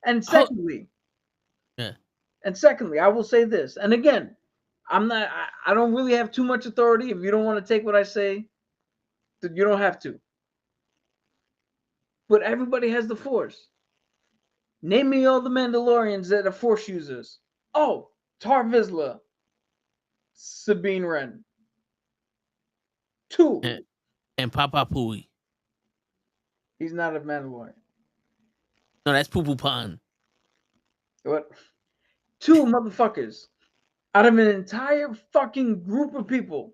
H: And secondly, I will say this. And again, I don't really have too much authority. If you don't want to take what I say, you don't have to. But everybody has the Force. Name me all the Mandalorians that are Force users. Oh, Tar Vizsla, Sabine Wren. 2.
A: And Papa Pooey.
H: He's not a Mandalorian.
A: No, that's Poo Poo Pan.
H: What? 2 motherfuckers out of an entire fucking group of people.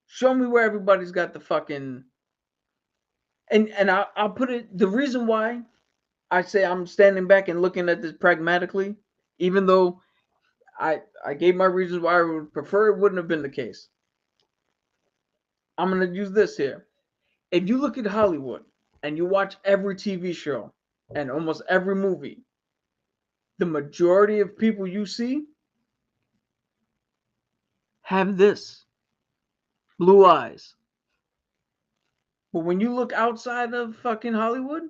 H: Show me where everybody's got the fucking... And I'll put it... The reason why I say I'm standing back and looking at this pragmatically, even though I gave my reasons why I would prefer it wouldn't have been the case. I'm going to use this here. If you look at Hollywood and you watch every TV show and almost every movie, the majority of people you see have this. Blue eyes. But when you look outside of fucking Hollywood,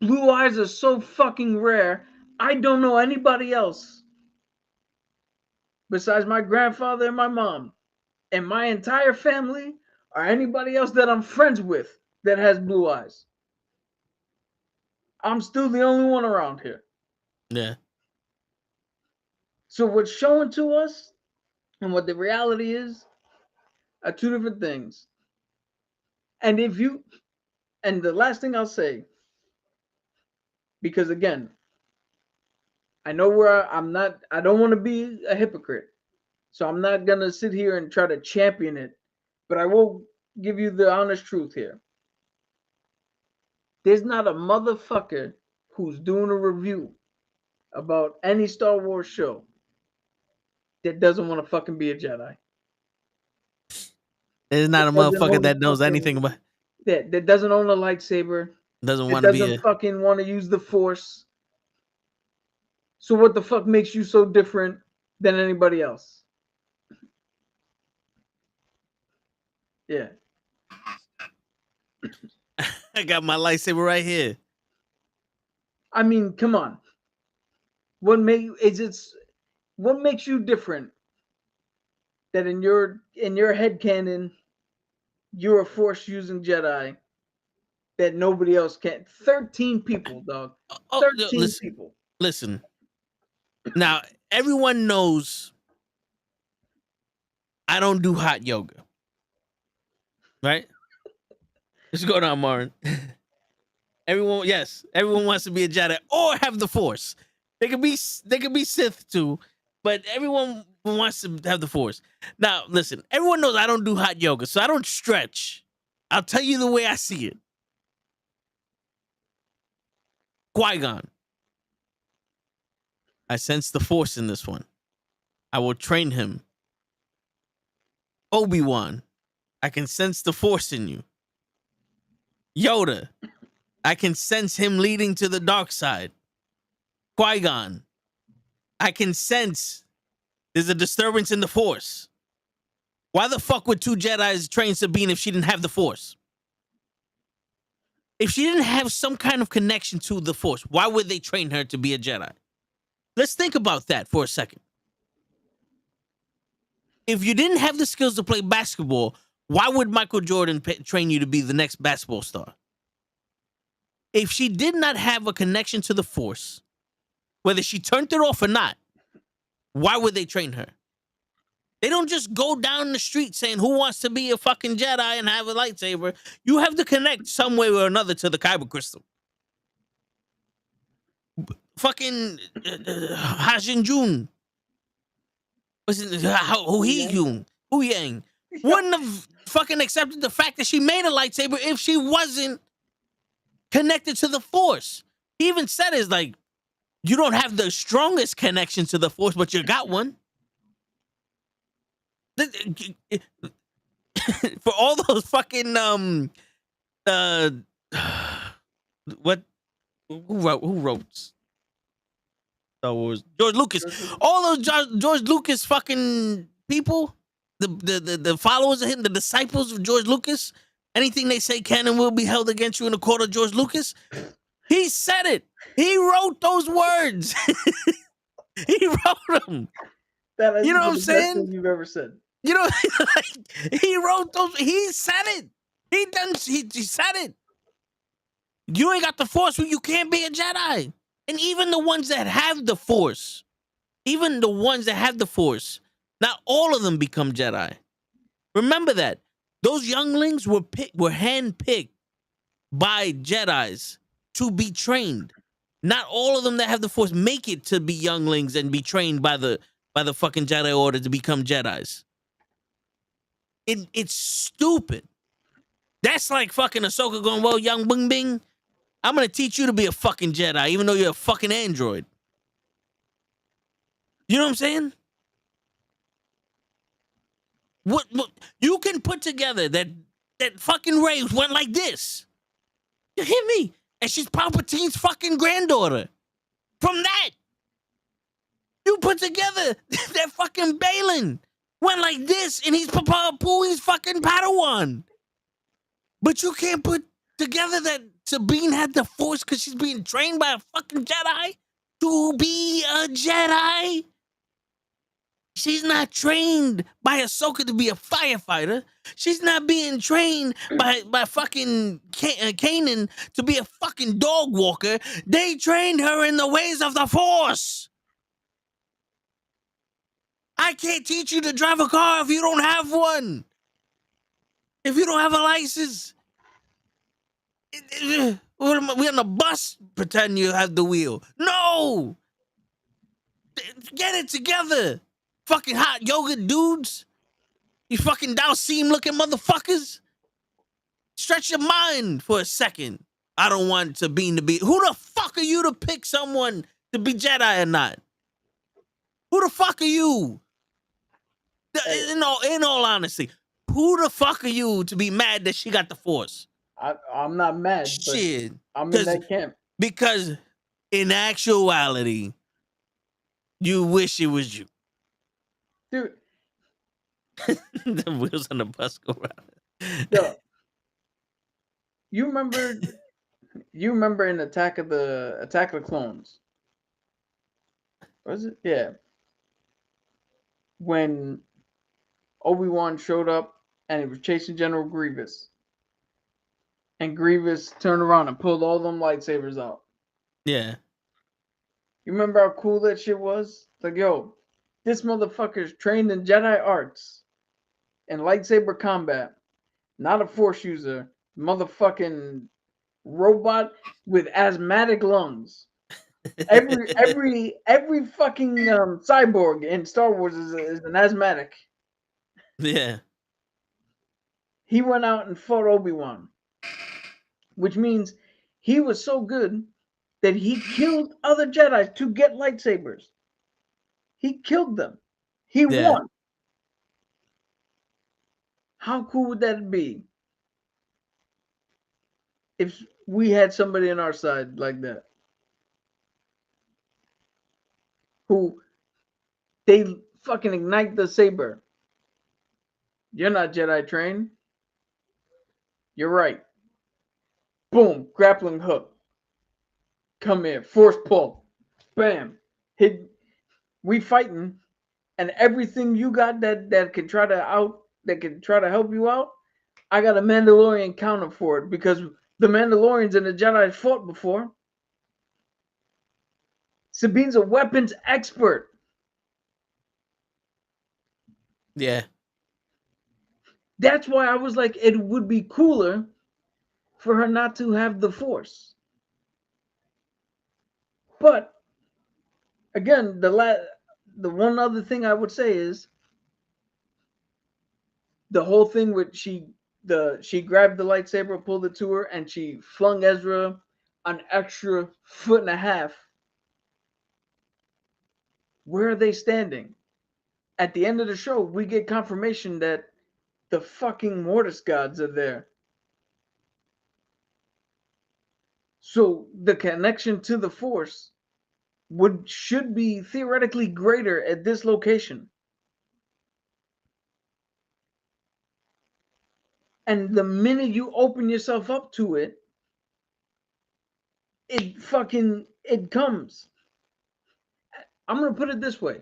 H: blue eyes are so fucking rare. I don't know anybody else besides my grandfather and my mom and my entire family or anybody else that I'm friends with that has blue eyes. I'm still the only one around here.
A: Yeah.
H: So what's shown to us and what the reality is are two different things. And the last thing I'll say, because again, I know where I don't want to be a hypocrite. So I'm not going to sit here and try to champion it, but I will give you the honest truth here. There's not a motherfucker who's doing a review about any Star Wars show that doesn't want to fucking be a Jedi.
A: There's not a motherfucker that knows anything about.
H: That doesn't own a lightsaber.
A: Doesn't
H: That
A: want to be
H: doesn't
A: a.
H: fucking want to use the Force. So what the fuck makes you so different than anybody else? Yeah.
A: I got my lightsaber right here.
H: I mean, come on. What makes you different that in your headcanon you're a Force using Jedi that nobody else can? 13 people, dog. 13 people.
A: Listen. Now, everyone knows I don't do hot yoga. Right? What's going on, Martin? Everyone wants to be a Jedi or have the Force. They could be Sith too, but everyone wants to have the Force. Now, listen, everyone knows I don't do hot yoga, so I don't stretch. I'll tell you the way I see it. Qui-Gon. I sense the Force in this one. I will train him. Obi-Wan. I can sense the Force in you. Yoda. I can sense him leading to the dark side. Qui-Gon. I can sense there's a disturbance in the Force. Why the fuck would two Jedis train Sabine if she didn't have the Force? If she didn't have some kind of connection to the Force, why would they train her to be a Jedi? Let's think about that for a second. If you didn't have the skills to play basketball, why would Michael Jordan train you to be the next basketball star? If she did not have a connection to the Force, whether she turned it off or not, why would they train her? They don't just go down the street saying, who wants to be a fucking Jedi and have a lightsaber? You have to connect some way or another to the kyber crystal. Fucking Hajin Jun. Was it Hu Yang? Wouldn't have fucking accepted the fact that she made a lightsaber if she wasn't connected to the Force. He even said it's like, you don't have the strongest connection to the Force, but you got one. For all those fucking what who wrote Star Wars? George Lucas. All those George Lucas fucking people, the followers of him, the disciples of George Lucas, anything they say canon will be held against you in the court of George Lucas. He said it. He wrote those words. He wrote them.
H: That is
A: you know
H: the
A: what I'm
H: best
A: saying?
H: thing you've ever said.
A: You know, like, he wrote those. He said it. He said it. You ain't got the Force, you can't be a Jedi. And even the ones that have the Force, not all of them become Jedi. Remember that. Those younglings were handpicked by Jedis to be trained. Not all of them that have the Force make it to be younglings and be trained by the fucking Jedi Order to become Jedis. It's stupid. That's like fucking Ahsoka going, well, young Bing Bing, I'm going to teach you to be a fucking Jedi, even though you're a fucking android. You know what I'm saying? What you can put together that fucking Rey went like this. You hear me? And she's Palpatine's fucking granddaughter. From that, you put together that fucking Balin went like this, and he's Papa Pooey's fucking Padawan. But you can't put together that Sabine had the Force because she's being trained by a fucking Jedi to be a Jedi. She's not trained by Ahsoka to be a firefighter. She's not being trained by fucking Kanan to be a fucking dog walker. They trained her in the ways of the Force. I can't teach you to drive a car if you don't have one. If you don't have a license. We're on the bus, pretend you have the wheel. No! Get it together. Fucking hot yoga dudes. You fucking Dalsim looking motherfuckers. Stretch your mind for a second. I don't want Sabine to be. Who the fuck are you to pick someone to be Jedi or not? Who the fuck are you? In all honesty, who the fuck are you to be mad that she got the Force?
H: I'm not mad.
A: Shit.
H: But I'm in that camp.
A: Because in actuality, you wish it was you.
H: Dude.
A: The wheels on the bus go round.
H: Yo, you remember in Attack of the Clones? Was it? Yeah. When Obi-Wan showed up and he was chasing General Grievous. And Grievous turned around and pulled all them lightsabers out.
A: Yeah.
H: You remember how cool that shit was? It's like, yo, this motherfucker's trained in Jedi arts and lightsaber combat. Not a Force user. Motherfucking robot with asthmatic lungs. Every fucking cyborg in Star Wars is an asthmatic.
A: Yeah.
H: He went out and fought Obi-Wan. Which means he was so good that he killed other Jedi to get lightsabers. He killed them. He won. How cool would that be? If we had somebody on our side like that. Who they fucking ignite the saber. You're not Jedi trained. You're right. Boom, grappling hook. Come here, force pull. Bam. Hit. We fighting, and everything you got that can try to help you out. I got a Mandalorian counter for it because the Mandalorians and the Jedi fought before. Sabine's a weapons expert.
A: Yeah.
H: That's why I was like, it would be cooler for her not to have the Force. But again, the one other thing I would say is the whole thing with she grabbed the lightsaber, pulled it to her, and she flung Ezra an extra 1.5 feet. Where are they standing? At the end of the show, we get confirmation that the fucking Mortis gods are there. So the connection to the Force should be theoretically greater at this location. And the minute you open yourself up to it, it comes. I'm going to put it this way.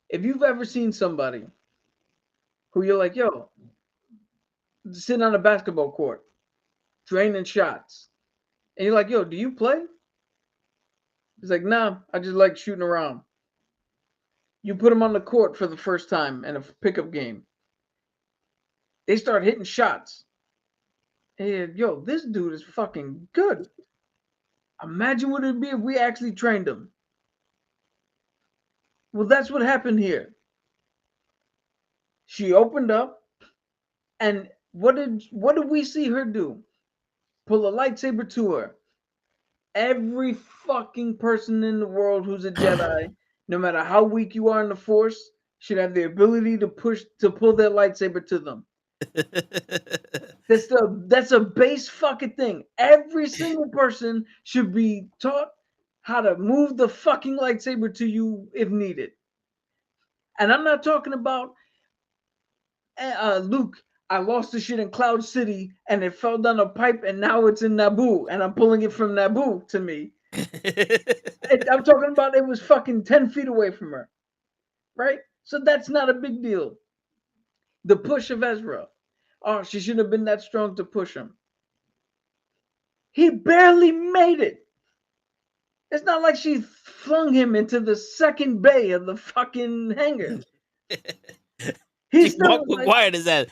H: If you've ever seen somebody who you're like, yo, sitting on a basketball court, draining shots, and you're like, yo, do you play? He's like, nah, I just like shooting around. You put them on the court for the first time in a pickup game. They start hitting shots. And yo, this dude is fucking good. Imagine what it'd be if we actually trained him. Well, that's what happened here. She opened up, and what did we see her do? Pull a lightsaber to her. Every fucking person in the world who's a Jedi, no matter how weak you are in the Force, should have the ability to pull their lightsaber to them. That's a base fucking thing. Every single person should be taught how to move the fucking lightsaber to you if needed. And I'm not talking about Luke, I lost the shit in Cloud City and it fell down a pipe and now it's in Naboo and I'm pulling it from Naboo to me. I'm talking about it was fucking 10 feet away from her. Right? So that's not a big deal. The push of Ezra. Oh, she shouldn't have been that strong to push him. He barely made it. It's not like she flung him into the second bay of the fucking hangar. He still was like,
A: quiet as that.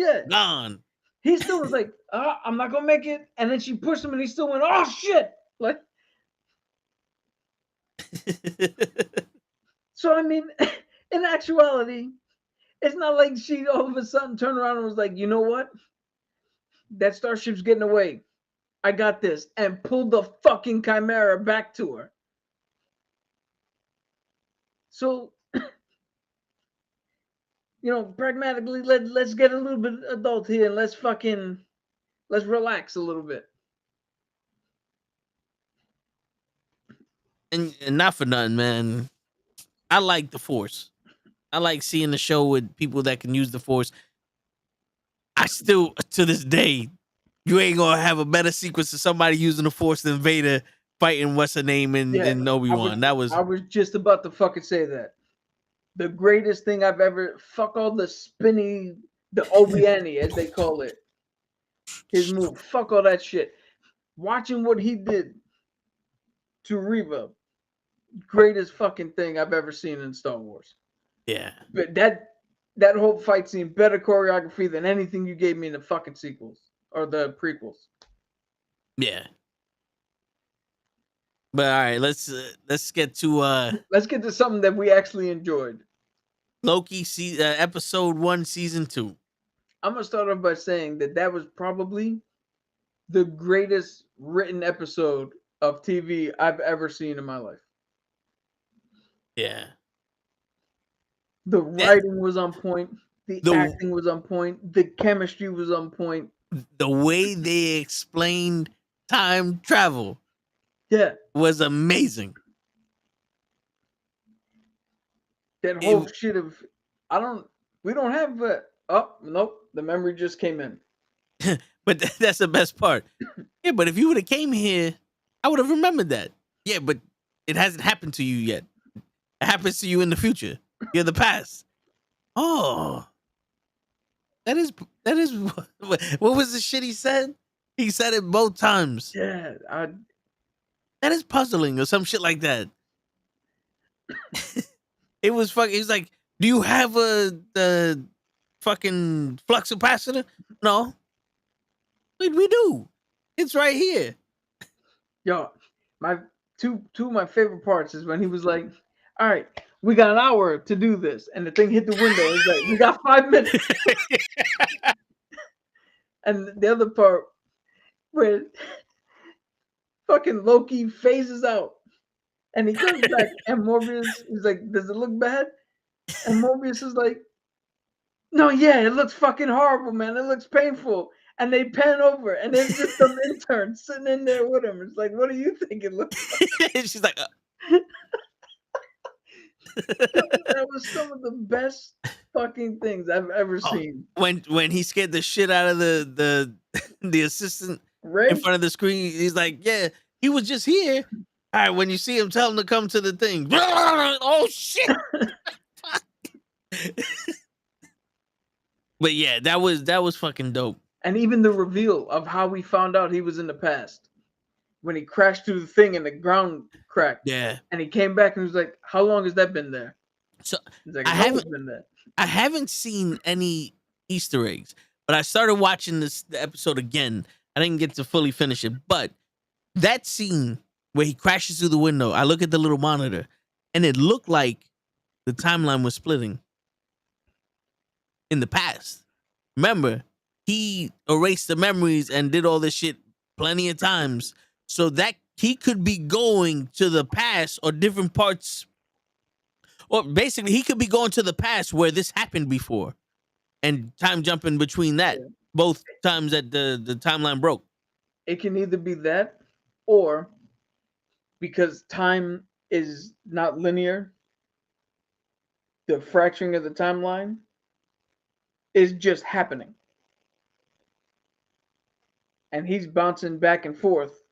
H: yeah.
A: Gone.
H: He still was like, I'm not gonna make it. And then she pushed him and he still went, oh shit. Like, so I mean, in actuality, it's not like she all of a sudden turned around and was like, you know what? That starship's getting away. I got this. And pulled the fucking Chimera back to her. So, pragmatically, let's get a little bit adult here and let's relax a little bit.
A: And not for nothing, man. I like the Force. I like seeing the show with people that can use the Force. I still, to this day, you ain't gonna have a better sequence of somebody using the Force than Vader fighting what's her name in Obi-Wan.
H: I was just about to fucking say that. The greatest thing I've ever, fuck all the spinny, the Obi-Wan as they call it. His move, fuck all that shit. Watching what he did to Reva, greatest fucking thing I've ever seen in Star Wars.
A: Yeah.
H: But that whole fight scene, better choreography than anything you gave me in the fucking sequels or the prequels.
A: Yeah. But all right, let's get to
H: let's get to something that we actually enjoyed.
A: Loki episode 1, season 2.
H: I'm gonna start off by saying that was probably the greatest written episode of TV I've ever seen in my life.
A: Yeah.
H: The writing was on point. The acting was on point. The chemistry was on point.
A: The way they explained time travel, was amazing.
H: That whole shit of we don't have nope, the memory just came in.
A: But that's the best part. Yeah, but if you would have came here, I would have remembered that. Yeah, but it hasn't happened to you yet. It happens to you in the future. You're the past. Oh. That is what was the shit he said? He said it both times.
H: Yeah,
A: that is puzzling or some shit like that. It was fucking. He was like, "Do you have the fucking flux capacitor?" No. We do. It's right here.
H: Yo, my two of my favorite parts is when he was like, "All right, we got an hour to do this," and the thing hit the window. It's like, "We got 5 minutes." And the other part where fucking Loki phases out and he comes back and Morbius is like, "Does it look bad?" And Morbius is like, "No, yeah, it looks fucking horrible, man. It looks painful." And they pan over and there's just some intern sitting in there with him. It's like, what do you think it looks like?
A: She's like,
H: That was some of the best fucking things I've ever seen.
A: When he scared the shit out of the assistant in front of the screen, he's like, "Yeah, he was just here." All right, when you see him, tell him to come to the thing. Oh shit! But yeah, that was fucking dope.
H: And even the reveal of how we found out he was in the past. When he crashed through the thing and the ground cracked.
A: Yeah.
H: And he came back and was like, "How long has that been there?"
A: So
H: he's like,
A: I haven't seen any Easter eggs, but I started watching the episode again. I didn't get to fully finish it, but that scene where he crashes through the window, I look at the little monitor, and it looked like the timeline was splitting in the past. Remember, he erased the memories and did all this shit plenty of times, so that he could be going to the past or different parts. Or basically, he could be going to the past where this happened before and time jumping between that. Yeah. Both times that the timeline broke.
H: It can either be that or because time is not linear, the fracturing of the timeline is just happening. And he's bouncing back and forth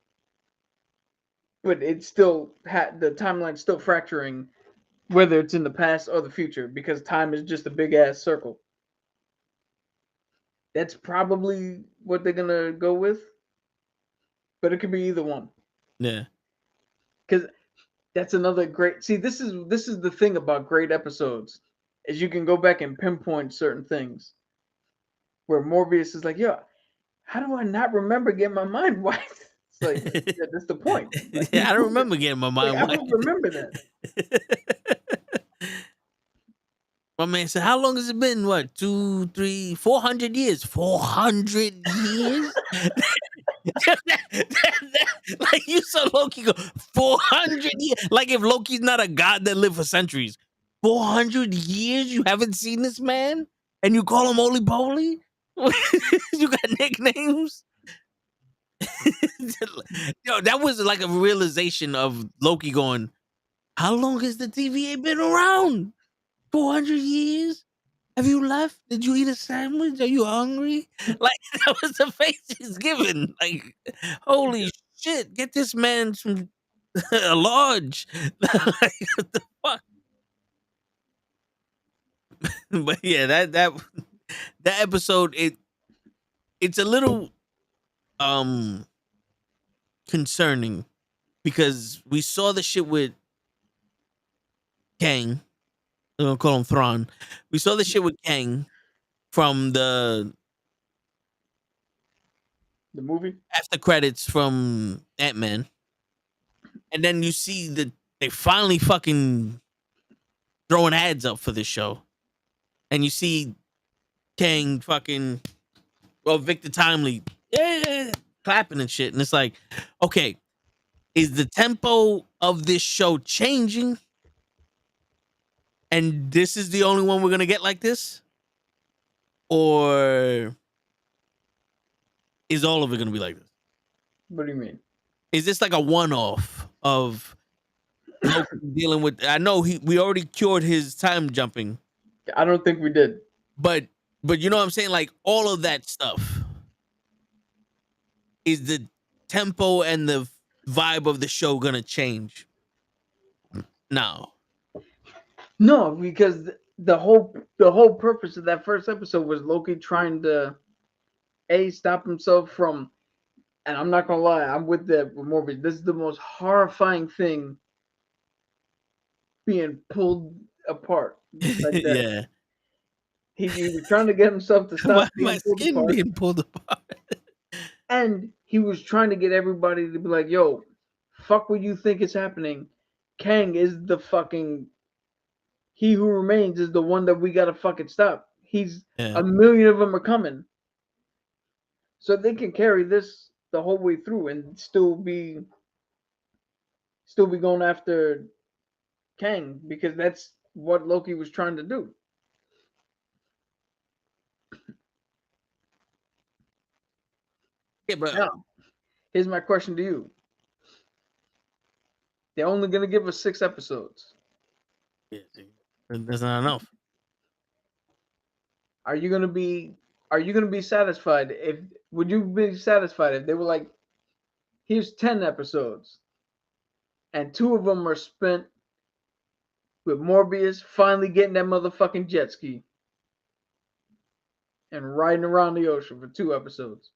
H: but it's still the timeline's still fracturing, whether it's in the past or the future, because time is just a big ass circle. That's probably what they're gonna go with, but it could be either one.
A: Yeah.
H: Because that's another great. See, this is the thing about great episodes, is you can go back and pinpoint certain things. Where Morbius is like, yo, how do I not remember getting my mind wiped? It's like, yeah, that's the point. Like,
A: Yeah, I don't remember getting my mind
H: I
A: wiped.
H: don't remember that.
A: My man said, "How long has it been? What, 2, 3, 400 years? 400 years? Like you saw Loki go 400 years. Like if Loki's not a god that lived for centuries, 400 years you haven't seen this man, and you call him Oli Poly? You got nicknames." Yo, that was like a realization of Loki going, "How long has the TVA been around? 400 years? Have you left? Did you eat a sandwich? Are you hungry?" Like that was the face he's given. Like, holy shit, get this man some a lodge. Like, what the fuck? But yeah, that episode, it's a little concerning because we saw the shit with Kang. I'm gonna call him Thrawn. We saw the shit with Kang from the
H: movie.
A: after credits from Ant-Man. And then you see that they finally fucking throwing ads up for this show. And you see Kang fucking, well, Victor Timely, yeah, clapping and shit. And it's like, okay, is the tempo of this show changing? And this is the only one we're going to get like this? Or is all of it going to be like this?
H: What do you mean?
A: Is this like a one-off of Loki dealing with? I know we already cured his time jumping.
H: I don't think we did.
A: But you know what I'm saying? Like all of that stuff. Is the tempo and the vibe of the show gonna change? No.
H: No, because the whole purpose of that first episode was Loki trying to stop himself from, and I'm not gonna lie, I'm with that Morbius. This is the most horrifying thing being pulled apart like that.
A: Yeah.
H: He was trying to get himself to stop
A: my skin
H: apart,
A: being pulled apart.
H: and he was trying to get everybody to be like, "Yo, fuck what you think is happening. Kang is the fucking He Who Remains is the one that we gotta fucking stop. He's
A: Yeah.
H: a million of them are coming, so they can carry this the whole way through and still be going after Kang, because that's what Loki was trying to do."
A: Yeah, but
H: Now, here's my question to you. They're only gonna give us 6 episodes.
A: yeah, see, that's not enough.
H: Are you gonna be satisfied would you be satisfied if they were like, here's 10 episodes and 2 of them are spent with Morbius finally getting that motherfucking jet ski and riding around the ocean for 2 episodes?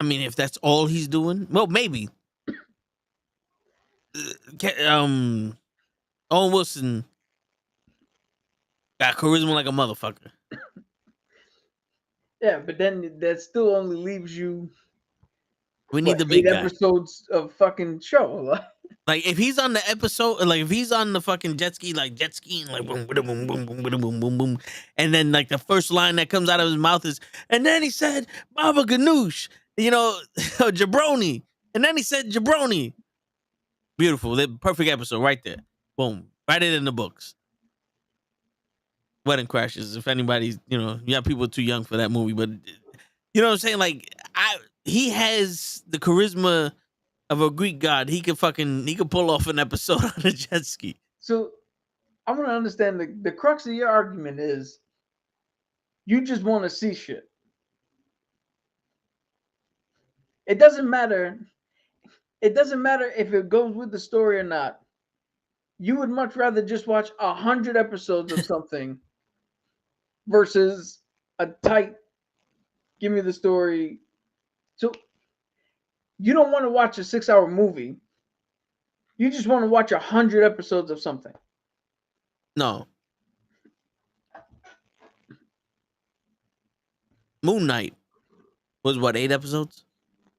A: I mean, if that's all he's doing, well, maybe. Owen Wilson got charisma like a motherfucker.
H: Yeah, but then that still only leaves you,
A: We need the big
H: 8
A: guy.
H: episodes of fucking show.
A: Like if he's on the episode, like if he's on the fucking jet ski, like jet skiing, like boom, boom, boom, boom, boom, boom, boom, boom, boom, and then like the first line that comes out of his mouth is, and then he said, "Baba Ganoush," you know, jabroni, and then he said jabroni. Beautiful, the perfect episode right there. Boom, write it in the books. Wedding Crashers. If anybody's, you know, yeah, people are too young for that movie, but you know what I'm saying? Like he has the charisma of a Greek god. He could pull off an episode on a jet ski.
H: So I want to understand the crux of your argument is you just want to see shit. It doesn't matter it doesn't matter if it goes with the story or not. You would much rather just watch 100 episodes of something versus a tight, give me the story. So you don't want to watch a 6-hour movie. You just want to watch 100 episodes of something.
A: No. Moon Knight was what, 8 episodes?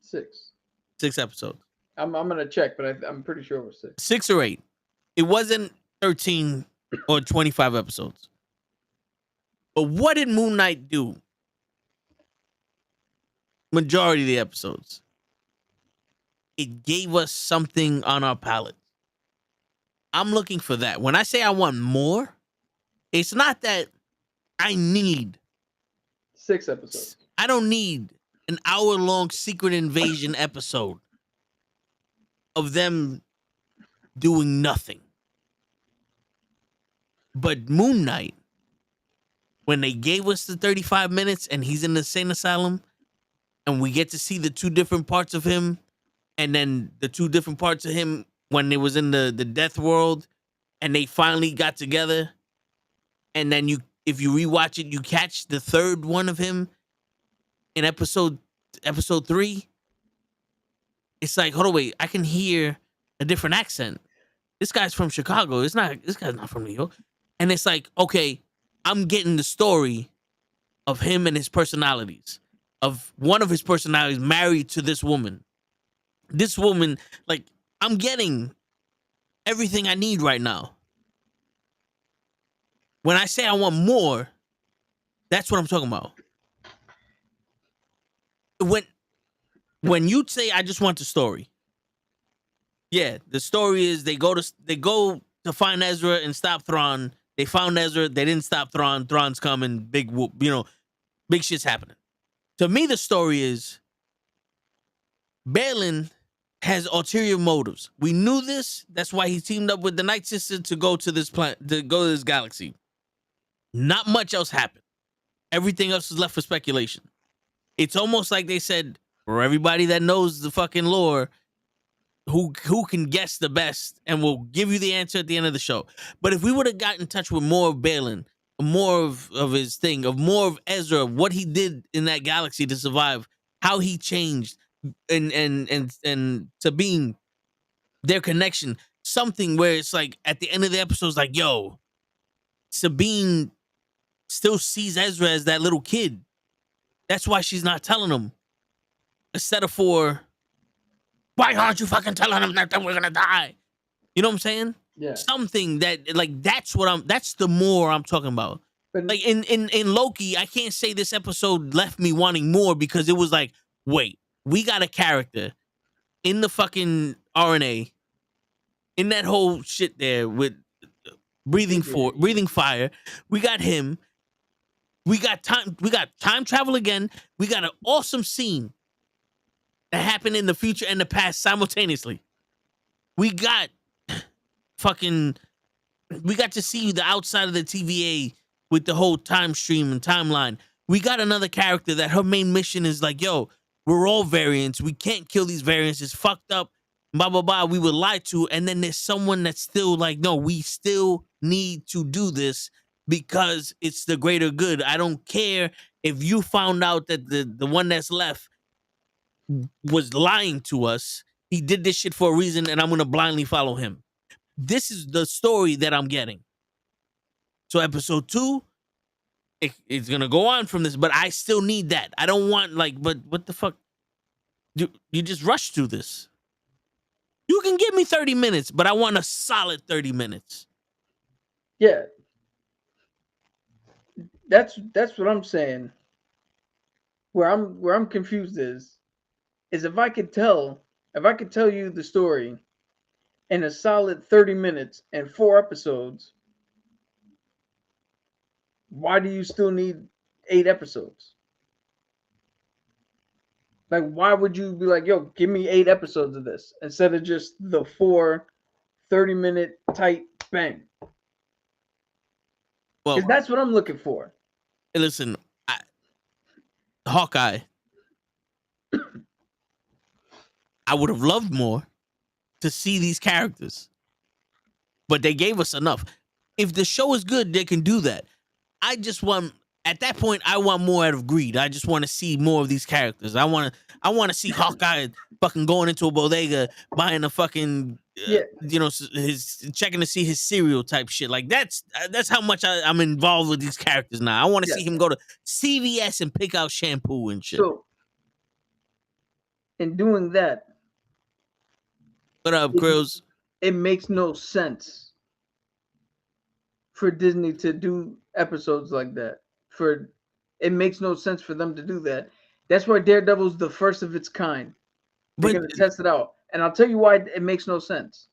H: 6.
A: 6 episodes.
H: I'm gonna check, but I'm pretty sure it was 6.
A: 6 or 8. It wasn't 13 or 25 episodes. But what did Moon Knight do? Majority of the episodes. It gave us something on our palate. I'm looking for that. When I say I want more, it's not that I need
H: 6 episodes.
A: I don't need an hour-long Secret Invasion episode of them doing nothing. But Moon Knight, when they gave us the 35 minutes and he's in the insane asylum, and we get to see the 2 different parts of him, and then the 2 different parts of him when it was in the death world, and they finally got together, and then if you rewatch it, you catch the 3rd one of him in episode 3. It's like, hold on, wait, I can hear a different accent. This guy's from Chicago. This guy's not from New York. And it's like, okay, I'm getting the story of him and his personalities. Of one of his personalities married to this woman. This woman, like, I'm getting everything I need right now. When I say I want more, that's what I'm talking about. When you say I just want the story, yeah, the story is they go to find Ezra and stop Thrawn. They found Ezra. They didn't stop Thrawn. Thrawn's coming. Big whoop. Big shit's happening. To me, the story is Balin has ulterior motives. We knew this. That's why he teamed up with the Night Sister to go to this planet, to go to this galaxy. Not much else happened. Everything else is left for speculation. It's almost like they said, for everybody that knows the fucking lore, who can guess the best, and we'll give you the answer at the end of the show. But if we would have gotten in touch with more of Balin, more of his thing, of more of Ezra, what he did in that galaxy to survive, how he changed, and Sabine, their connection, something where it's like at the end of the episode, it's like, yo, Sabine still sees Ezra as that little kid. That's why she's not telling him. Instead of why aren't you fucking telling him that we're gonna die? You know what I'm saying?
H: Yeah.
A: Something that, like, that's the more I'm talking about.
H: But
A: Like in Loki, I can't say this episode left me wanting more because it was like, wait, we got a character in the fucking RNA, in that whole shit there with breathing fire. We got him. We got time travel again. We got an awesome scene that happened in the future and the past simultaneously. We got to see the outside of the TVA with the whole time stream and timeline. We got another character that her main mission is like, yo, we're all variants. We can't kill these variants. It's fucked up. Blah, blah, blah. We were lied to. And then there's someone that's still like, no, we still need to do this because it's the greater good. I don't care if you found out that the one that's left was lying to us. He did this shit for a reason, and I'm going to blindly follow him. This is the story that I'm getting. So episode 2, it's going to go on from this, but I still need that. I don't want, like, but what the fuck? You just rush through this. You can give me 30 minutes, but I want a solid 30 minutes.
H: yeah, that's what I'm saying. Where I'm confused is if I could tell you the story in a solid 30 minutes and 4 episodes, why do you still need 8 episodes? Like, why would you be like, yo, give me 8 episodes of this instead of just the 4 30-minute tight bang?
A: Well,
H: Because that's what I'm looking for.
A: listen, Hawkeye, I would have loved more. to see these characters. But they gave us enough. If the show is good, they can do that. I just want at that point I want more out of greed. I just want to see more of these characters. I want to see Hawkeye fucking going into a bodega buying a fucking his checking to see his cereal type shit. Like that's how much I'm involved with these characters now. I want to see him go to CVS and pick out shampoo and shit.
H: So in doing that,
A: what up, Grills?
H: It makes no sense for Disney to do episodes like that. It makes no sense for them to do that. That's why Daredevil's the first of its kind. They're going to test it out. And I'll tell you why it makes no sense.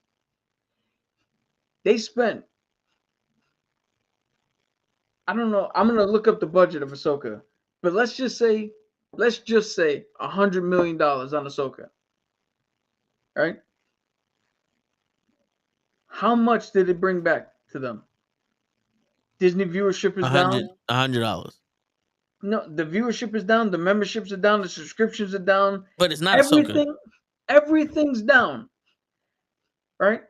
H: They spent, I don't know, I'm going to look up the budget of Ashoka, but let's just say $100 million on Ashoka. All right? How much did it bring back to them? Disney viewership is down.
A: $100.
H: No, the viewership is down. The memberships are down. The subscriptions are down.
A: But it's not
H: everything. Everything's down. Right?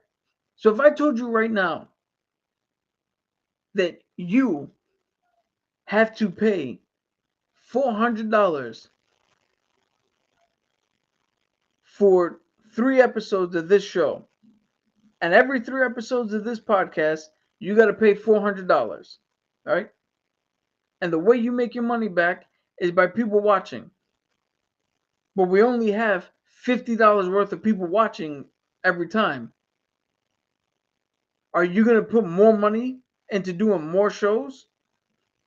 H: So if I told you right now that you have to pay $400 for 3 episodes of this show, and every 3 episodes of this podcast, you got to pay $400. All right? And the way you make your money back is by people watching. But we only have $50 worth of people watching every time. Are you going to put more money into doing more shows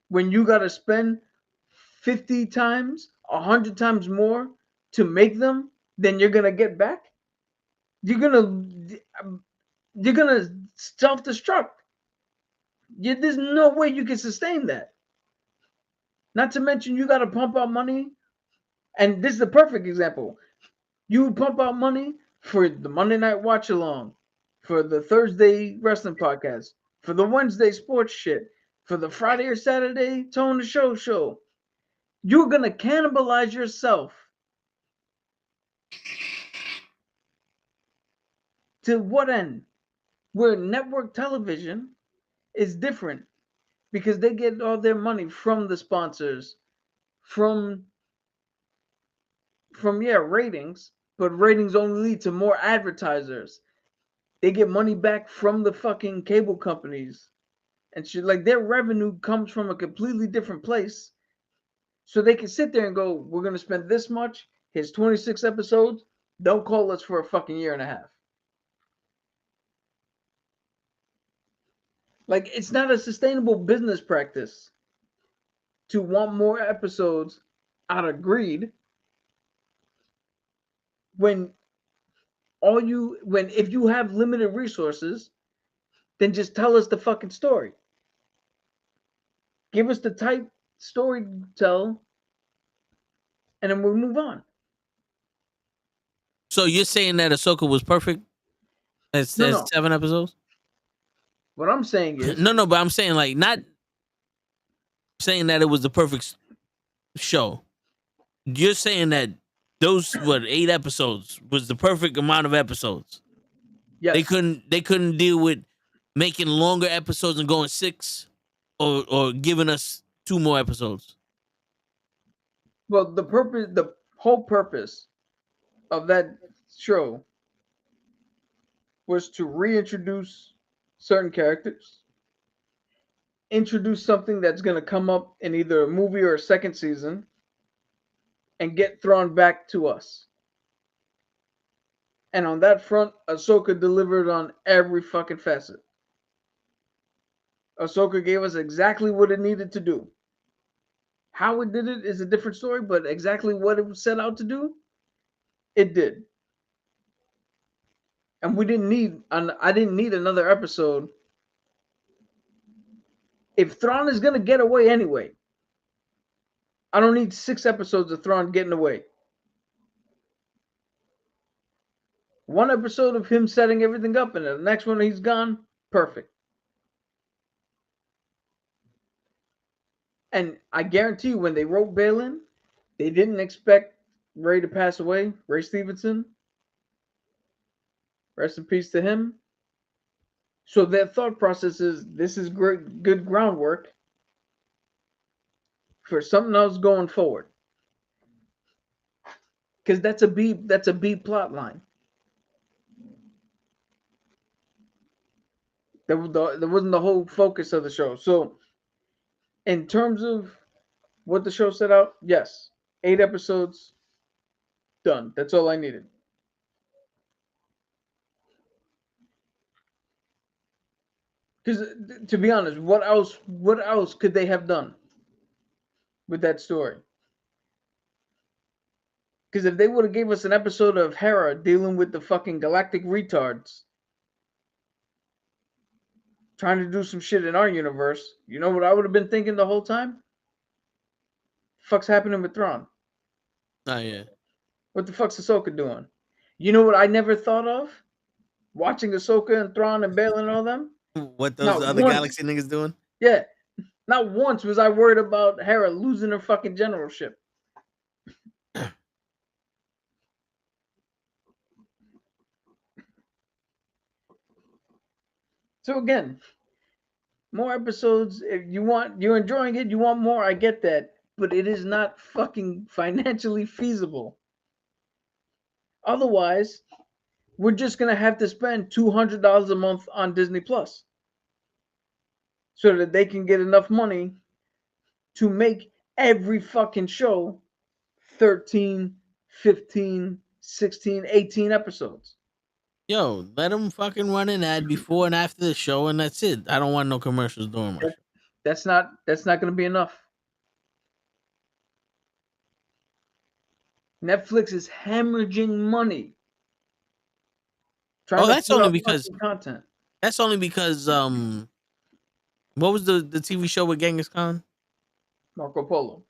H: when you got to spend 50 times, 100 times more to make them than you're going to get back? You're going to self-destruct. There's no way you can sustain that. Not to mention you got to pump out money. And this is the perfect example. You pump out money for the Monday Night Watch Along, for the Thursday Wrestling Podcast, for the Wednesday Sports Shit, for the Friday or Saturday Tone the Show. You're going to cannibalize yourself. To what end? Where network television is different because they get all their money from the sponsors, from ratings, but ratings only lead to more advertisers. They get money back from the fucking cable companies and shit. Like their revenue comes from a completely different place. So they can sit there and go, we're going to spend this much. Here's 26 episodes. Don't call us for a fucking year and a half. Like, it's not a sustainable business practice to want more episodes out of greed if you have limited resources, then just tell us the fucking story. Give us the type story to tell, and then we'll move on.
A: So you're saying that Ashoka was perfect? As 7 episodes?
H: What I'm saying is
A: no, but I'm saying like not saying that it was the perfect show. You're saying that those 8 episodes was the perfect amount of episodes.
H: Yes.
A: They couldn't deal with making longer episodes and going 6 or giving us 2 more episodes.
H: Well, the whole purpose of that show was to reintroduce certain characters, introduce something that's going to come up in either a movie or a second season, and get thrown back to us. And on that front, Ashoka delivered on every fucking facet. Ashoka gave us exactly what it needed to do. How it did it is a different story, but exactly what it was set out to do, it did. And I didn't need another episode. If Thrawn is going to get away anyway, I don't need 6 episodes of Thrawn getting away. 1 episode of him setting everything up, and the next one he's gone, perfect. And I guarantee you, when they wrote Balin, they didn't expect Ray to pass away, Ray Stevenson. Rest in peace to him. So their thought process is this is great, good groundwork for something else going forward. Because that's a B plot line. That wasn't the whole focus of the show. So, in terms of what the show set out, yes, 8 episodes, done. That's all I needed. Because to be honest, what else could they have done with that story? Because if they would have gave us an episode of Hera dealing with the fucking galactic retards, trying to do some shit in our universe, you know what I would have been thinking the whole time? Fuck's happening with Thrawn?
A: Oh yeah.
H: What the fuck's Ahsoka doing? You know what I never thought of? Watching Ahsoka and Thrawn and Balin and all them?
A: What those
H: Not
A: other
H: once.
A: galaxy niggas doing?
H: Yeah. Not once was I worried about Hera losing her fucking generalship. So again, more episodes. If you're enjoying it, you want more, I get that. But it is not fucking financially feasible. Otherwise, we're just gonna have to spend $200 a month on Disney Plus. So that they can get enough money to make every fucking show 13, 15, 16, 18 episodes.
A: Yo, let them fucking run an ad before and after the show, and that's it. I don't want no commercials during my show.
H: That's not going to be enough. Netflix is hemorrhaging money.
A: Oh, that's only because
H: content.
A: That's only because what was the TV show with Genghis Khan?
H: Marco Polo.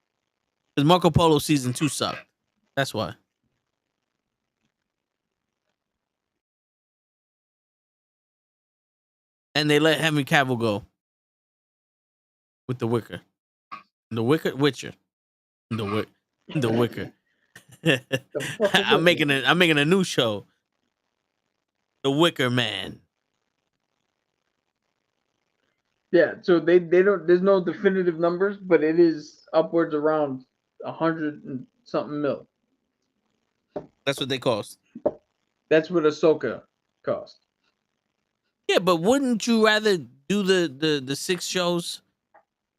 A: Because Marco Polo season 2 sucked. That's why. And they let Henry Cavill go with the Wicker. Witcher. The Wicker. I'm making a new show. The Wicker Man.
H: Yeah, so they don't. There's no definitive numbers, but it is upwards around 100 and something mil.
A: That's what they cost.
H: That's what Ahsoka cost.
A: Yeah, but wouldn't you rather do the 6 shows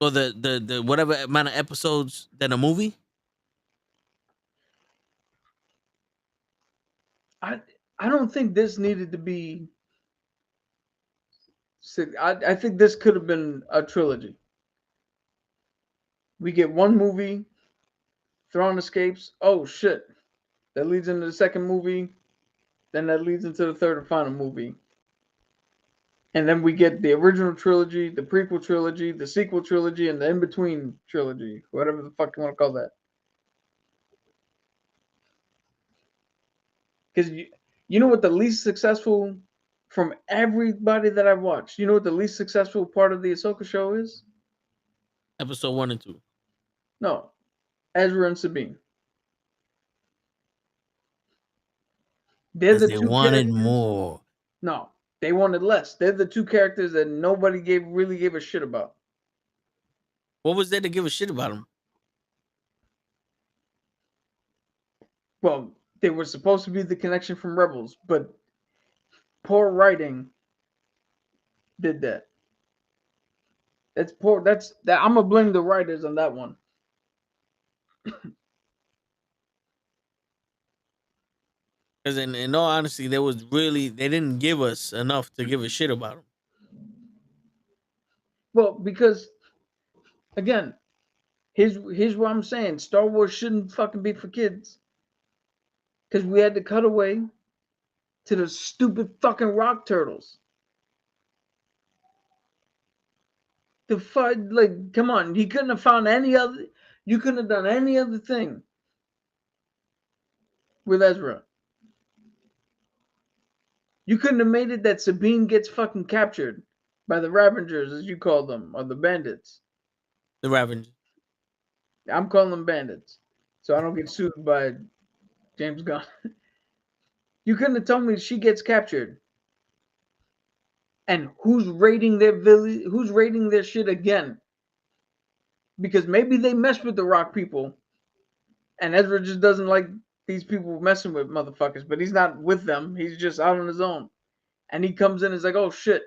A: or the whatever amount of episodes than a movie?
H: I don't think this needed to be 6. I think this could have been a trilogy. We get one movie, Thrawn escapes. Oh shit. That leads into the second movie. Then that leads into the third and final movie. And then we get the original trilogy, the prequel trilogy, the sequel trilogy, and the in-between trilogy. Whatever the fuck you want to call that. Because you know what the least successful, from everybody that I've watched, you know what the least successful part of the Ahsoka show is?
A: Episode 1 and 2.
H: No. Ezra and Sabine. They're the
A: They
H: two
A: wanted
H: characters.
A: more.
H: No, they wanted less. They're the two characters that nobody really gave a shit about.
A: What was there to give a shit about them?
H: Well, they were supposed to be the connection from Rebels, but poor writing did that. That's poor. I'm gonna blame the writers on that one.
A: Because in all honesty, they didn't give us enough to give a shit about them.
H: Well, because again, here's what I'm saying: Star Wars shouldn't fucking be for kids. Because we had to cut away to the stupid fucking rock turtles. The fuck, like, come on! You couldn't have found any other. You couldn't have done any other thing with Ezra. You couldn't have made it that Sabine gets fucking captured by the Ravengers, as you call them, or the bandits.
A: The Ravengers.
H: I'm calling them bandits, so I don't get sued by James Gunn. You couldn't have told me she gets captured. And who's raiding their village? Who's raiding their shit again? Because maybe they mess with the Rock people, and Ezra just doesn't like these people messing with motherfuckers. But he's not with them. He's just out on his own. And he comes in and is like, "Oh shit,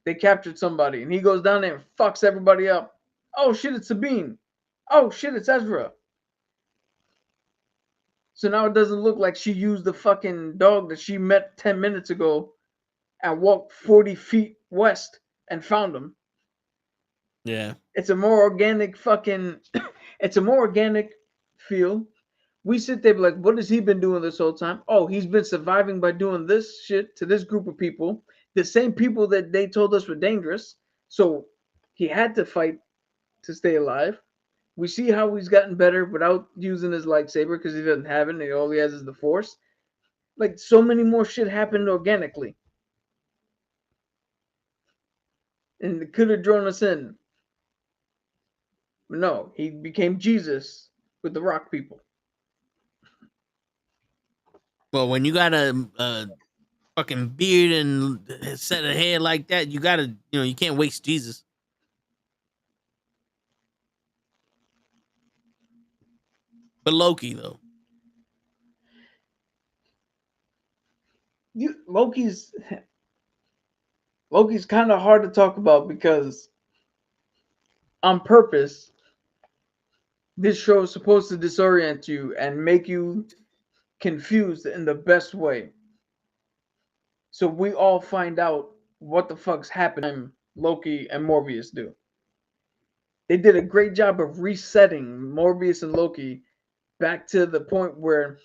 H: they captured somebody," and he goes down there and fucks everybody up. Oh shit, it's Sabine. Oh shit, it's Ezra. So now it doesn't look like she used the fucking dog that she met 10 minutes ago and walked 40 feet west and found him.
A: Yeah.
H: It's a more organic fucking, it's a more organic feel. We sit there like, what has he been doing this whole time? Oh, he's been surviving by doing this shit to this group of people. The same people that they told us were dangerous. So he had to fight to stay alive. We see how he's gotten better without using his lightsaber because he doesn't have it and all he has is the Force. Like, so many more shit happened organically. And it could have drawn us in. But no, he became Jesus with the Rock people.
A: Well, when you got a fucking beard and a set of hair like that, you gotta, you can't waste Jesus. But Loki, though.
H: Loki's kind of hard to talk about because on purpose, this show is supposed to disorient you and make you confused in the best way. So we all find out what the fuck's happening. Loki and Morbius do. They did a great job of resetting Morbius and Loki back to the point where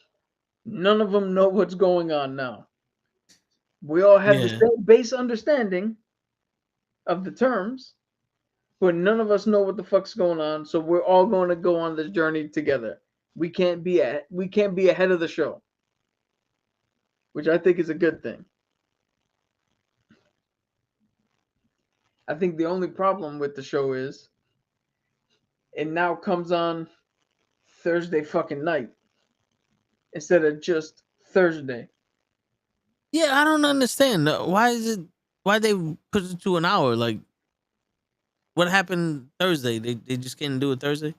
H: none of them know what's going on now. We all have the same base understanding of the terms, but none of us know what the fuck's going on. So we're all going to go on this journey together. We can't be ahead of the show, which I think is a good thing. I think the only problem with the show is it now comes on Thursday fucking night instead of just Thursday.
A: Yeah, I don't understand. Why they put it to an hour? Like, what happened Thursday? They just can't do it Thursday?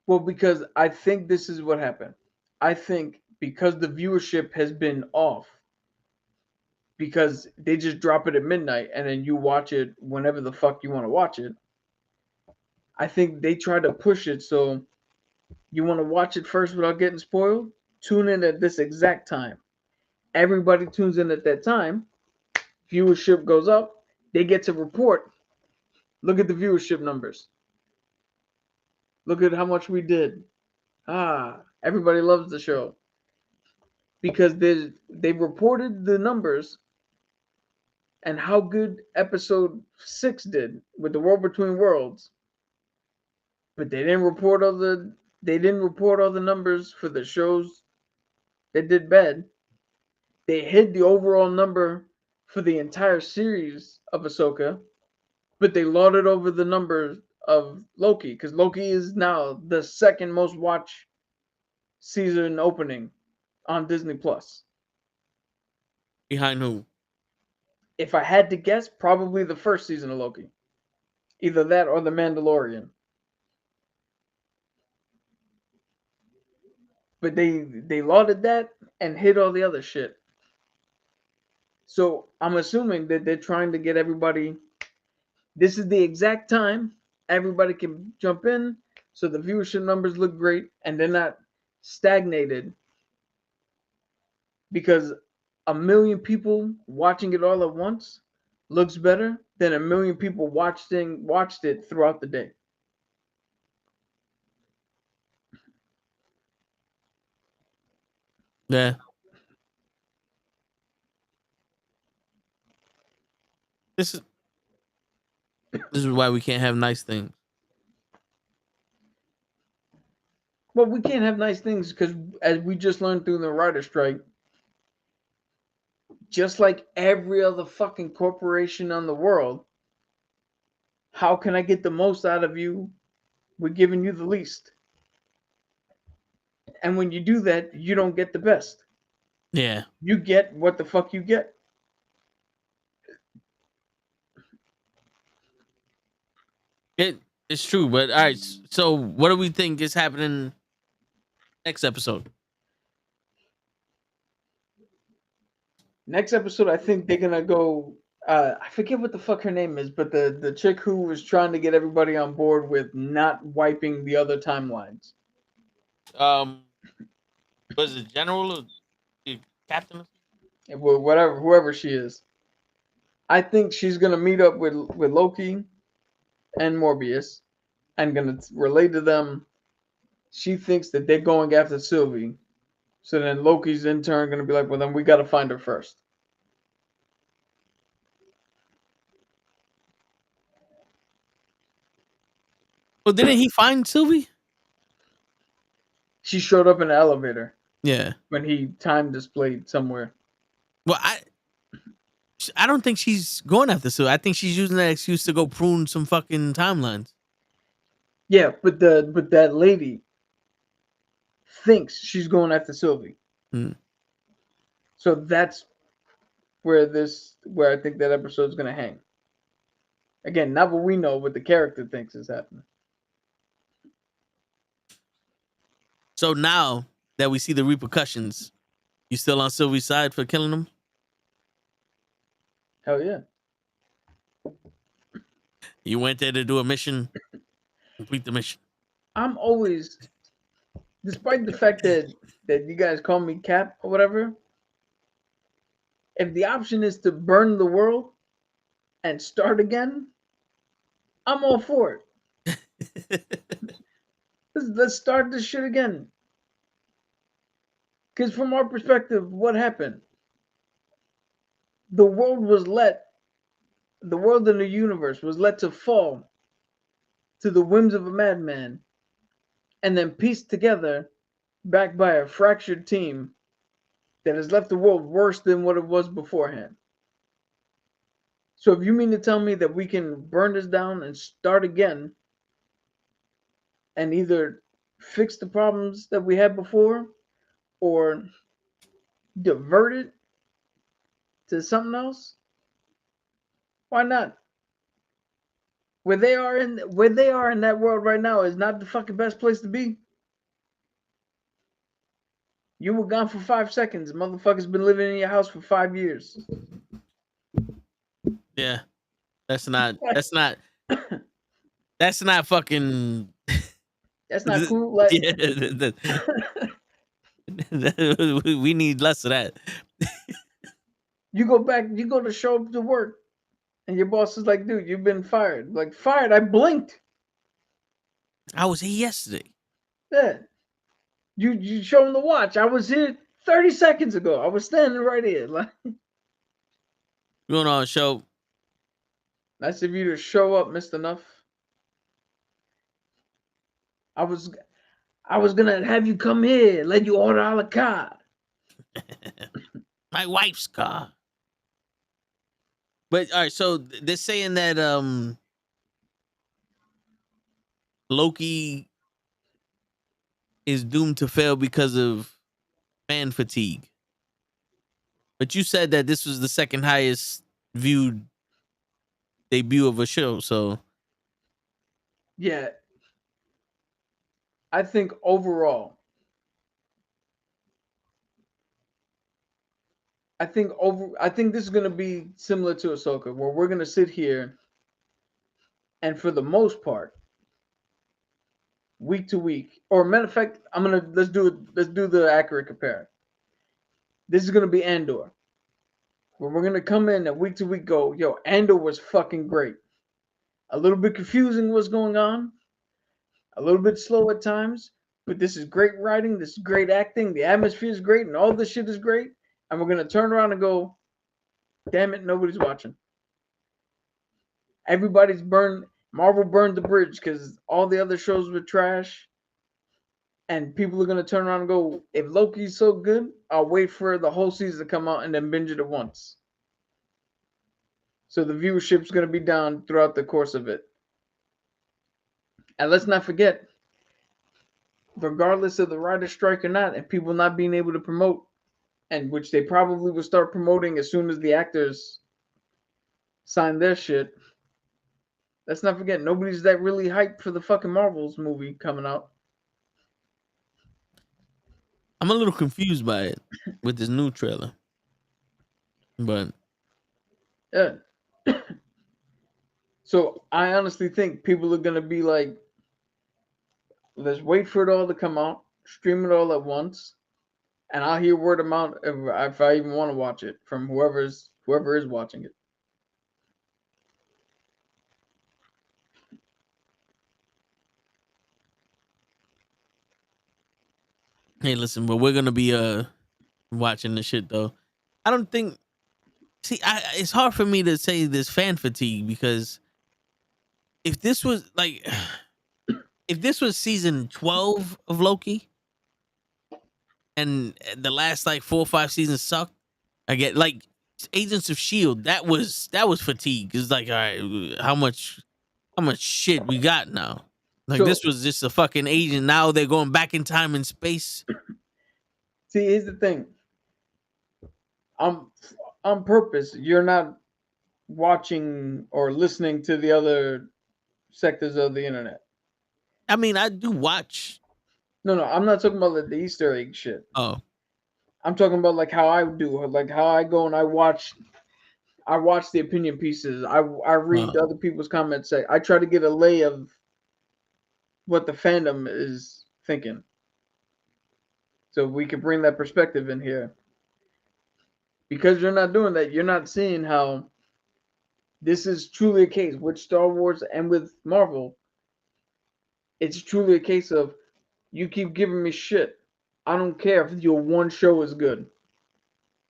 H: Well, because I think this is what happened. I think because the viewership has been off, because they just drop it at midnight and then you watch it whenever the fuck you want to watch it. I think they try to push it so you want to watch it first without getting spoiled. Tune in at this exact time. Everybody tunes in at that time. Viewership goes up. They get to report. Look at the viewership numbers. Look at how much we did. Everybody loves the show. Because they reported the numbers and how good episode 6 did with the World Between Worlds. But they didn't report all the numbers for the shows that did bad. They hid the overall number for the entire series of Ashoka, but they lauded over the numbers of Loki because Loki is now the second most watched season opening on Disney Plus.
A: Behind who?
H: If I had to guess, probably the first season of Loki. Either that or The Mandalorian. But they lauded that and hid all the other shit. So I'm assuming that they're trying to get everybody. This is the exact time everybody can jump in, so the viewership numbers look great and they're not stagnated. Because 1 million people watching it all at once looks better than 1 million people watched it throughout the day.
A: Yeah. This is why we can't have nice things.
H: Well, we can't have nice things because, as we just learned through the writer strike, just like every other fucking corporation on the world, how can I get the most out of you? We're giving you the least. And when you do that, you don't get the best.
A: Yeah.
H: You get what the fuck you get.
A: It's true, but all right. So, what do we think is happening next episode?
H: Next episode, I think they're gonna go. I forget what the fuck her name is, but the chick who was trying to get everybody on board with not wiping the other timelines.
A: Was it General or Captain?
H: Whatever, whoever she is. I think she's gonna meet up with Loki and Morbius, and gonna relay to them. She thinks that they're going after Sylvie, so then Loki's in turn gonna be like, "Well, then we gotta find her first."
A: Well, didn't he find Sylvie?
H: She showed up in the elevator
A: Yeah.
H: when he time displayed somewhere.
A: Well, I don't think she's going after Sylvie. I think she's using that excuse to go prune some fucking timelines.
H: Yeah, but that lady thinks she's going after Sylvie.
A: Hmm.
H: So that's where I think that episode's gonna hang. Again, not what we know, what the character thinks is happening.
A: So now that we see the repercussions, you still on Sylvie's side for killing him?
H: Hell yeah.
A: You went there to do a mission, complete the mission.
H: I'm always, despite the fact that you guys call me Cap or whatever, if the option is to burn the world and start again, I'm all for it. Let's start this shit again. Because from our perspective, what happened? The world in the universe was let to fall to the whims of a madman and then pieced together back by a fractured team that has left the world worse than what it was beforehand. So if you mean to tell me that we can burn this down and start again and either fix the problems that we had before or divert it to something else, why not? Where they are in that world right now is not the fucking best place to be. You were gone for 5 seconds. Motherfucker's been living in your house for 5 years.
A: Yeah. That's not fucking
H: That's not cool. Like,
A: yeah, we need less of that.
H: you go to show up to work and your boss is like, dude, you've been fired. Like, fired? I blinked.
A: I was here yesterday.
H: Yeah. You show him the watch. I was here 30 seconds ago. I was standing right here. Like,
A: Going on show.
H: nice of you to show up, Mr. Nuff. I was gonna have you come here, let you order a la carte.
A: My wife's car. But all right, so they're saying that Loki is doomed to fail because of fan fatigue. But you said that this was the second highest viewed debut of a show, so
H: Yeah. I think overall, I think this is gonna be similar to Ahsoka, where we're gonna sit here and for the most part, week to week, or matter of fact, let's do the accurate compare. This is gonna be Andor, where we're gonna come in and week to week go, yo, Andor was fucking great. A little bit confusing what's going on, a little bit slow at times, but this is great writing, this is great acting, the atmosphere is great, and all this shit is great. And we're gonna turn around and go, damn it, nobody's watching. Everybody's burned. Marvel burned the bridge because all the other shows were trash. And people are gonna turn around and go, if Loki's so good, I'll wait for the whole season to come out and then binge it at once. So the viewership's gonna be down throughout the course of it. And let's not forget, regardless of the writer's strike or not, and people not being able to promote, and which they probably will start promoting as soon as the actors sign their shit. Let's not forget, nobody's that really hyped for the fucking Marvels movie coming out.
A: I'm a little confused by it with this new trailer, but
H: Yeah. So I honestly think people are gonna be like, let's wait for it all to come out, stream it all at once, and I'll hear word of mouth if I even want to watch it from whoever is watching it.
A: hey, listen, but we're gonna be watching the shit though. I don't think. See, it's hard for me to say this fan fatigue because if this was like, if this was season 12 of Loki, and the last like 4 or 5 seasons sucked, I get like Agents of Shield. That was fatigue. It's like, all right, how much shit we got now? Like
H: So-
A: this was just a fucking agent. Now they're going back in time and space.
H: See, here's the thing. On purpose, you're not watching or listening to the other sectors of the internet.
A: I mean, I do watch.
H: No, I'm not talking about like the Easter egg shit.
A: Oh,
H: I'm talking about like how I do, like how I go and I watch the opinion pieces. I read other people's comments. I try to get a lay of what the fandom is thinking, so we can bring that perspective in here. Because you're not doing that, you're not seeing how this is truly a case with Star Wars and with Marvel. It's truly a case of you keep giving me shit. I don't care if your one show is good.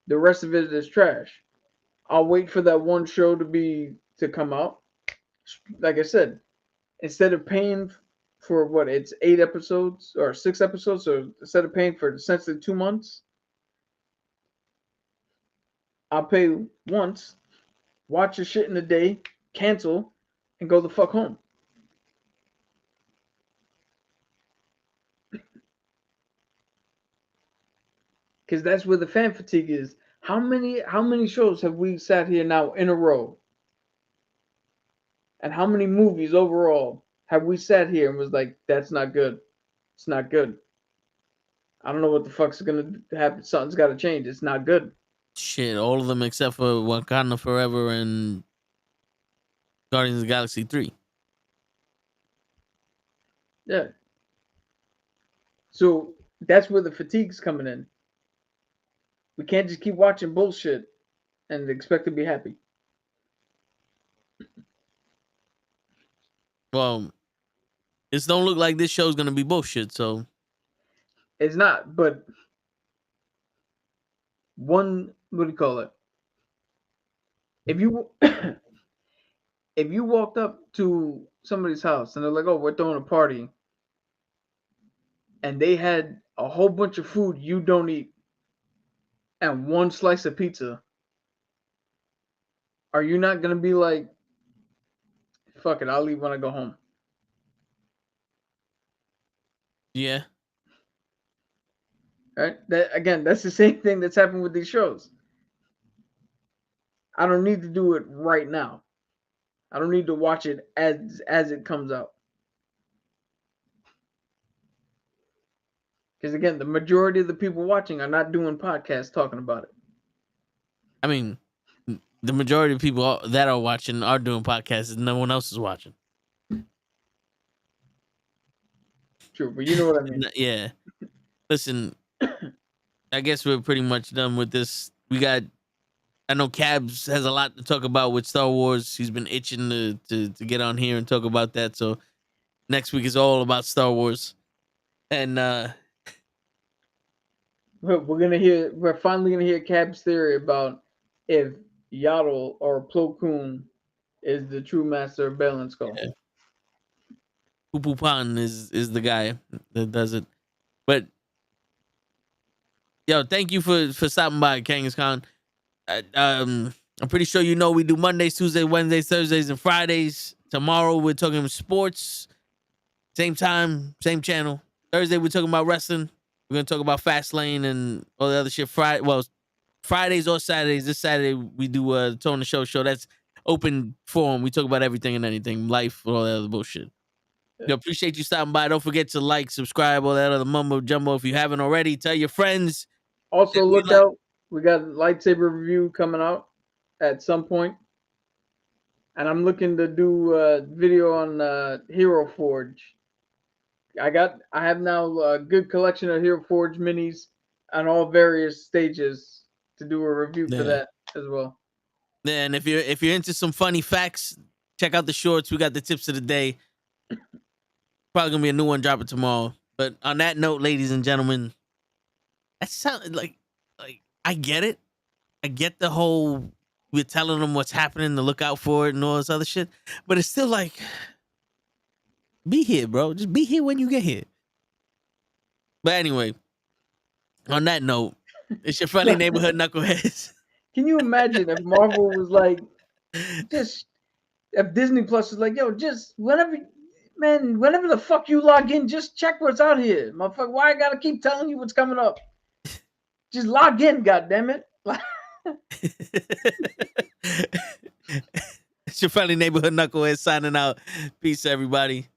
H: The rest of it is trash. I'll wait for that one show to come out. Like I said, instead of paying for what it's 8 episodes or 6 episodes, so instead of paying for essentially 2 months, I'll pay once, watch your shit in a day, cancel, and go the fuck home. Because that's where the fan fatigue is. How many shows have we sat here now in a row? And how many movies overall have we sat here and was like, that's not good. It's not good. I don't know what the fuck's gonna happen. Something's gotta change. It's not good.
A: shit, all of them except for Wakanda Forever and Guardians of the Galaxy 3.
H: Yeah. So that's where the fatigue's coming in. We can't just keep watching bullshit and expect to be happy.
A: Well, this don't look like this show's gonna be bullshit. So
H: It's not, but what do you call it? If you if you walked up to somebody's house and they're like, "Oh, we're throwing a party," and they had a whole bunch of food you don't eat and one slice of pizza, are you not gonna be like, "Fuck it, I'll leave when I go home"?
A: yeah,
H: Right? That's the same thing that's happened with these shows. I don't need to do it right now. I don't need to watch it as it comes out. Because again, the majority of the people watching are not doing podcasts talking about it.
A: I mean, the majority of people that are watching are doing podcasts, and no one else is watching.
H: True, but you know what I mean.
A: Yeah. Listen, I guess we're pretty much done with this. I know Cabs has a lot to talk about with Star Wars. He's been itching to get on here and talk about that. So next week is all about Star Wars. And
H: We're finally gonna hear Cab's theory about if Yaddle or Plo Koon is the true master of Balan Skull.
A: Yeah. Poo Pan is the guy that does it. But yo, thank you for stopping by, Kangas Khan. I'm pretty sure you know we do Mondays, Tuesdays, Wednesdays, Thursdays, and Fridays. Tomorrow we're talking sports. Same time, same channel. Thursday we're talking about wrestling. We're gonna talk about Fastlane and all the other shit. Fridays or Saturdays. This Saturday we do a Tone the Show. That's open forum. We talk about everything and anything, life, all that other bullshit. Yo, appreciate you stopping by. Don't forget to like, subscribe, all that other mumbo jumbo. If you haven't already, tell your friends.
H: Also, look out. We got lightsaber review coming out at some point. And I'm looking to do a video on Hero Forge. I have now a good collection of Hero Forge minis on all various stages to do a review for that as well.
A: Yeah, and if you're into some funny facts, check out the shorts. We got the tips of the day. Probably gonna be a new one dropping tomorrow. But on that note, ladies and gentlemen, that sounded like I get it. I get the whole we're telling them what's happening to look out for it and all this other shit. But it's still like, be here, bro. Just be here when you get here. But anyway, on that note, it's your friendly neighborhood knuckleheads.
H: Can you imagine if Marvel was like, just if Disney Plus was like, yo, just whenever the fuck you log in, just check what's out here, motherfucker. Why I gotta keep telling you what's coming up? Just log in, goddammit.
A: It's your friendly neighborhood knucklehead signing out. Peace, everybody.